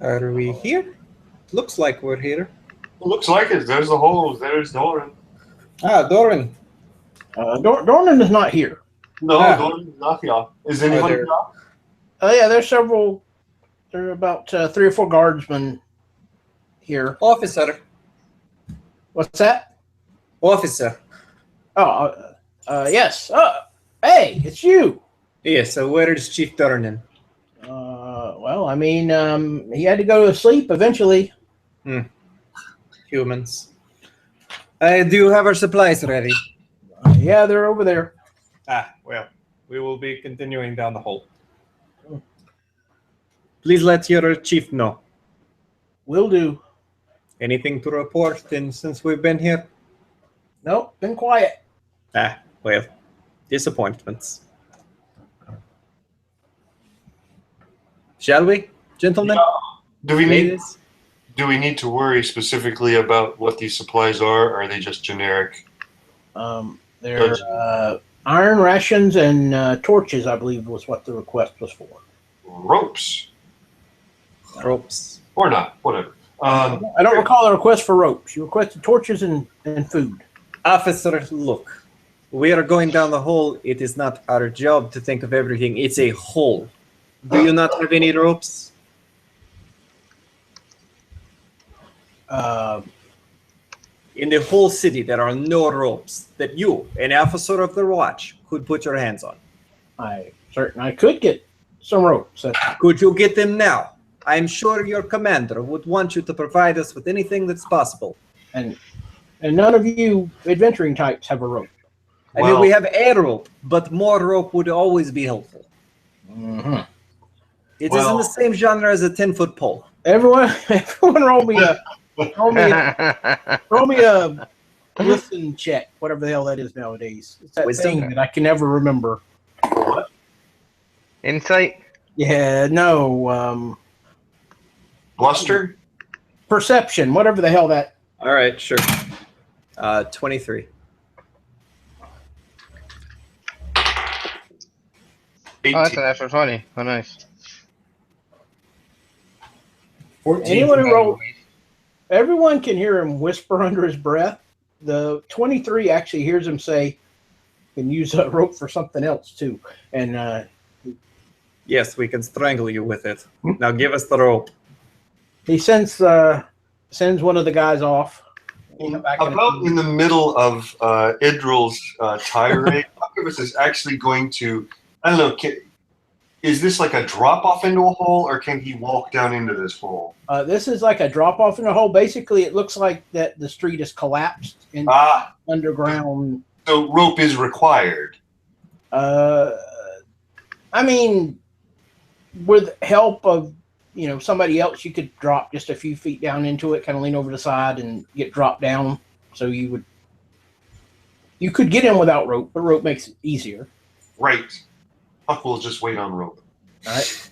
Are we here? Looks like we're here. Looks like it. There's the hole. There's Doran. Ah, Doran. Dornan is not here. No, Ah. Doran's not here. Is anyone there- here? Yeah, there's several. There are about 3 or 4 guardsmen here. Officer. What's that? Officer. Oh, yes. Hey, it's you. Yes, so where is Chief Dornan? Well, I mean, he had to go to sleep eventually. Humans. Do you have our supplies ready? Yeah, they're over there. Ah, well, we will be continuing down the hole. Please let your chief know. Will do. Anything to report since we've been here? Nope, been quiet. Ah, well, disappointments. Shall we, gentlemen? Do we need? Ladies? Do we need to worry specifically about what these supplies are? Or are they just generic? They're iron rations and torches, I believe, was what the request was for. Ropes Ropes. or not? Whatever. I don't recall a request for ropes. You requested torches and food. Officer, look. We are going down the hole. It is not our job to think of everything. It's a hole. Do you not have any ropes? In the whole city, there are no ropes that you, an officer of the watch, could put your hands on. I could get some ropes. Could you get them now? I'm sure your commander would want you to provide us with anything that's possible. And none of you adventuring types have a rope. I mean, we have a rope, but more rope would always be helpful. Mm-hmm. It is in the same genre as a 10-foot pole. Everyone roll me a listen check, whatever the hell that is nowadays. It's that Wisdom? thing that I can never remember. Insight? Yeah, no. Bluster? Perception, whatever the hell that. All right, sure. 23. 18. Oh, that's an extra 20. Oh, nice. 14. Anyone who rolled, everyone can hear him whisper under his breath. The 23 actually hears him say, "Can use a rope for something else too." And Yes, we can strangle you with it. Now give us the rope. he sends one of the guys off. About in the middle of Idril's tirade, Hukovic is actually going to, I don't know, is this like a drop off into a hole, or can he walk down into this hole? This is like a drop off in a hole. Basically, it looks like that the street is collapsed in underground. So rope is required. I I mean, with help of somebody else, you could drop just a few feet down into it, kind of lean over the side and get dropped down. So you could get in without rope, but rope makes it easier. Right. Huck will just wait on rope. All right.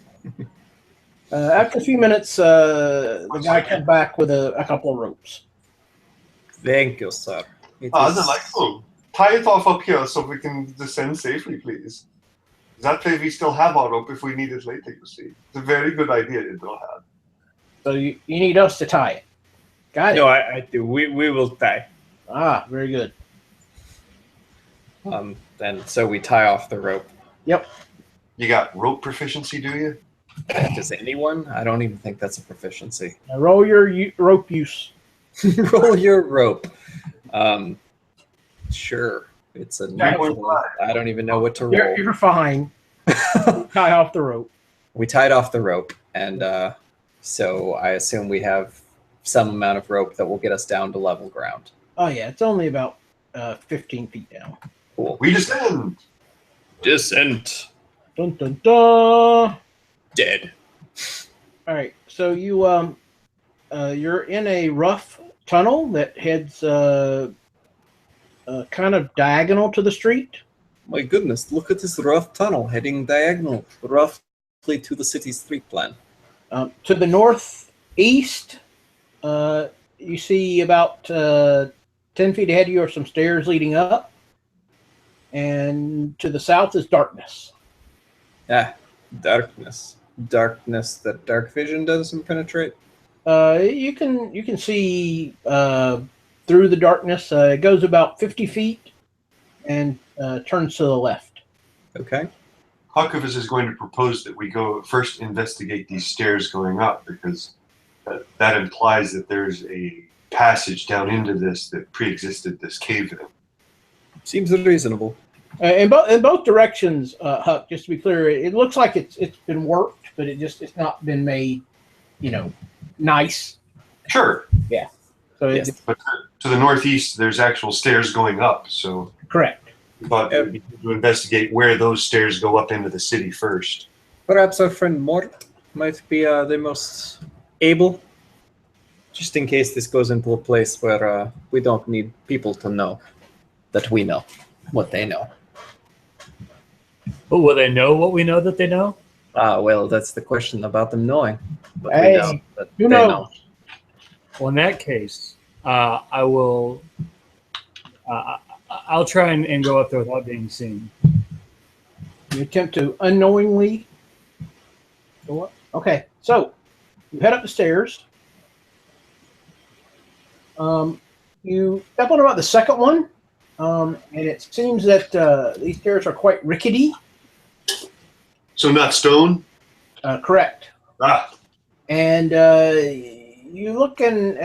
After a few minutes, the guy came back with a couple of ropes. Thank you, sir. Delightful. Tie it off up here so we can descend safely, please. That way we still have our rope if we need it later, you see. It's a very good idea Idril So you need us to tie it. Got it. No, I do. We will tie. Ah, very good. Then so we tie off the rope. Yep. You got rope proficiency, do you? Does anyone? I don't even think that's a proficiency. Now roll your rope use. Roll your rope. Sure. It's a Yeah, natural. I don't even know what to roll. You're fine. Tie off the rope. We tied off the rope, and so I assume we have some amount of rope that will get us down to level ground. Oh yeah, it's only about 15 feet down. Cool. We descend. Descent. Dun dun dun. Dead. All right, so you're in a rough tunnel that heads kind of diagonal to the street. My goodness, look at this rough tunnel heading diagonal, roughly to the city's street plan. To the northeast, you see about 10 feet ahead of you are some stairs leading up, and to the south is darkness. Ah, darkness. Darkness that dark vision doesn't penetrate. You can see through the darkness. It goes about 50 feet and turns to the left. Okay. Huckavus is going to propose that we go first investigate these stairs going up, because that implies that there's a passage down into this that pre-existed this cave. Seems reasonable. In both directions, Huck. Just to be clear, it looks like it's been worked, but it's not been made, nice. Sure. So Yes. But to the northeast, there's actual stairs going up, so correct. we thought we need to investigate where those stairs go up into the city first. Perhaps our friend Mort might be the most able, just in case this goes into a place where we don't need people to know that we know what they know. But will they know what we know that they know? Well, that's the question about them knowing. But Hey, we know that who they knows? know. Well, in that case, I will. I'll try and go up there without being seen. You attempt to unknowingly go up. Okay, so you head up the stairs. You step on about the second one, and it seems that these stairs are quite rickety. So not stone? Correct. Ah, And you look and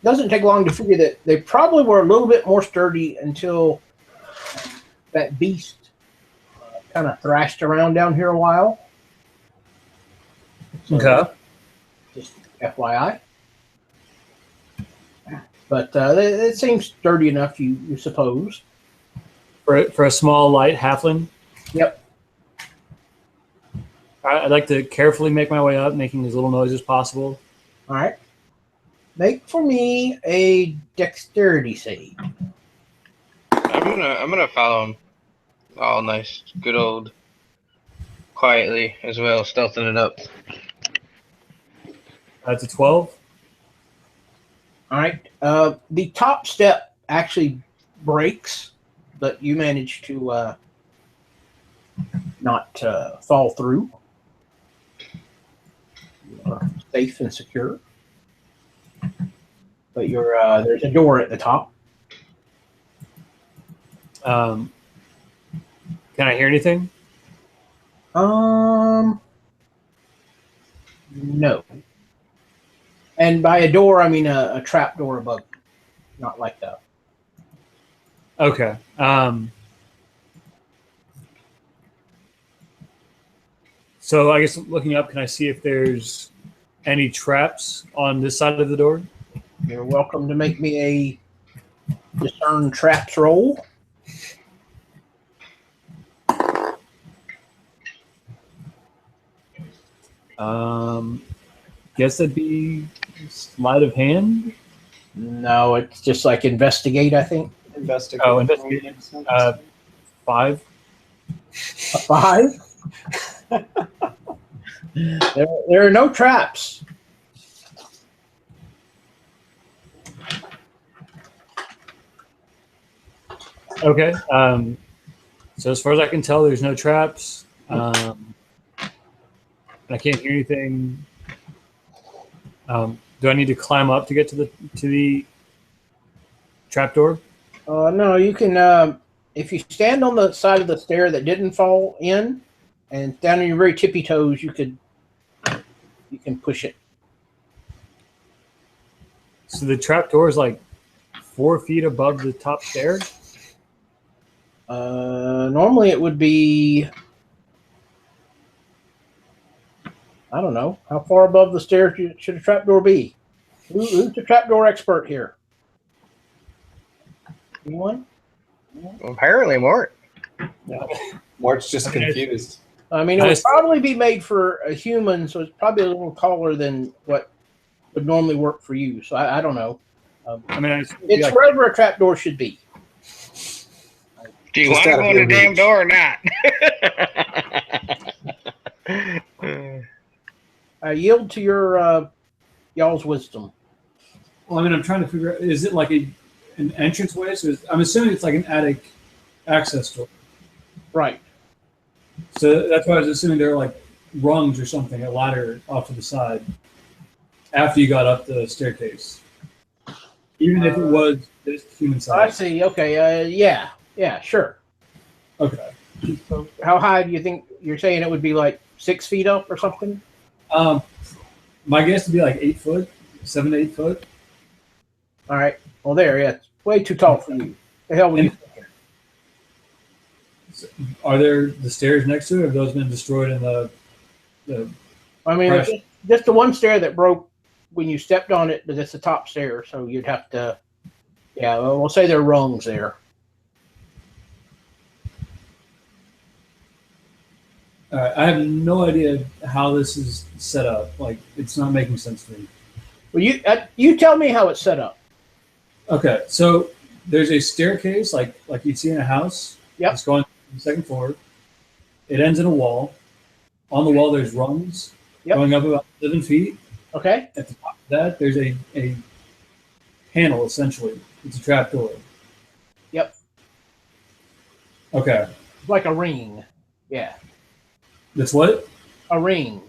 doesn't take long to figure that they probably were a little bit more sturdy until that beast kind of thrashed around down here a while. So, Okay. just FYI. But it seems sturdy enough, you suppose. For a small, light halfling? Yep. I'd like to carefully make my way up, making as little noise as possible. All right. Make for me a dexterity save. I'm gonna follow him. All nice, good old, quietly as well, stealthing it up. That's a 12. All right. The top step actually breaks, but you manage to not fall through. You are safe and secure. But there's a door at the top. Can I hear anything? No. And by a door, I mean a trap door above, not like that. Okay. So I guess looking up, can I see if there's any traps on this side of the door? You're welcome to make me a discern traps roll. Guess that'd be sleight of hand. No, it's just like investigate, I think. Investigate. Oh, investigate. 5. A 5? There are no traps. Okay. So as far as I can tell, there's no traps. I can't hear anything. Do I need to climb up to get to the trapdoor? No, you can. If you stand on the side of the stair that didn't fall in, and down on your very tippy toes, you can push it. So the trapdoor is like 4 feet above the top stair. Normally it would be. I don't know. How far above the stairs should a trapdoor be? Who's the trapdoor expert here? Anyone? Apparently, Mort. Mort's just confused. I mean, it would probably be made for a human, so it's probably a little taller than what would normally work for you. So I don't know. It's wherever a trapdoor should be. Do you want to go in the damn door or not? I yield to your y'all's wisdom. Well, I'm trying to figure out, is it like an entranceway? So I'm assuming it's like an attic access door. Right. So that's why I was assuming there are like rungs or something, a ladder off to the side after you got up the staircase. Even if it was this human size. I see. Okay. Yeah, sure. Okay. So how high do you think you're saying it would be, like 6 feet up or something? My guess would be like 8 foot, 7 to 8 foot. All right. Well, it's way too tall for you. The hell were you thinking? Are there the stairs next to it, or have those been destroyed in the I mean, Right. just the one stair that broke when you stepped on it, but it's the top stair, so you'd have to. Yeah, well, we'll say there are rungs there. All right, I have no idea how this is set up. Like, it's not making sense to me. Well, you tell me how it's set up. Okay, so there's a staircase, like you'd see in a house. Yep. It's going to the second floor. It ends in a wall. On the wall, there's rungs going up about 7 feet. Okay. At the top of that, there's a panel, essentially. It's a trap door. Yep. Okay. It's like a ring. Yeah. That's what? A ring.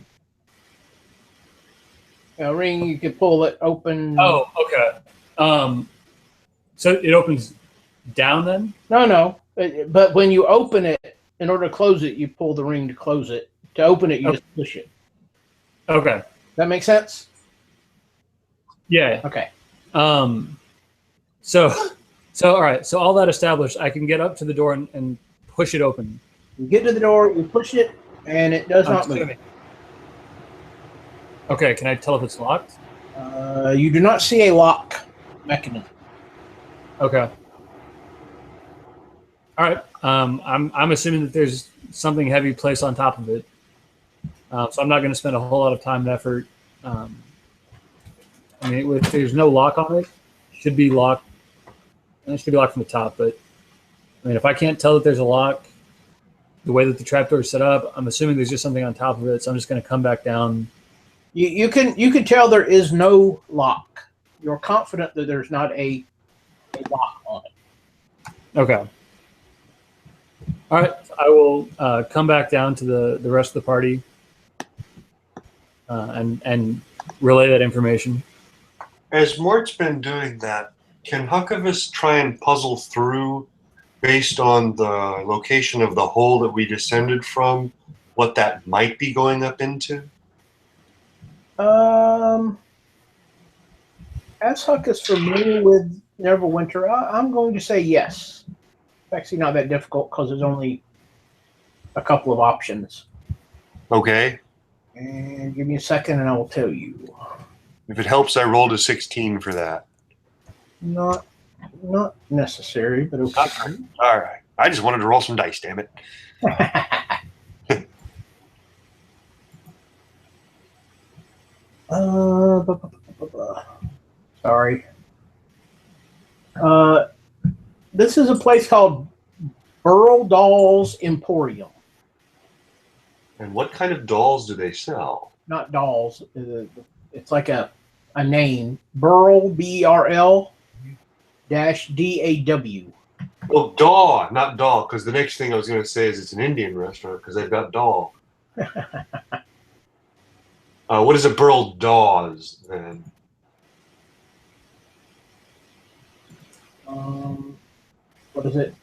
A ring, you could pull it open. Oh, okay. So it opens down then? No. But when you open it, in order to close it, you pull the ring to close it. To open it, you just push it. Okay. That make sense? Yeah. Okay. So all right. So all that established, I can get up to the door and push it open. You get to the door, you push it, and it does not move. Okay. Can I tell if it's locked? You do not see a lock mechanism. Okay. All right. I'm assuming that there's something heavy placed on top of it. So I'm not going to spend a whole lot of time and effort. If there's no lock on it, it should be locked. It should be locked from the top. But if I can't tell that there's a lock, the way that the trapdoor is set up, I'm assuming there's just something on top of it. So I'm just going to come back down. You can tell there is no lock. You're confident that there's not a lock on it. Okay. All right. I will come back down to the rest of the party and relay that information. As Mort's been doing that, can Huckabus try and puzzle through, based on the location of the hole that we descended from, what that might be going up into? As Huck is familiar with Neverwinter, I'm going to say yes. It's actually not that difficult because there's only a couple of options. Okay. And give me a second and I will tell you. If it helps, I rolled a 16 for that. Not necessary, but okay. All right. I just wanted to roll some dice, damn it. Sorry. This is a place called Burl Dolls Emporium. And what kind of dolls do they sell? Not dolls. It's like a name. Burl, BRL -DAW. Oh, Daw, not doll, because the next thing I was going to say is it's an Indian restaurant because they've got doll. What is a Burl Dawes then? What is it?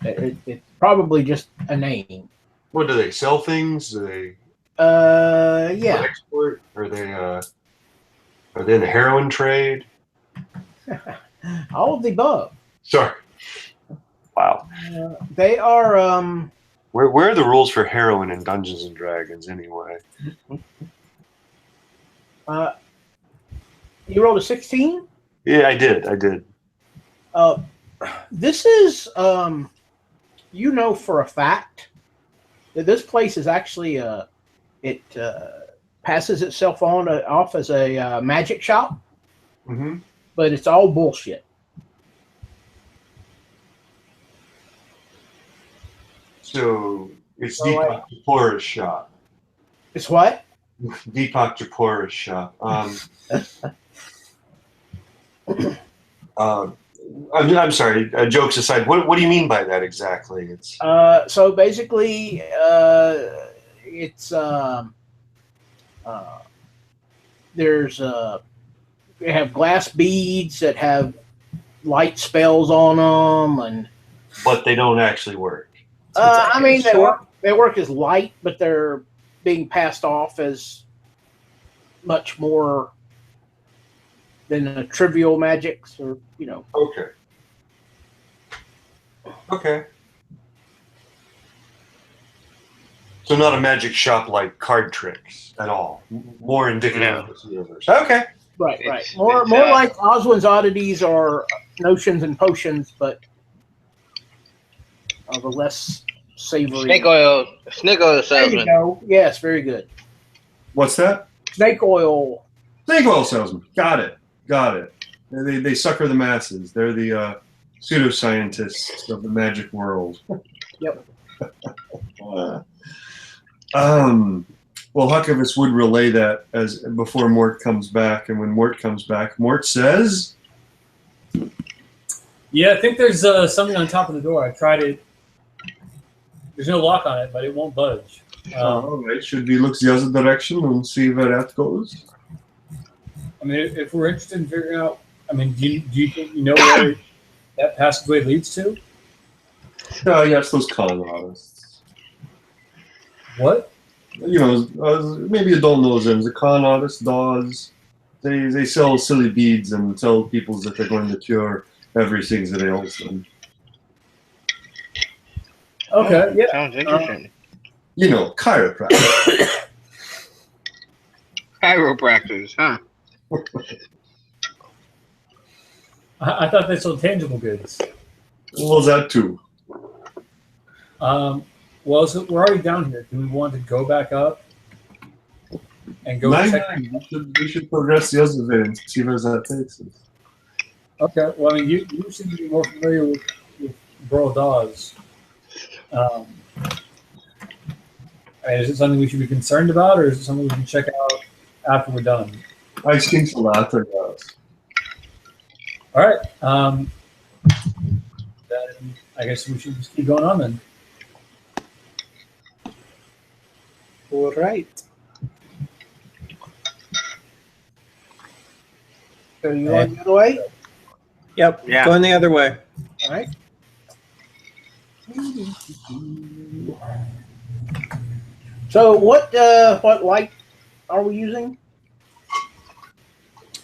It's probably just a name. What do they sell things? Do they Yeah. export? Are they in the heroin trade? All of the above. Sorry. Wow. They are. Where are the rules for heroin in Dungeons and Dragons anyway? You rolled a 16. Yeah, I did. This is, you know, for a fact that this place is actually it passes itself off as a magic shop, Mm-hmm. but it's all bullshit. So it's Oh, Deepak Kapoor's shop. It's what? Deepak Kapoor's shop. I'm sorry. Jokes aside, what do you mean by that exactly? It's So basically, it's there's they have glass beads that have light spells on them, and but they don't actually work. I mean they work as light, but they're being passed off as much more than a trivial magics, or you know. Okay. Okay. So not a magic shop like card tricks at all. More indicative of this universe. Okay. Right. It's- More it's, like Oswald's oddities or notions and potions, but of a less savory. Snake oil There you salesman. go. Yes, very good. What's that? Snake oil. Snake oil salesman. Got it. They sucker the masses. They're the pseudoscientists of the magic world. Yep. Well, Huckavis would relay that as before Mort comes back, and when Mort comes back, Mort says, Yeah, I think there's something on top of the door. I tried it. There's no lock on it, but it won't budge. "All right, should we look the other direction and see where that goes?" I mean, if we're interested in figuring out, I mean, do you think you know where that passageway leads to? Yes, those con artists. What? You know, maybe you don't know them. The con artists, DAWs, they sell silly beads and tell people that they're going to cure everything that ails them. Okay, yeah. Sounds interesting. You know, chiropractic. Chiropractors, huh? I thought they sold tangible goods. Well, that too. Well, so we're already down here. Do we want to go back up and go check? We should progress the other way and see where that takes us. Okay. Well, I mean, you seem to be more familiar with Burl Dawes. Is it something we should be concerned about, or is it something we can check out after we're done? I think the latter, yes. All right. Then I guess we should just keep going on then. All right. So you want the other way? Yep. Yeah. Going the other way. All right. So what light are we using?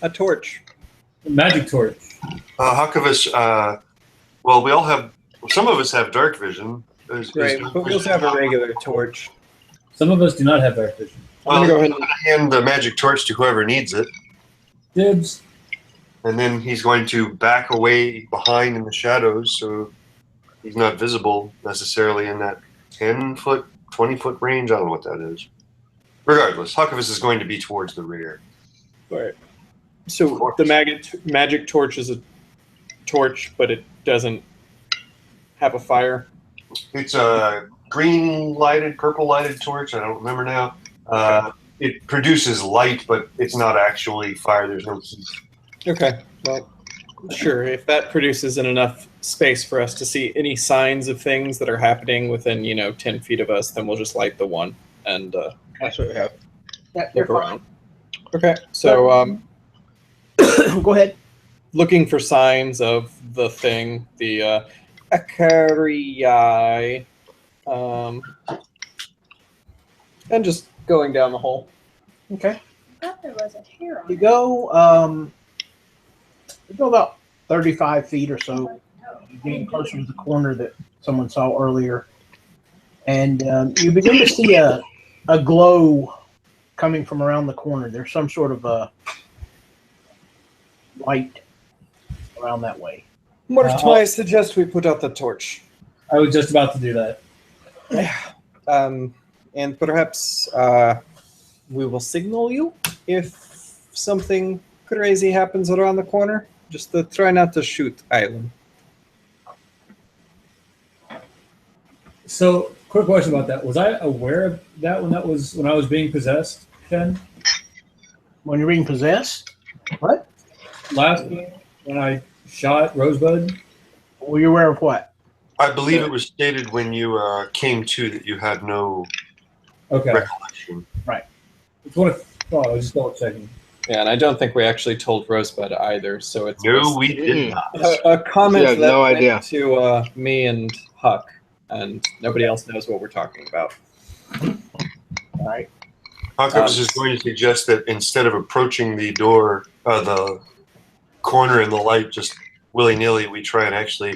A torch. Magic torch. Huckavis, well, we all have, some of us have dark vision. Right. But we also have a regular torch. Some of us do not have dark vision. Well, I'm gonna go I'm ahead going to hand the magic torch to whoever needs it, Dibs. and then he's going to back away behind in the shadows so he's not visible necessarily in that 10-foot, 20-foot range. I don't know what that is. Regardless, Huckabus is going to be towards the rear. Right. So the magic torch is a torch, but it doesn't have a fire. It's a green lighted, purple lighted torch. I don't remember now. It produces light, but it's not actually fire. There's no heat. Okay. Well, sure. If that produces enough space for us to see any signs of things that are happening within, 10 feet of us, then we'll just light the one and That's what we have. Yeah, you're look fine. around. Okay. So, Go ahead. looking for signs of the thing, the Akariai, and just going down the hole. Okay. I thought there was a hair on You it. go about 35 feet or so. You're getting closer to the corner that someone saw earlier. And you begin to see a glow coming from around the corner. There's some sort of a light around that way. I suggest we put out the torch. I was just about to do that. And perhaps we will signal you if something crazy happens around the corner. Just try not to shoot Island. So, quick question about that. Was I aware of that when I was being possessed, Ken? When you're being possessed? What? Last game when I shot Rosebud? Were you aware of what? I believe it was stated when you came to that you had no Okay. recollection. It's one of, I was just double checking. Yeah, and I don't think we actually told Rosebud either, so it's No, we did not. a comment Yeah, that no went idea. to me and Huck, and nobody else knows what we're talking about. All right. Huckabus is going to suggest that instead of approaching the door, the corner in the light, just willy-nilly, we try and actually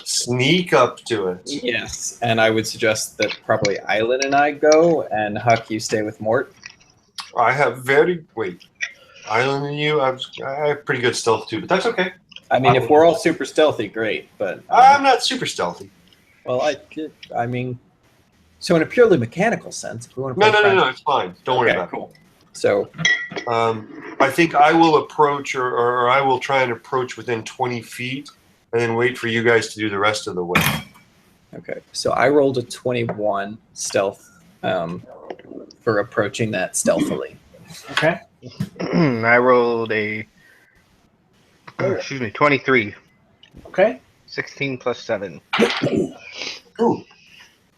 sneak up to it. Yes, and I would suggest that probably Island and I go, and Huck, you stay with Mort. I have Island and you, I have pretty good stealth too, but that's okay. I mean, if we're all super stealthy, great, but I'm not super stealthy. well, I mean, so in a purely mechanical sense, if we want to No, it's fine. Don't worry about cool. So, it. I think I will approach, or I will try and approach within 20 feet, and then wait for you guys to do the rest of the way. okay, so I rolled a 21 stealth for approaching that stealthily. Okay. I rolled a 23. Okay. 16 plus 7. Ooh,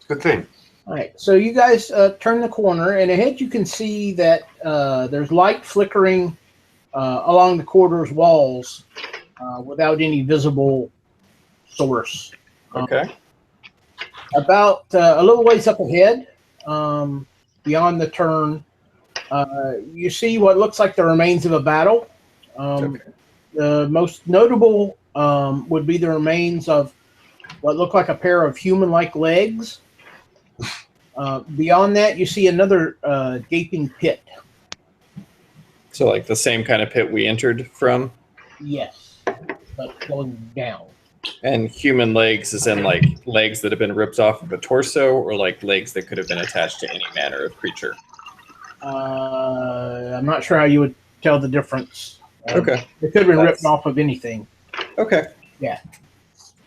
good thing. All right. So you guys turn the corner, and ahead you can see that there's light flickering along the corridor's walls without any visible source. Okay. About a little ways up ahead, beyond the turn, you see what looks like the remains of a battle. Okay. The most notable would be the remains of what look like a pair of human-like legs. Beyond that, you see another gaping pit. So, like the same kind of pit we entered from, Yes, but going down. and human legs is in like legs that have been ripped off of a torso, or like legs that could have been attached to any manner of creature. I'm not sure how you would tell the difference. Okay. It could have been ripped That's- off of anything. Okay. Yeah.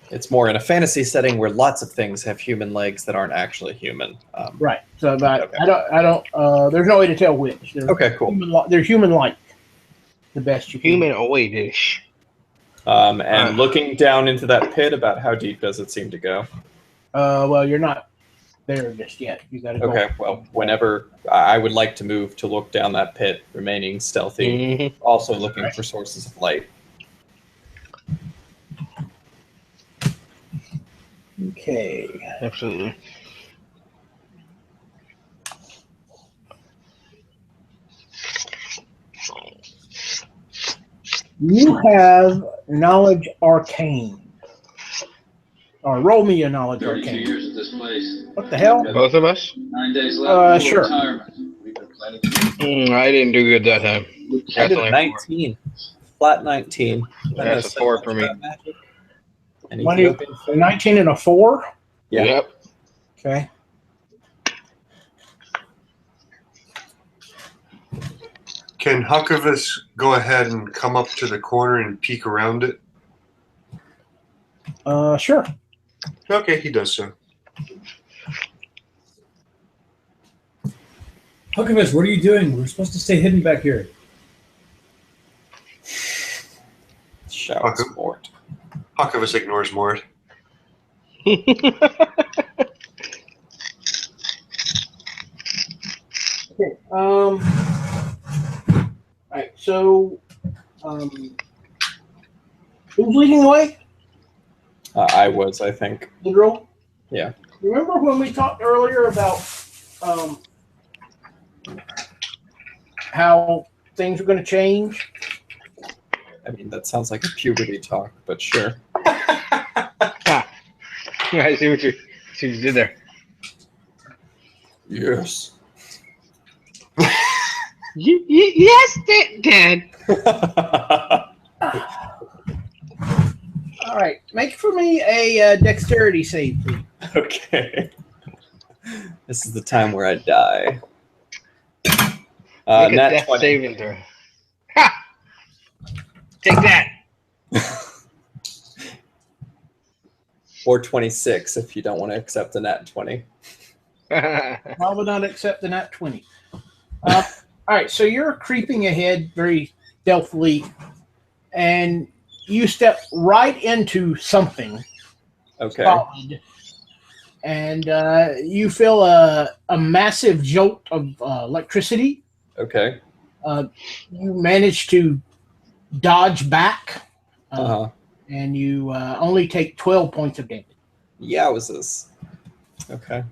It's more in a fantasy setting where lots of things have human legs that aren't actually human. Right. So, but Okay. I don't. There's no way to tell which. They're Okay, cool. They're human-like. The best you can. Humanoid-ish. And looking down into that pit, about how deep does it seem to go? Well, you're not there just yet. You got to go. Okay, well, whenever I would like to move to look down that pit, remaining stealthy, Mhm. also looking for sources of light. Okay. Absolutely. You have knowledge arcane. Or roll me a knowledge 32 arcane. years at this place. What the hell? Both of us? 9 days left before Sure. retirement. We've been planning. I didn't do good that time. I did That's a 19. Flat 19. That's a 4 for me. Any What do you- Ethiopian A food? 19 and a 4. Yeah. Yep. Okay. Can Huckavus go ahead and come up to the corner and peek around it? Sure. Okay, he does so. Huckabus, what are you doing? We're supposed to stay hidden back here. Shouts Okay. Mort. Huckavus ignores Mort. Okay. All right. So, who's leading the way? I was, I think. Literal. Yeah. Remember when we talked earlier about how things are going to change? I mean, that sounds like a puberty talk, but sure. I see what you did there. Yes. Yes, Dad. All right. Make for me a dexterity save, please. Okay. This is the time where I die. Make a Nat death 20. saving throw. Ha! Take that. Or 26 if you don't want to accept the nat 20. I will not accept the nat 20. All right. So you're creeping ahead very stealthily, and you step right into something Okay. solid, and you feel a massive jolt of electricity. Okay. You manage to dodge back, Uh-huh. and you only take 12 points of damage. Yowzes. Okay.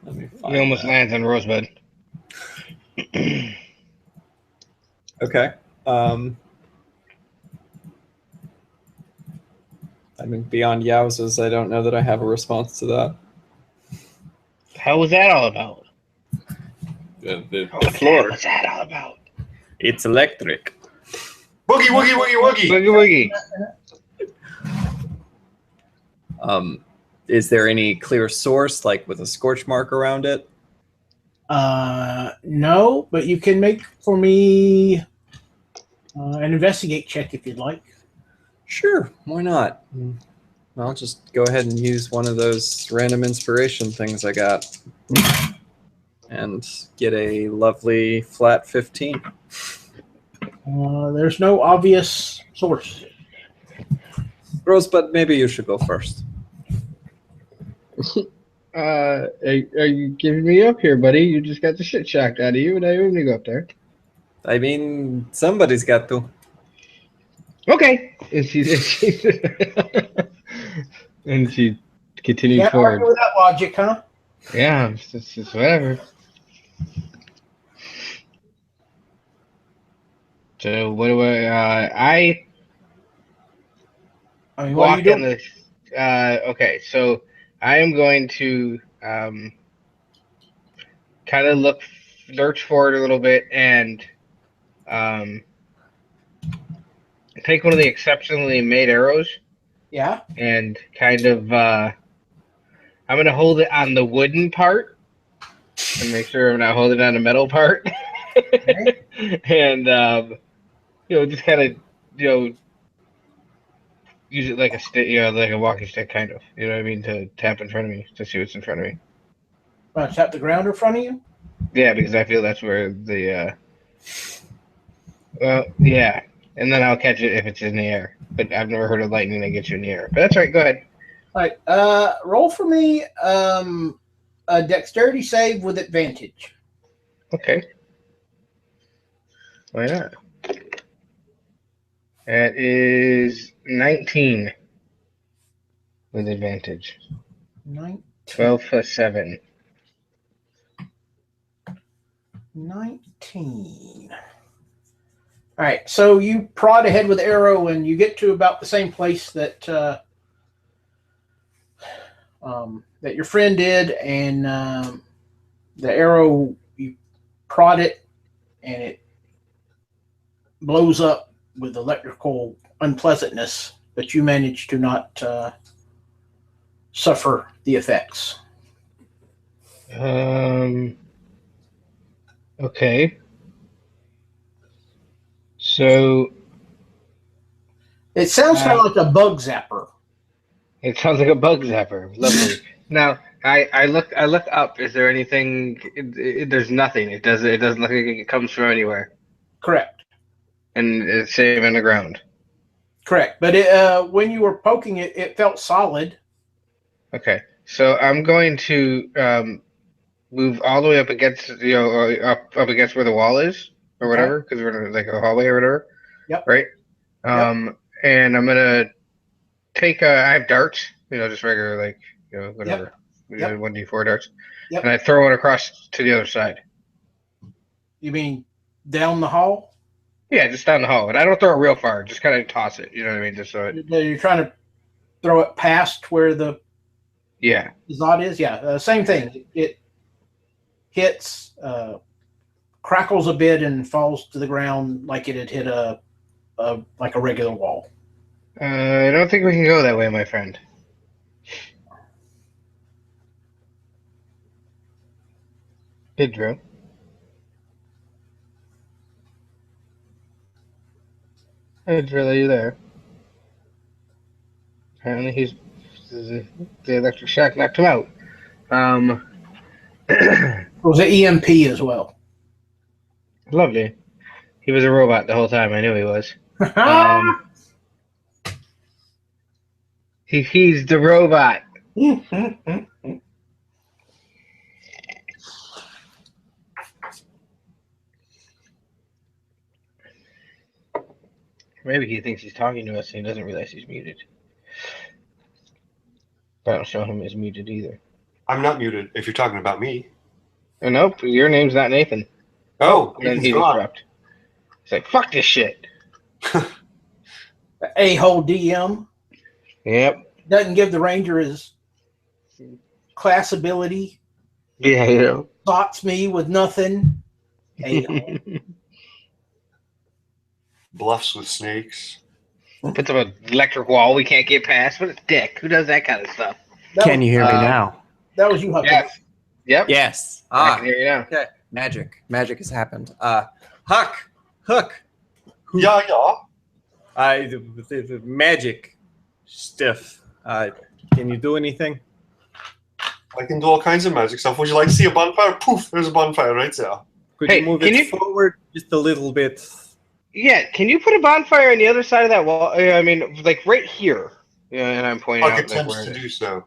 Let me find He almost that. lands on Rosebud. Okay. I mean, beyond yowzes, I don't know that I have a response to that. How was that all about? The What's that all about? It's electric. Boogie, woogie, woogie, woogie. Boogie woogie. Is there any clear source, like with a scorch mark around it? No, but you can make for me an investigate check if you'd like. Sure, why not? I'll just go ahead and use one of those random inspiration things I got. And get a lovely flat 15. There's no obvious source. Rosebud, maybe you should go first. Are you giving me up here, buddy? You just got the shit shocked out of you, and I want to go up there. I mean, somebody's got to. Okay. And she and she continues Can't forward. argue with that logic, huh? Yeah, it's just whatever. So what do I I mean, what are you walk in doing? the okay, so I am going to kind of lurch forward a little bit and take one of the exceptionally made arrows Yeah. and kind of I'm gonna hold it on the wooden part and make sure I'm not holding it on the metal part. Okay. And just kind of use it like a stick, like a walking stick, kind of. You know what I mean? To tap in front of me to see what's in front of me. Want to tap the ground in front of you? Yeah, because I feel that's where the well, yeah, and then I'll catch it if it's in the air. But I've never heard of lightning that gets you in the air. But that's right. Go ahead. All right. Roll for me a dexterity save with advantage. Okay. Why not? That is 19 with advantage. 12 plus 7. 19. All right, so you prod ahead with arrow, and you get to about the same place that that your friend did, and the arrow, you prod it, and it blows up with electrical unpleasantness, but you manage to not suffer the effects. Okay. So It sounds kind of like a bug zapper. it sounds like a bug zapper. Lovely. Now I look up. Is there anything? There's nothing. It doesn't look like it comes from anywhere, Correct. and it's safe on the ground. Correct. But when you were poking it, it felt solid. Okay, so I'm going to move all the way up against up against where the wall is or whatever, because we're in like a hallway or whatever. Yep. Right. And I'm gonna take I have darts, just regular like whatever. Yep. 1d4 darts. Yep. And I throw it across to the other side. You mean down the hall? Yeah, just down the hall. And I don't throw it real far. Just kind of toss it. You know what I mean? Just so it. You're trying to throw it past where the Yeah. Zod is? Yeah. Same thing. It hits, crackles a bit, and falls to the ground like it had hit a regular wall. I don't think we can go that way, my friend. Hey, Drew. Hey, Drew, are you there? Apparently the electric shock knocked him out. It was an EMP as well. Lovely. He was a robot the whole time. I knew he was. He's the robot. Maybe he thinks he's talking to us and he doesn't realize he's muted. But I don't show him as muted either. I'm not muted if you're talking about me. Oh, nope, your name's not Nathan. Oh, And then he's he gone. disrupt. He's like, fuck this shit. A-hole DM Yep. doesn't give the Ranger his class ability. Yeah, Spots me with nothing. A-hole. Bluffs with snakes. Puts up an electric wall we can't get past. What a dick. Who does that kind of stuff? Can you hear me now? That was you, Huck. Yes. Yep. Yes. I can hear you now. Okay. Magic has happened. Hook. Yeah. The magic stuff. Can you do anything? I can do all kinds of magic stuff. Would you like to see a bonfire? Poof, there's a bonfire right there. Could Hey, you move can it you- forward just a little bit? Yeah, can you put a bonfire on the other side of that wall? I mean, like right here. Yeah, and I'm pointing I'll out like, attempt where to it is. do so.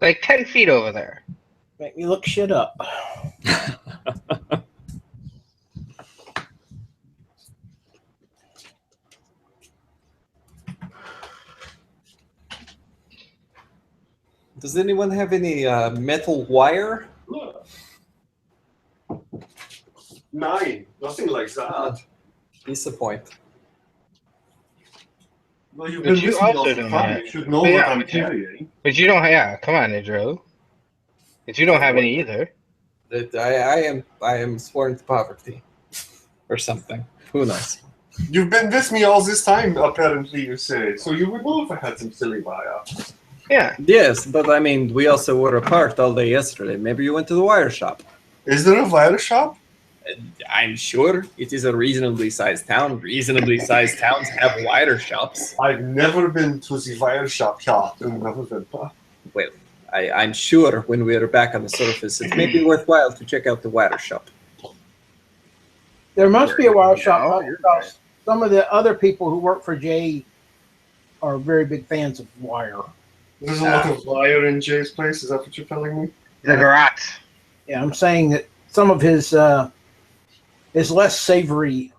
Like 10 feet over there. Make me look shit up. Does anyone have any metal wire? 9. Nothing like that. Disappoint. Well, you've But been you listening also all the don't time. have- You should know But what yeah, I'm but you- carrying. But you don't, yeah, come on, Idro. But you don't have any either. That I am sworn to poverty, or something. Who knows? You've been with me all this time, apparently, you say. So you would know if I had some silly wire. Yeah. Yes, but I mean, we also were apart all day yesterday. Maybe you went to the wire shop. Is there a wire shop? I'm sure it is a reasonably sized town. Reasonably sized towns have wire shops. I've never been to the wire shop yet. Never been. Well, I'm sure when we are back on the surface, it may be worthwhile to check out the wire shop. There must be a wire shop. No, you're because some of the other people who work for Jay are very big fans of wire. There's a lot of wire in Jay's place. Is that what you're telling me? The garage. Yeah, I'm saying that some of his less savory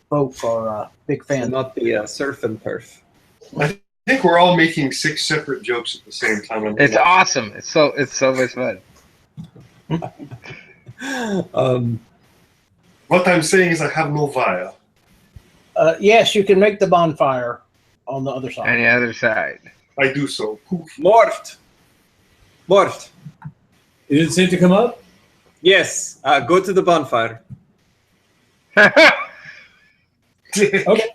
folk are big fans. Not the surf and turf. I think we're all making 6 separate jokes at the same time. It's awesome. It's so much fun. What I'm saying is I have no wire. Yes, you can make the bonfire on the other On side. the other side. I do so. Poof. Mort. Is it safe to come up? Yes, go to the bonfire. Okay,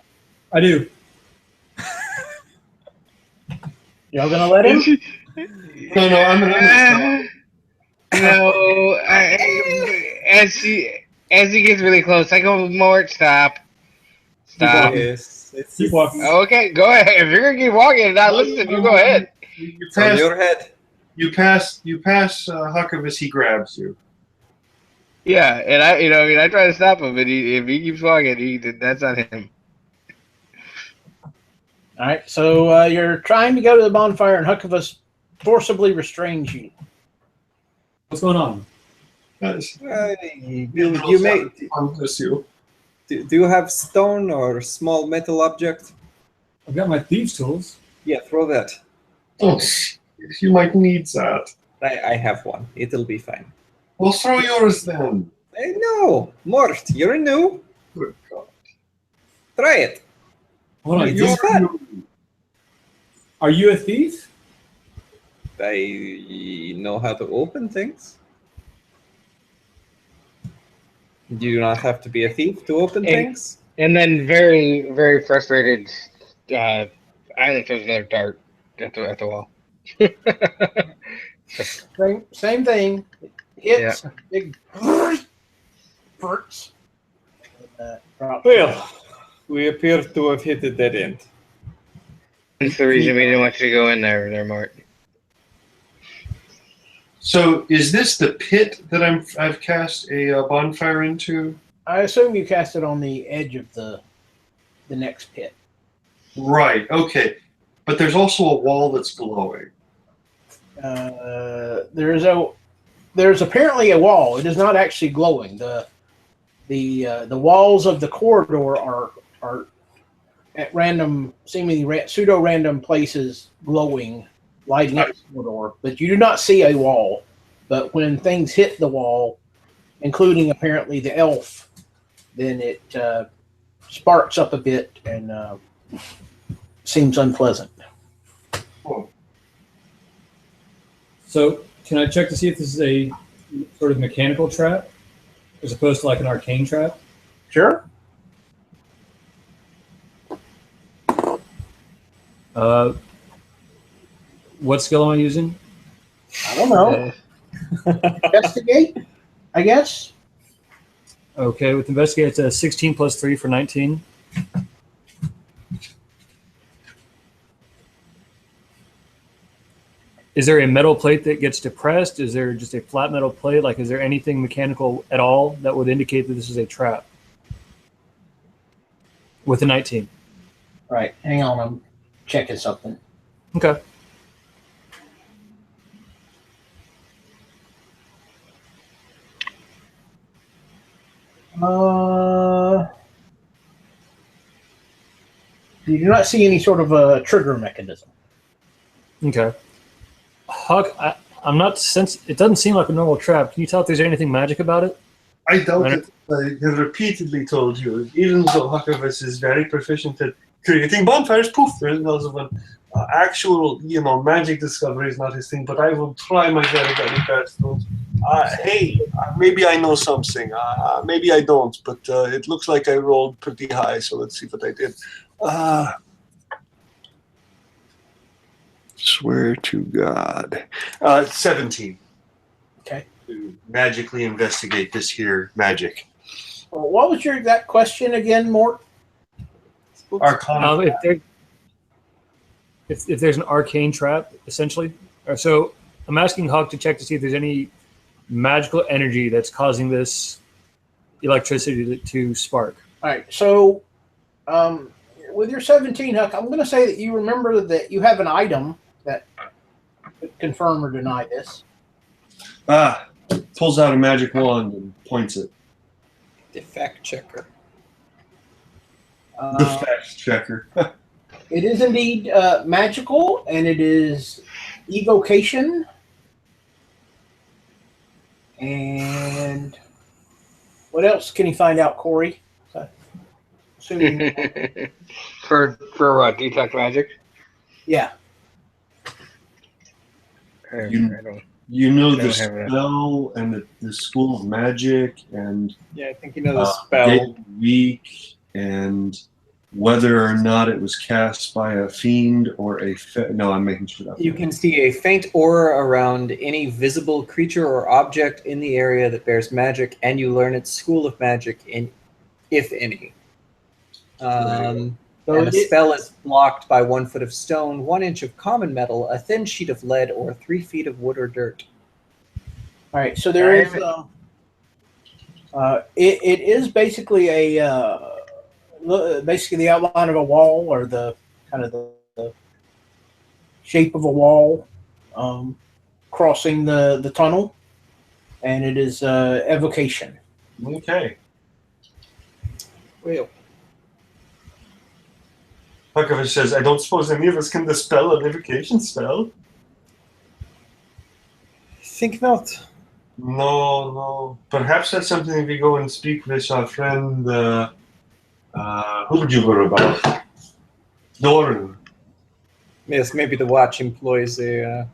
I do. Y'all gonna let him? No, I'm gonna. No, as he gets really close, I go, Mort, stop. Stop. Yes, it's Keep walking. Okay, go ahead. If you're gonna keep walking and not listen, you go ahead. You It's on pass. your head. You pass. Huckabus. He grabs you. Yeah, and I try to stop him, and if he keeps walking, that's on him. All right, so you're trying to go to the bonfire, and Huckabus forcibly restrains you. What's going on? You may. You. Do you have stone or small metal object? I've got my thieves' tools. Yeah, throw that. Oh, you might need that. I have one. It'll be fine. Well, throw yours then. No, Mort, you're new. Good God. Try it. Hold on. It's fun. Are you a thief? I know how to open things. You do not have to be a thief to open things. And then very, very frustrated, Island throws another dart at the wall. Same thing. Hits big hurts. Well, we appear to have hit a dead end. That's the reason we didn't want you to go in there, Mort. So, is this the pit that I've cast a bonfire into? I assume you cast it on the edge of the next pit. Right. Okay. But there's also a wall that's glowing. There's apparently a wall. It is not actually glowing. The walls of the corridor are at random, seemingly pseudo-random places glowing, lighting up the corridor. But you do not see a wall. But when things hit the wall, including apparently the elf, then it sparks up a bit and seems unpleasant. Oh. So, can I check to see if this is a sort of mechanical trap as opposed to like an arcane trap? Sure. What skill am I using? I don't know. Investigate, I guess. Okay, with investigate, it's a 16 plus 3 for 19. Is there a metal plate that gets depressed? Is there just a flat metal plate? Like, is there anything mechanical at all that would indicate that this is a trap? With a 19. Right. Hang on. I'm checking something. Okay. You do not see any sort of a trigger mechanism. Okay. Huck, I'm not it doesn't seem like a normal trap. Can you tell if there's anything magic about it? I doubt it. I have repeatedly told you, even though Huckabus is very proficient at creating bonfires, poof, there's lots of actual, magic discovery is not his thing, but I will try my very, very best. Hey, maybe I know something. Maybe I don't, but it looks like I rolled pretty high, so let's see what I did. Swear to God. 17. Okay. To magically investigate this here magic. Well, what was your exact question again, Mort? Arcana. If there's an arcane trap, essentially. So I'm asking Huck to check to see if there's any magical energy that's causing this electricity to spark. All right. So with your 17, Huck, I'm going to say that you remember that you have an item that could confirm or deny this. Pulls out a magic wand and points it. The fact checker. The fact checker. It is indeed magical, and it is evocation. And what else can you find out, Corey? Assuming, For what? Detect magic? yeah. You know the spell and the school of magic and Yeah, I think you know the spell. Week and whether or not it was cast by a fiend or a no, I'm making sure that You can see a faint aura around any visible creature or object in the area that bears magic, and you learn its school of magic, if any. So And the it- spell is blocked by 1 foot of stone, 1 inch of common metal, a thin sheet of lead, or 3 feet of wood or dirt. All right, so there is. It is basically basically the outline of a wall, or the kind of the shape of a wall, crossing the tunnel, and it is evocation. Okay. Well, Huckafish says, I don't suppose any of us can dispel an evocation spell. think not. No. Perhaps that's something we go and speak with our friend, who would you go about? Doran. Yes, maybe the watch employs a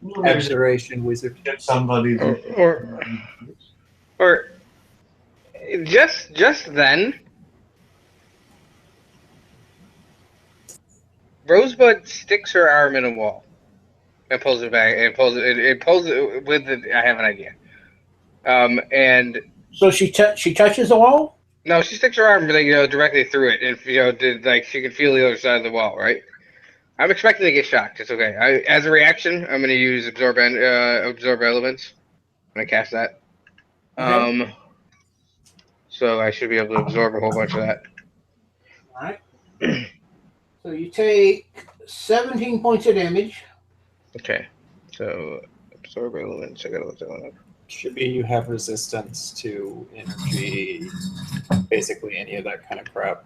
Maybe abjuration wizard. get somebody. Or just then, Rosebud sticks her arm in a wall and pulls it back. And pulls it with the. I have an idea. And So she touches the wall. no, she sticks her arm directly through it, and she can feel the other side of the wall, right? I'm expecting to get shocked. It's okay. As a reaction, I'm going to use absorb elements. I'm going to cast that. Okay. So I should be able to absorb a whole bunch of that. All right. So you take 17 points of damage. Okay. So absorb elements. I got to look that one up. Should be you have resistance to energy, basically any of that kind of crap.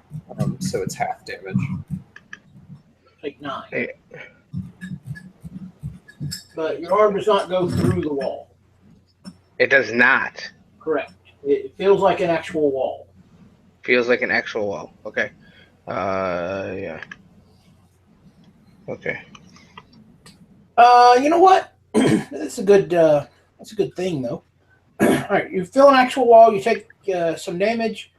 So it's half damage. Take 9. Hey. But your arm does not go through the wall. It does not. Correct. It feels like an actual wall. Feels like an actual wall. Okay. Yeah. Okay. You know what? That's a good thing, though. All right, you feel an actual wall. You take some damage.